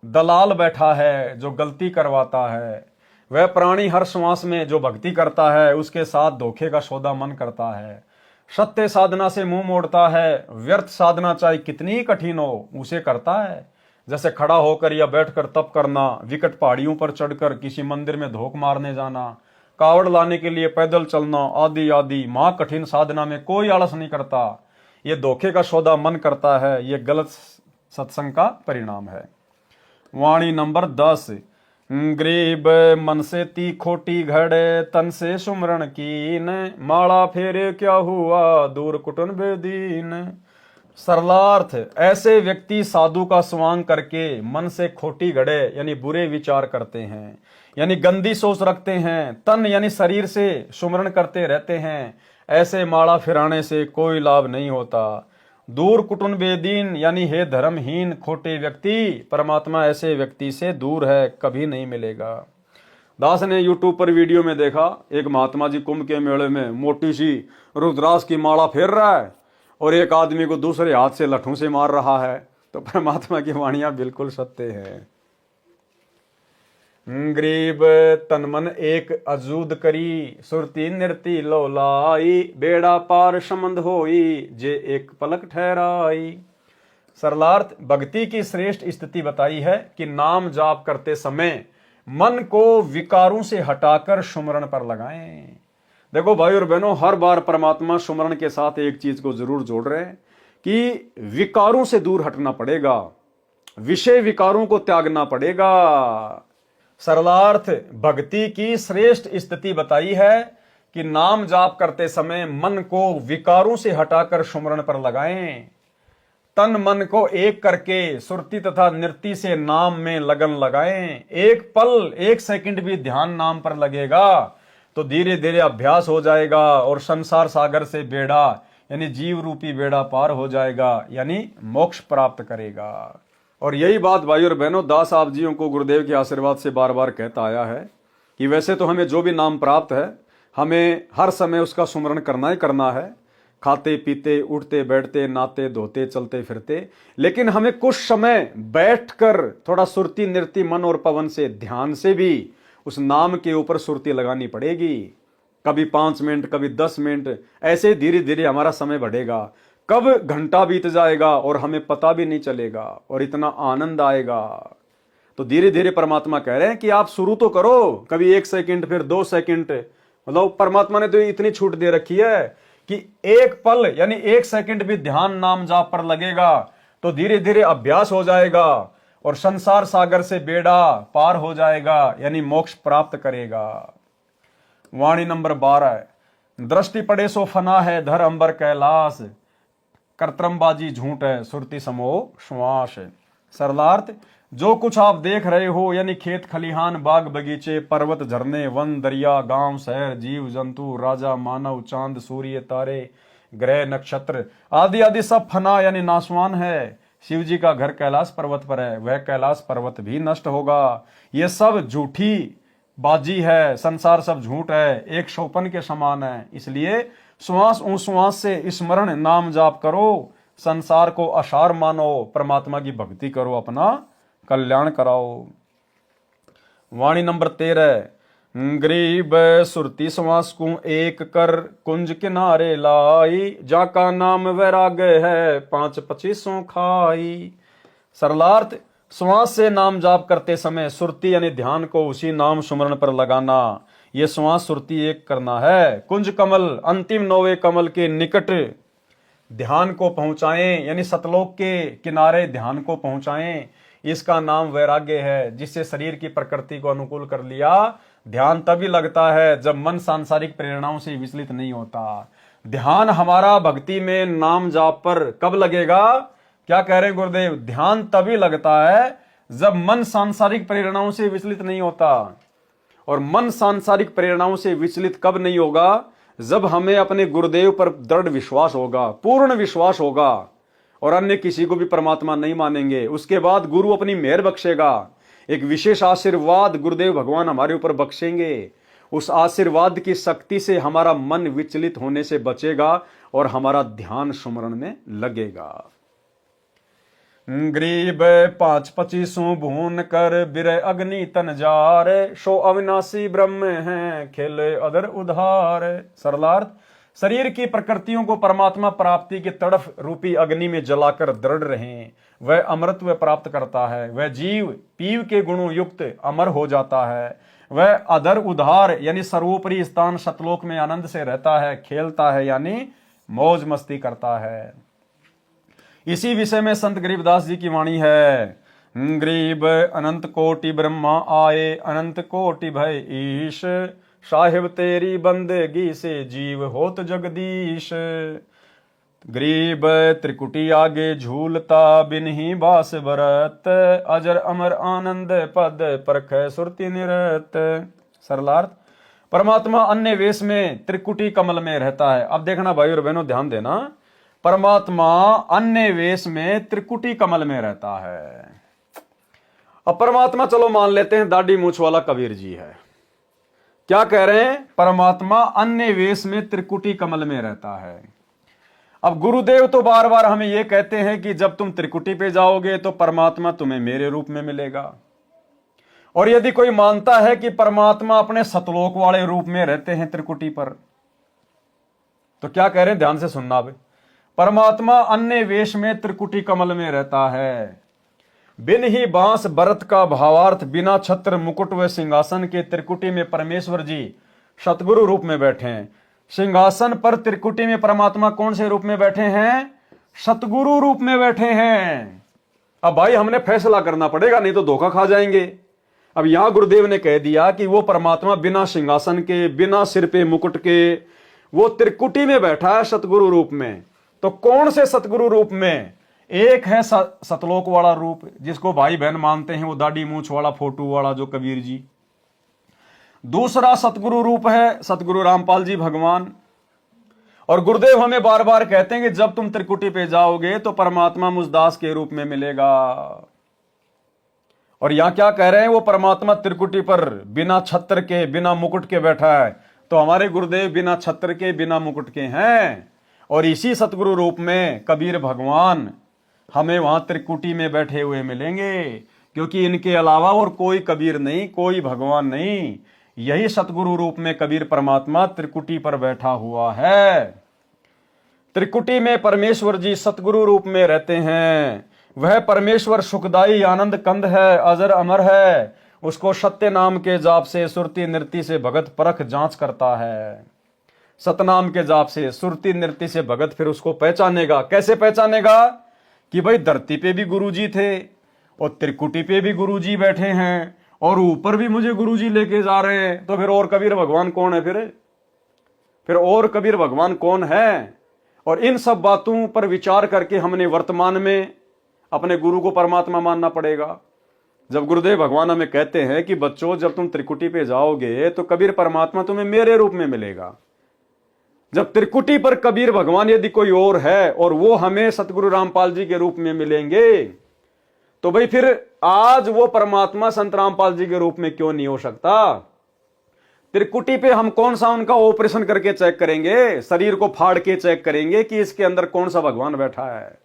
दलाल बैठा है जो गलती करवाता है। वह प्राणी हर श्वास में जो भक्ति करता है उसके साथ धोखे का सौदा मन करता है। सत्य साधना से मुंह मोड़ता है, व्यर्थ साधना चाहे कितनी ही कठिन हो उसे करता है। जैसे खड़ा होकर या बैठकर तप करना, विकट पहाड़ियों पर चढ़कर किसी मंदिर में धोख मारने जाना, कावड़ लाने के लिए पैदल चलना आदि आदि महा कठिन साधना में कोई आलस नहीं करता। ये धोखे का सौदा मन करता है, ये गलत सत्संग का परिणाम है। वाणी नंबर 10। गरीब मन से ती खोटी घड़े, तन से सुमरण कीन, माला फेरे क्या हुआ दूर कुटुन बेदीन। सरलार्थ, ऐसे व्यक्ति साधु का स्वांग करके मन से खोटी घड़े यानी बुरे विचार करते हैं, यानी गंदी सोच रखते हैं, तन यानी शरीर से सुमरण करते रहते हैं। ऐसे माला फिराने से कोई लाभ नहीं होता। दूर कुटुन बेदीन यानी हे धर्महीन खोटे व्यक्ति, परमात्मा ऐसे व्यक्ति से दूर है, कभी नहीं मिलेगा। दास ने यूट्यूब पर वीडियो में देखा, एक महात्मा जी कुंभ के मेले में मोटी सी रुद्राक्ष की माला फेर रहा है और एक आदमी को दूसरे हाथ से लठों से मार रहा है। तो परमात्मा की वाणियां बिल्कुल सत्य है। गरीब तन मन एक अजूद करी, सुरती नृति लोलाई, बेड़ा पार समंद होई, जे एक पलक ठहराई। सरलार्थ, भक्ति की श्रेष्ठ स्थिति बताई है कि नाम जाप करते समय मन को विकारों से हटाकर सुमरण पर लगाएं। देखो भाई और बहनों, हर बार परमात्मा सुमरण के साथ एक चीज को जरूर जोड़ रहे हैं कि विकारों से दूर हटना पड़ेगा, विषय विकारों को त्यागना पड़ेगा। सरलार्थ, भक्ति की श्रेष्ठ स्थिति बताई है कि नाम जाप करते समय मन को विकारों से हटाकर सुमरण पर लगाएं। तन मन को एक करके सुरती तथा नृत्य से नाम में लगन लगाएं। एक पल एक सेकंड भी ध्यान नाम पर लगेगा तो धीरे धीरे अभ्यास हो जाएगा और संसार सागर से बेड़ा यानी जीव रूपी बेड़ा पार हो जाएगा, यानी मोक्ष प्राप्त करेगा। और यही बात भाई और बहनों दास आप जियों को गुरुदेव के आशीर्वाद से बार बार कहता आया है कि वैसे तो हमें जो भी नाम प्राप्त है हमें हर समय उसका सुमरण करना ही करना है, खाते पीते उठते बैठते नहाते धोते चलते फिरते, लेकिन हमें कुछ समय बैठकर थोड़ा सुरती नृत्य मन और पवन से ध्यान से भी उस नाम के ऊपर सुरती लगानी पड़ेगी। कभी 5 मिनट, कभी 10 मिनट, ऐसे धीरे धीरे हमारा समय बढ़ेगा। कब घंटा बीत जाएगा और हमें पता भी नहीं चलेगा और इतना आनंद आएगा। तो धीरे धीरे परमात्मा कह रहे हैं कि आप शुरू तो करो, कभी 1 सेकंड फिर 2 सेकंड, मतलब परमात्मा ने तो इतनी छूट दे रखी है कि एक पल यानी 1 सेकंड भी ध्यान नाम जाप पर लगेगा तो धीरे धीरे अभ्यास हो जाएगा और संसार सागर से बेड़ा पार हो जाएगा, यानी मोक्ष प्राप्त करेगा। वाणी नंबर 12। दृष्टि पड़े सो फना है धर अंबर कैलाश, कर्तमबाजी झूठ है सुरती समो श्वास। सरलार्थ, जो कुछ आप देख रहे हो यानी खेत खलिहान बाग बगीचे पर्वत झरने वन दरिया गांव शहर जीव जंतु राजा मानव चांद सूर्य तारे ग्रह नक्षत्र आदि आदि सब फना यानी नाशवान है। शिव जी का घर कैलाश पर्वत पर है, वह कैलाश पर्वत भी नष्ट होगा। ये सब झूठी बाजी है, संसार सब झूठ है, एक शोपन के समान है। इसलिए श्वास श्वास से स्मरण नाम जाप करो, संसार को असार मानो, परमात्मा की भक्ति करो, अपना कल्याण कराओ। वाणी नंबर 13। गरीब सुरती श्वास को एक कर कुंज किनारे लाई, जाका नाम वैराग है 5-25 खाई। सरलार्थ, श्वास से नाम जाप करते समय सुरती यानी ध्यान को उसी नाम सुमरण पर लगाना, ये श्वास सुरती एक करना है। कुंज कमल अंतिम 9वें कमल के निकट ध्यान को पहुंचाएं, यानी सतलोक के किनारे ध्यान को पहुंचाएं। इसका नाम वैराग्य है, जिससे शरीर की प्रकृति को अनुकूल कर लिया। ध्यान तभी लगता है जब मन सांसारिक प्रेरणाओं से विचलित नहीं होता। ध्यान हमारा भक्ति में नाम जाप पर कब लगेगा क्या कह रहे हैं गुरुदेव? ध्यान तभी लगता है जब मन सांसारिक प्रेरणाओं से विचलित नहीं होता। और मन सांसारिक प्रेरणाओं से विचलित कब नहीं होगा? जब हमें अपने गुरुदेव पर दृढ़ विश्वास होगा, पूर्ण विश्वास होगा, और अन्य किसी को भी परमात्मा नहीं मानेंगे। उसके बाद गुरु अपनी मेहर बख्शेगा, एक विशेष आशीर्वाद गुरुदेव भगवान हमारे ऊपर बख्शेंगे। उस आशीर्वाद की शक्ति से हमारा मन विचलित होने से बचेगा और हमारा ध्यान सुमरण में लगेगा। गरीब 5-25 भून कर बिरह अग्नि तन जार, सो अविनाशी ब्रह्म है खेले अदर उधार। सरलार्थ, शरीर की प्रकृतियों को परमात्मा प्राप्ति के तड़फ रूपी अग्नि में जलाकर दृढ़ रहें, वह अमृतत्व प्राप्त करता है। वह जीव पीव के गुणों युक्त अमर हो जाता है। वह अधर उधार यानी सर्वोपरि स्थान सतलोक में आनंद से रहता है, खेलता है यानी मौज मस्ती करता है। इसी विषय में संत गरीबदास जी की वाणी है। गरीब अनंत कोटि ब्रह्मा आए, अनंत कोटि भय ईश, साहिब तेरी बंदगी से जीव होत जगदीश। गरीब त्रिकुटी आगे झूलता, बिन ही बास बरत, अजर अमर आनंद पद परख सुरति निरत। सरलार्थ, परमात्मा अन्य वेश में त्रिकुटी कमल में रहता है। अब देखना भाई और बहनों, ध्यान देना, परमात्मा अन्य वेश में त्रिकुटी कमल में रहता है। अब परमात्मा चलो मान लेते हैं दाढ़ी मूछ वाला कबीर जी है। क्या कह रहे हैं? परमात्मा अन्य वेश में त्रिकुटी कमल में रहता है। अब गुरुदेव तो बार बार हमें यह कहते हैं कि जब तुम त्रिकुटी पे जाओगे तो परमात्मा तुम्हें मेरे रूप में मिलेगा। और यदि कोई मानता है कि परमात्मा अपने सतलोक वाले रूप में रहते हैं त्रिकुटी पर, तो क्या कह रहे हैं? ध्यान से सुनना। अब परमात्मा अन्य वेश में त्रिकुटी कमल में रहता है। बिन ही बांस बरत का भावार्थ, बिना छत्र मुकुट व सिंहासन के त्रिकुटी में परमेश्वर जी सतगुरु रूप में बैठे हैं। सिंहासन पर त्रिकुटी में परमात्मा कौन से रूप में बैठे हैं? सतगुरु रूप में बैठे हैं। अब भाई हमने फैसला करना पड़ेगा, नहीं तो धोखा खा जाएंगे। अब यहां गुरुदेव ने कह दिया कि वो परमात्मा बिना सिंहासन के, बिना सिर पे मुकुट के, वो त्रिकुटी में बैठा है सतगुरु रूप में। तो कौन से सतगुरु रूप में? एक है सतलोक वाला रूप, जिसको भाई बहन मानते हैं, वो दाढ़ी मूछ वाला फोटो वाला जो कबीर जी। दूसरा सतगुरु रूप है सतगुरु रामपाल जी भगवान। और गुरुदेव हमें बार बार कहते हैं कि जब तुम त्रिकुटी पे जाओगे तो परमात्मा मुझदास के रूप में मिलेगा। और यहां क्या कह रहे हैं? वो परमात्मा त्रिकुटी पर बिना छत्र के, बिना मुकुट के बैठा है। तो हमारे गुरुदेव बिना छत्र के, बिना मुकुट के हैं। और इसी सतगुरु रूप में कबीर भगवान हमें वहां त्रिकुटी में बैठे हुए मिलेंगे, क्योंकि इनके अलावा और कोई कबीर नहीं, कोई भगवान नहीं। यही सतगुरु रूप में कबीर परमात्मा त्रिकुटी पर बैठा हुआ है। त्रिकुटी में परमेश्वर जी सतगुरु रूप में रहते हैं। वह परमेश्वर सुखदाई आनंद कंद है, अजर अमर है। उसको सत्य नाम के जाप से, सुरति नृत्य से भगत परख जांच करता है। सतनाम के जाप से, सुरति नृत्य से भगत फिर उसको पहचानेगा। कैसे पहचानेगा? कि भाई धरती पे भी गुरुजी थे और त्रिकुटी पे भी गुरुजी बैठे हैं और ऊपर भी मुझे गुरुजी लेके जा रहे हैं। तो फिर और कबीर भगवान कौन है? फिर और कबीर भगवान कौन है? और इन सब बातों पर विचार करके हमने वर्तमान में अपने गुरु को परमात्मा मानना पड़ेगा। जब गुरुदेव भगवान हमें कहते हैं कि बच्चों जब तुम त्रिकुटी पे जाओगे तो कबीर परमात्मा तुम्हें मेरे रूप में मिलेगा। जब त्रिकुटी पर कबीर भगवान यदि कोई और है और वो हमें सतगुरु रामपाल जी के रूप में मिलेंगे, तो भाई फिर आज वो परमात्मा संत रामपाल जी के रूप में क्यों नहीं हो सकता? त्रिकुटी पे हम कौन सा उनका ऑपरेशन करके चेक करेंगे? शरीर को फाड़ के चेक करेंगे कि इसके अंदर कौन सा भगवान बैठा है।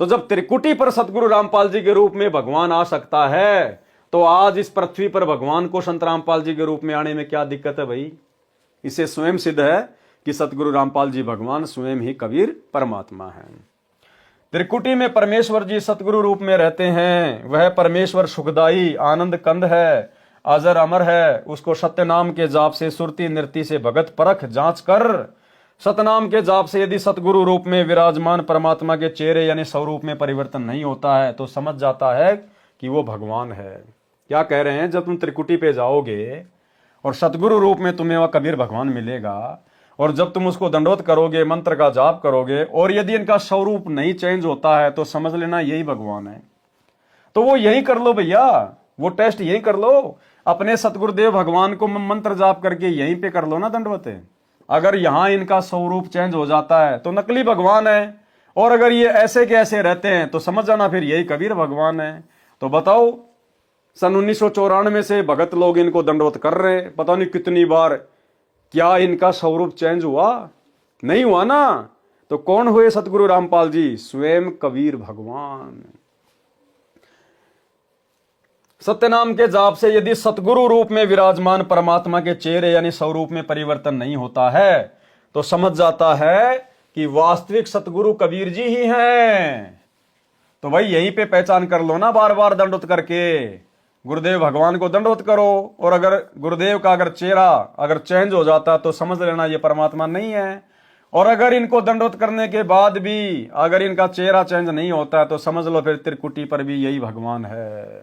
तो जब त्रिकुटी पर सतगुरु रामपाल जी के रूप में भगवान आ सकता है, तो आज इस पृथ्वी पर भगवान को संत रामपाल जी के रूप में आने में क्या दिक्कत है भाई? इससे स्वयं सिद्ध है कि सतगुरु रामपाल जी भगवान स्वयं ही कबीर परमात्मा है। त्रिकुटी में परमेश्वर जी सतगुरु रूप में रहते हैं। वह परमेश्वर सुखदाई आनंद कंद है, अजर अमर है। उसको सत्य नाम के जाप से, सुरति नृत्य से भगत परख जांच कर, सतनाम के जाप से यदि सतगुरु रूप में विराजमान परमात्मा के चेहरे यानी स्वरूप में परिवर्तन नहीं होता है तो समझ जाता है कि वो भगवान है। क्या कह रहे हैं? जब तुम त्रिकुटी पे जाओगे और सतगुरु रूप में तुम्हें वह कबीर भगवान मिलेगा और जब तुम उसको दंडवत करोगे, मंत्र का जाप करोगे, और यदि इनका स्वरूप नहीं चेंज होता है तो समझ लेना यही भगवान है। तो वो यही कर लो भैया, वो टेस्ट यही कर लो, अपने सतगुरुदेव भगवान को मंत्र जाप करके यहीं पे कर लो ना दंडवत। अगर यहां इनका स्वरूप चेंज हो जाता है तो नकली भगवान है, और अगर ये ऐसे के ऐसे रहते हैं तो समझ जाना फिर यही कबीर भगवान है। तो बताओ, सन 1994 से भगत लोग इनको दंडवत कर रहे हैं, पता नहीं कितनी बार, क्या इनका स्वरूप चेंज हुआ? नहीं हुआ ना। तो कौन हुए सतगुरु रामपाल जी? स्वयं कबीर भगवान। सत्यनाम के जाप से यदि सतगुरु रूप में विराजमान परमात्मा के चेहरे यानी स्वरूप में परिवर्तन नहीं होता है तो समझ जाता है कि वास्तविक सतगुरु कबीर जी ही हैं। तो भाई यहीं पे पहचान कर लो ना, बार बार दंडवत करके गुरुदेव भगवान को दंडवत करो, और अगर गुरुदेव का अगर चेहरा अगर चेंज हो जाता तो समझ लेना ये परमात्मा नहीं है। और अगर इनको दंडवत करने के बाद भी अगर इनका चेहरा चेंज नहीं होता है तो समझ लो फिर त्रिकुटी पर भी यही भगवान है।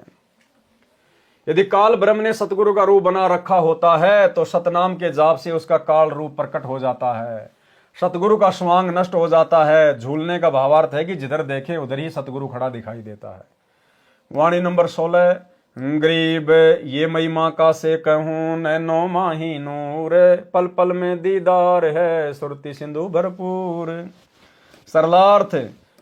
यदि काल ब्रह्म ने सतगुरु का रूप बना रखा होता है तो सतनाम के जाप से उसका काल रूप प्रकट हो जाता है, सतगुरु का स्वांग नष्ट हो जाता है। झूलने का भावार्थ है कि जिधर देखे उधर ही सतगुरु खड़ा दिखाई देता है। वाणी नंबर 16, गरीब ये महिमा का से कहूं, नैनो माही नूर, पल पल में दीदार है, सुरती सिंधु भरपूर। सरलार्थ,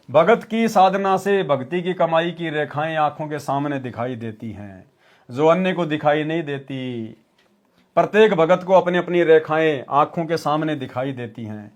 भगत की साधना से भक्ति की कमाई की रेखाएं आंखों के सामने दिखाई देती हैं, जो अन्य को दिखाई नहीं देती। प्रत्येक भगत को अपनी अपनी रेखाएं आंखों के सामने दिखाई देती हैं।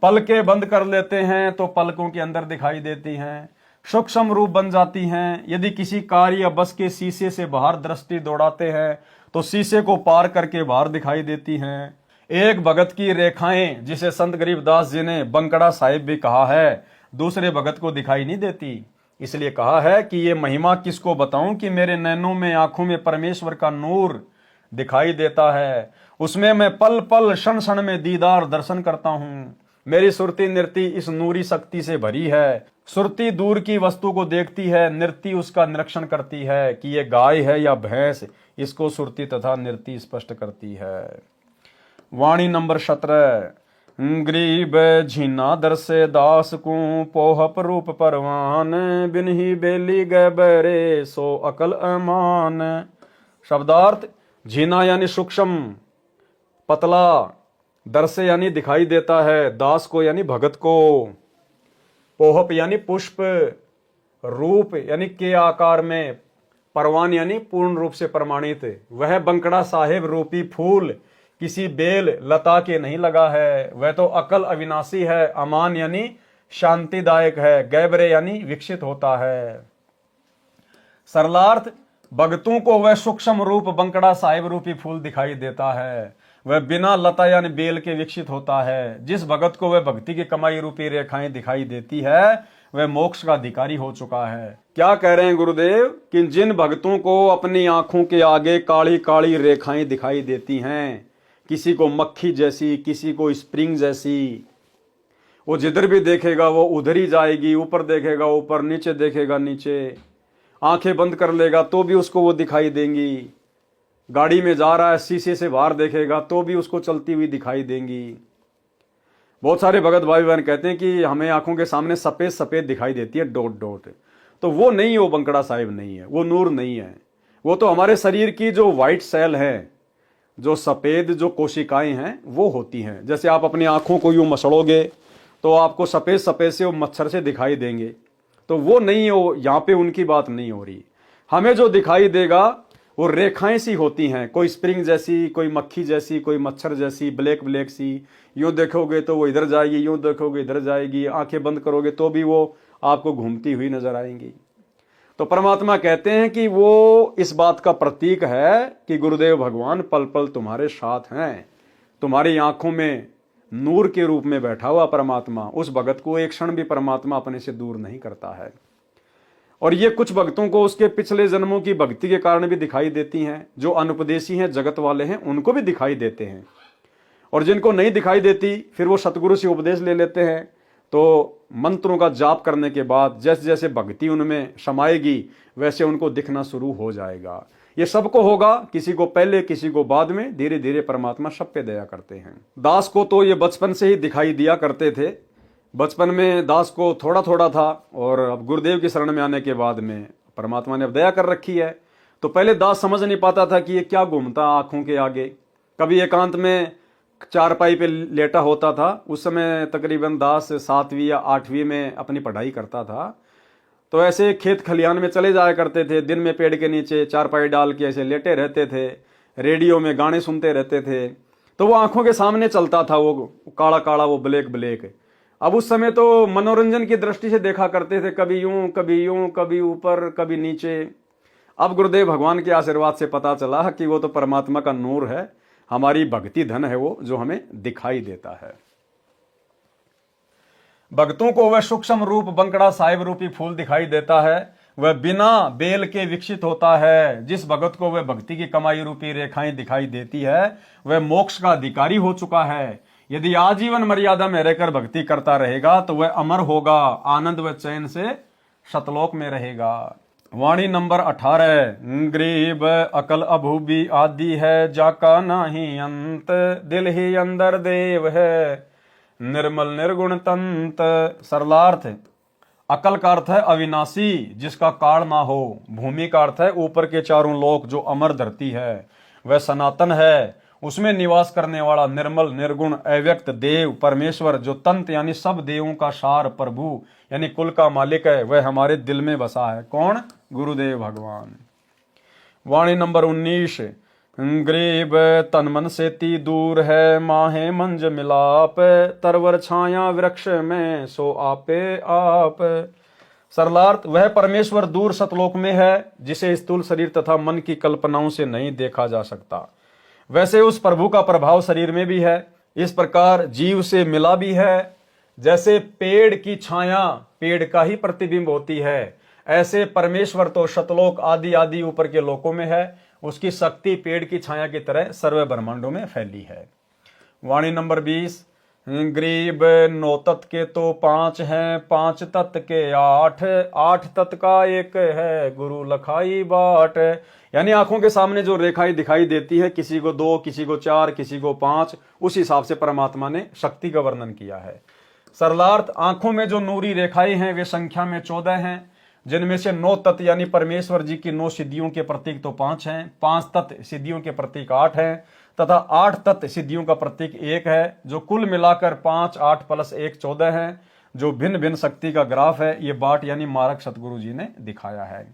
पलकें बंद कर लेते हैं तो पलकों के अंदर दिखाई देती हैं, सूक्ष्म रूप बन जाती हैं। यदि किसी कार या बस के शीशे से बाहर दृष्टि दौड़ाते हैं तो शीशे को पार करके बाहर दिखाई देती हैं। एक भगत की रेखाएं, जिसे संत गरीबदास जी ने बंकड़ा साहिब भी कहा है, दूसरे भगत को दिखाई नहीं देती। इसलिए कहा है कि ये महिमा किसको बताऊं कि मेरे नैनों में आंखों में परमेश्वर का नूर दिखाई देता है, उसमें मैं पल पल क्षण क्षण में दीदार दर्शन करता हूं। मेरी सुरती नृत्य इस नूरी शक्ति से भरी है। सुरती दूर की वस्तु को देखती है, नृत्य उसका निरीक्षण करती है कि ये गाय है या भैंस, इसको सुरती तथा नृत्य स्पष्ट करती है। वाणी नंबर 17, गरीब झीना दरसे दास को, पोहप रूप परवान, बिन ही बेली गैबरे, सो अकल अमान। शब्दार्थ, झीना यानी सूक्ष्म पतला, दरसे यानी दिखाई देता है, दास को यानी भगत को, पोहप यानी पुष्प, रूप यानी के आकार में, परवान यानी पूर्ण रूप से प्रमाणित। वह बंकड़ा साहेब रूपी फूल किसी बेल लता के नहीं लगा है, वह तो अकल अविनाशी है। अमान यानी शांतिदायक है, गैबरे यानी विकसित होता है। सरलार्थ, भक्तों को वह सूक्ष्म रूप बंकड़ा साहिब रूपी फूल दिखाई देता है, वह बिना लता यानी बेल के विकसित होता है। जिस भगत को वह भक्ति की कमाई रूपी रेखाएं दिखाई देती है वह मोक्ष का अधिकारी हो चुका है। क्या कह रहे हैं गुरुदेव कि जिन भक्तों को अपनी आंखों के आगे काली काली रेखाएं दिखाई देती हैं, किसी को मक्खी जैसी, किसी को स्प्रिंग जैसी, वो जिधर भी देखेगा वो उधर ही जाएगी, ऊपर देखेगा ऊपर, नीचे देखेगा नीचे, आंखें बंद कर लेगा तो भी उसको वो दिखाई देंगी। गाड़ी में जा रहा है, शीशे से बाहर देखेगा तो भी उसको चलती हुई दिखाई देंगी। बहुत सारे भगत भाई बहन कहते हैं कि हमें आंखों के सामने सफेद सफेद दिखाई देती है, डॉट डॉट। तो वो नहीं है, वो बंकड़ा साहिब नहीं है, वो नूर नहीं है। वो तो हमारे शरीर की जो व्हाइट सेल है, जो सफेद जो कोशिकाएं हैं वो होती हैं। जैसे आप अपनी आंखों को यूं मसड़ोगे तो आपको सफेद सफेद से वो मच्छर से दिखाई देंगे, तो वो नहीं हो, यहाँ पे उनकी बात नहीं हो रही। हमें जो दिखाई देगा वो रेखाएं सी होती हैं, कोई स्प्रिंग जैसी, कोई मक्खी जैसी, कोई मच्छर जैसी, ब्लैक ब्लैक सी। यूं देखोगे तो वो इधर जाएगी, यूं देखोगे इधर जाएगी, आंखें बंद करोगे तो भी वो आपको घूमती हुई नजर आएंगी। तो परमात्मा कहते हैं कि वो इस बात का प्रतीक है कि गुरुदेव भगवान पल पल तुम्हारे साथ हैं। तुम्हारी आंखों में नूर के रूप में बैठा हुआ परमात्मा, उस भगत को एक क्षण भी परमात्मा अपने से दूर नहीं करता है। और ये कुछ भक्तों को उसके पिछले जन्मों की भक्ति के कारण भी दिखाई देती हैं। जो अनुपदेशी हैं, जगत वाले हैं, उनको भी दिखाई देते हैं। और जिनको नहीं दिखाई देती फिर वो सतगुरु से उपदेश ले लेते हैं। तो मंत्रों का जाप करने के बाद जैसे जैसे भक्ति उनमें समाएगी वैसे उनको दिखना शुरू हो जाएगा। ये सबको होगा, किसी को पहले किसी को बाद में, धीरे धीरे परमात्मा सब पे दया करते हैं। दास को तो ये बचपन से ही दिखाई दिया करते थे। बचपन में दास को थोड़ा थोड़ा था, और अब गुरुदेव की शरण में आने के बाद में परमात्मा ने अब दया कर रखी है। तो पहले दास समझ नहीं पाता था कि ये क्या घूमता आंखों के आगे। कभी एकांत में चारपाई पे लेटा होता था। उस समय तकरीबन दास 7वीं या 8वीं में अपनी पढ़ाई करता था। तो ऐसे खेत खलिहान में चले जाया करते थे, दिन में पेड़ के नीचे चारपाई डाल के ऐसे लेटे रहते थे, रेडियो में गाने सुनते रहते थे। तो वो आंखों के सामने चलता था, वो काला काला, वो ब्लैक ब्लैक। अब उस समय तो मनोरंजन की दृष्टि से देखा करते थे, कभी यूं कभी यूं, कभी ऊपर कभी नीचे। अब गुरुदेव भगवान के आशीर्वाद से पता चला कि वो तो परमात्मा का नूर है, हमारी भक्ति धन है वो, जो हमें दिखाई देता है। भक्तों को वह सूक्ष्म रूप बंकड़ा साहिब रूपी फूल दिखाई देता है, वह बिना बेल के विकसित होता है। जिस भगत को वह भक्ति की कमाई रूपी रेखाएं दिखाई देती है, वह मोक्ष का अधिकारी हो चुका है। यदि आजीवन मर्यादा में रहकर भक्ति करता रहेगा तो वह अमर होगा, आनंद व चैन से शतलोक में रहेगा। वाणी नंबर 18। गरीब अकल अभूबी आदि है, जाका नाही अंत, दिल ही अंदर देव है, निर्मल निर्गुण तंत। सरलार्थ, अकल का अर्थ है अविनाशी, जिसका काल ना हो। भूमि का अर्थ है ऊपर के चारों लोक, जो अमर धरती है। वह सनातन है, उसमें निवास करने वाला निर्मल निर्गुण अव्यक्त देव परमेश्वर, जो तंत यानी सब देवों का सार प्रभु यानी कुल का मालिक है, वह हमारे दिल में बसा है। कौन? गुरुदेव भगवान। वाणी नंबर 19। गरीब तन मन से ती दूर है, माहे मंज मिलाप, तरवर छाया वृक्ष में सो आपे आप। सरलार्थ, वह परमेश्वर दूर सतलोक में है, जिसे स्थूल शरीर तथा मन की कल्पनाओं से नहीं देखा जा सकता। वैसे उस प्रभु का प्रभाव शरीर में भी है, इस प्रकार जीव से मिला भी है। जैसे पेड़ की छाया पेड़ का ही प्रतिबिंब होती है, ऐसे परमेश्वर तो शतलोक आदि आदि ऊपर के लोकों में है। उसकी शक्ति पेड़ की छाया की तरह सर्व ब्रह्मांडों में फैली है। वाणी नंबर 20। गरीब 9 तत्व के तो 5 हैं, 5 तत्व के 8, 8 तत्व का एक है, गुरु लखाई बाट। यानी आंखों के सामने जो रेखाएं दिखाई देती है, किसी को 2, किसी को 4, किसी को 5, उस हिसाब से परमात्मा ने शक्ति का वर्णन किया है। सरलार्थ, आंखों में जो नूरी रेखाएं हैं वे संख्या में 14 हैं, जिनमें से 9 तत्व यानी परमेश्वर जी की 9 सिद्धियों के प्रतीक तो 5 हैं, 5 तत्व सिद्धियों के प्रतीक 8 हैं, तथा 8 तत्व सिद्धियों का प्रतीक 1 है, जो कुल मिलाकर 5, 8 + 1 14 है, जो भिन्न भिन्न शक्ति का ग्राफ है। ये बाट यानी मार्ग सतगुरु जी ने दिखाया है।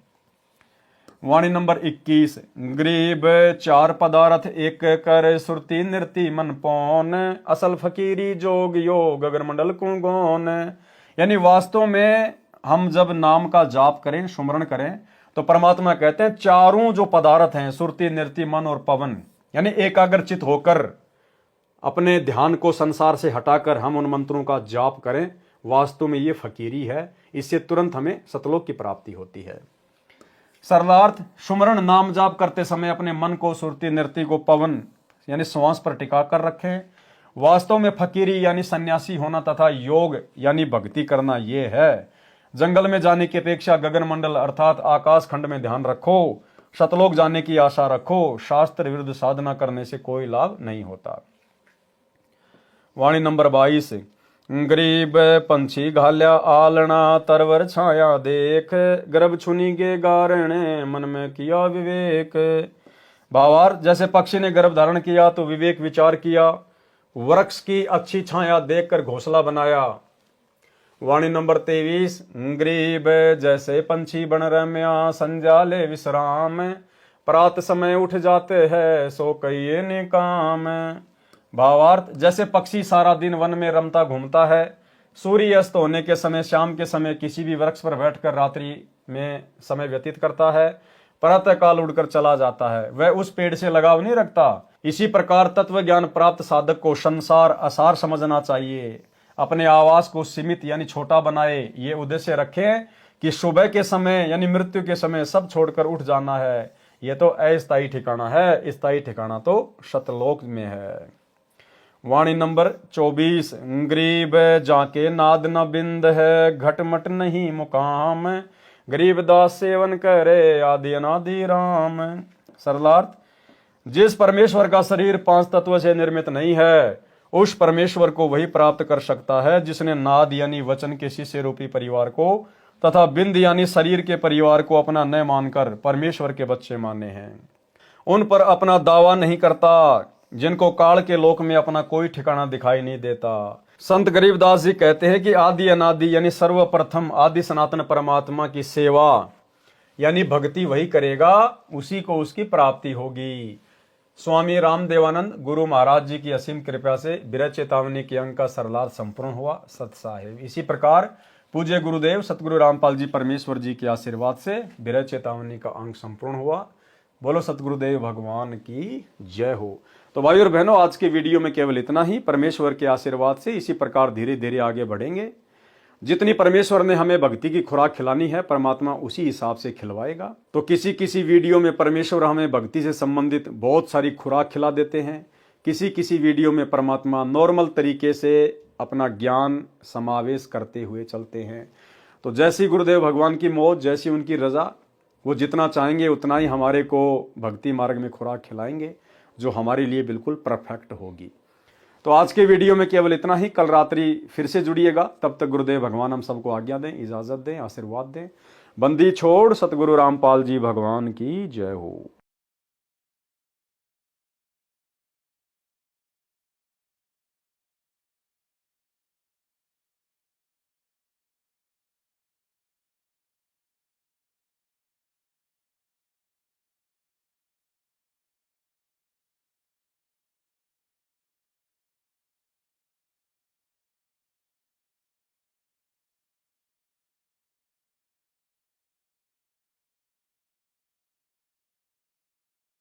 वाणी नंबर 21। गरीब 4 पदार्थ एक कर, सुरती नृति मन पौन, असल फकीरी जोग योग अगर मंडल को गौन। यानी वास्तव में हम जब नाम का जाप करें, सुमरण करें, तो परमात्मा कहते हैं चारों जो पदार्थ हैं, सुरती नृति मन और पवन, यानी एकाग्रचित होकर अपने ध्यान को संसार से हटाकर हम उन मंत्रों का जाप करें, वास्तव में ये फकीरी है। इससे तुरंत हमें सतलोक की प्राप्ति होती है। सरलार्थ, सुमरण नाम जाप करते समय अपने मन को सुरती नृति को पवन यानी श्वास पर टिका कर रखें। वास्तव में फकीरी यानी सन्यासी होना तथा योग यानी भक्ति करना ये है। जंगल में जाने की अपेक्षा गगन मंडल अर्थात आकाश खंड में ध्यान रखो, सतलोक जाने की आशा रखो। शास्त्र विरुद्ध साधना करने से कोई लाभ नहीं होता। वाणी नंबर 22। गरीब पंछी घाल्या आलना, तरवर छाया देख, गर्भ छुनी के गारणे, मन में किया विवेक। भावार्थ, जैसे पक्षी ने गर्भ धारण किया तो विवेक विचार किया, वृक्ष की अच्छी छाया देखकर घोंसला बनाया। वाणी नंबर 23। गरीब जैसे पंछी बन रम्या, संध्या ले विश्राम, प्रात समय उठ जाते हैं, सो कहिए निकाम। भावार्थ, जैसे पक्षी सारा दिन वन में रमता घूमता है, सूर्य अस्त होने के समय शाम के समय किसी भी वृक्ष पर बैठकर रात्रि में समय व्यतीत करता है, प्रातः काल उड़कर चला जाता है, वह उस पेड़ से लगाव नहीं रखता। इसी प्रकार तत्व ज्ञान प्राप्त साधक को संसार असार समझना चाहिए। अपने आवास को सीमित यानी छोटा बनाए, ये उद्देश्य रखे कि सुबह के समय यानी मृत्यु के समय सब छोड़कर उठ जाना है। ये तो अस्थायी ठिकाना है, स्थायी ठिकाना तो शतलोक में है। वाणी नंबर 24। गरीब जाके नाद न बिंद है, घटमट नहीं मुकाम, गरीब दास सेवन करे आदि अनादि राम। सरलार्थ, जिस परमेश्वर का शरीर 5 तत्व से निर्मित नहीं है, उस परमेश्वर को वही प्राप्त कर सकता है जिसने नाद यानी वचन के शिष्य रूपी परिवार को तथा बिंद यानी शरीर के परिवार को अपना न मानकर परमेश्वर के बच्चे माने हैं। उन पर अपना दावा नहीं करता, जिनको काल के लोक में अपना कोई ठिकाना दिखाई नहीं देता। संत गरीबदास जी कहते हैं कि आदि अनादि यानी सर्वप्रथम आदि सनातन परमात्मा की सेवा यानी भक्ति वही करेगा, उसी को उसकी प्राप्ति होगी। स्वामी रामदेवानंद गुरु महाराज जी की असीम कृपा से विरह चेतावनी के अंक का सरलार्थ संपूर्ण हुआ। सत साहेब। इसी प्रकार पूज्य गुरुदेव सतगुरु रामपाल जी परमेश्वर जी के आशीर्वाद से विरह चेतावनी का अंक संपूर्ण हुआ। बोलो सतगुरुदेव भगवान की जय हो। तो भाई और बहनों, आज के वीडियो में केवल इतना ही। परमेश्वर के आशीर्वाद से इसी प्रकार धीरे धीरे आगे बढ़ेंगे। जितनी परमेश्वर ने हमें भक्ति की खुराक खिलानी है, परमात्मा उसी हिसाब से खिलवाएगा। तो किसी किसी वीडियो में परमेश्वर हमें भक्ति से संबंधित बहुत सारी खुराक खिला देते हैं, किसी किसी वीडियो में परमात्मा नॉर्मल तरीके से अपना ज्ञान समावेश करते हुए चलते हैं। तो जैसी गुरुदेव भगवान की मौज, जैसी उनकी रजा, वो जितना चाहेंगे उतना ही हमारे को भक्ति मार्ग में खुराक खिलाएंगे, जो हमारे लिए बिल्कुल परफेक्ट होगी। तो आज के वीडियो में केवल इतना ही। कल रात्रि फिर से जुड़िएगा। तब तक गुरुदेव भगवान हम सबको आज्ञा दें, इजाजत दें, आशीर्वाद दें। बंदी छोड़ सतगुरु रामपाल जी भगवान की जय हो।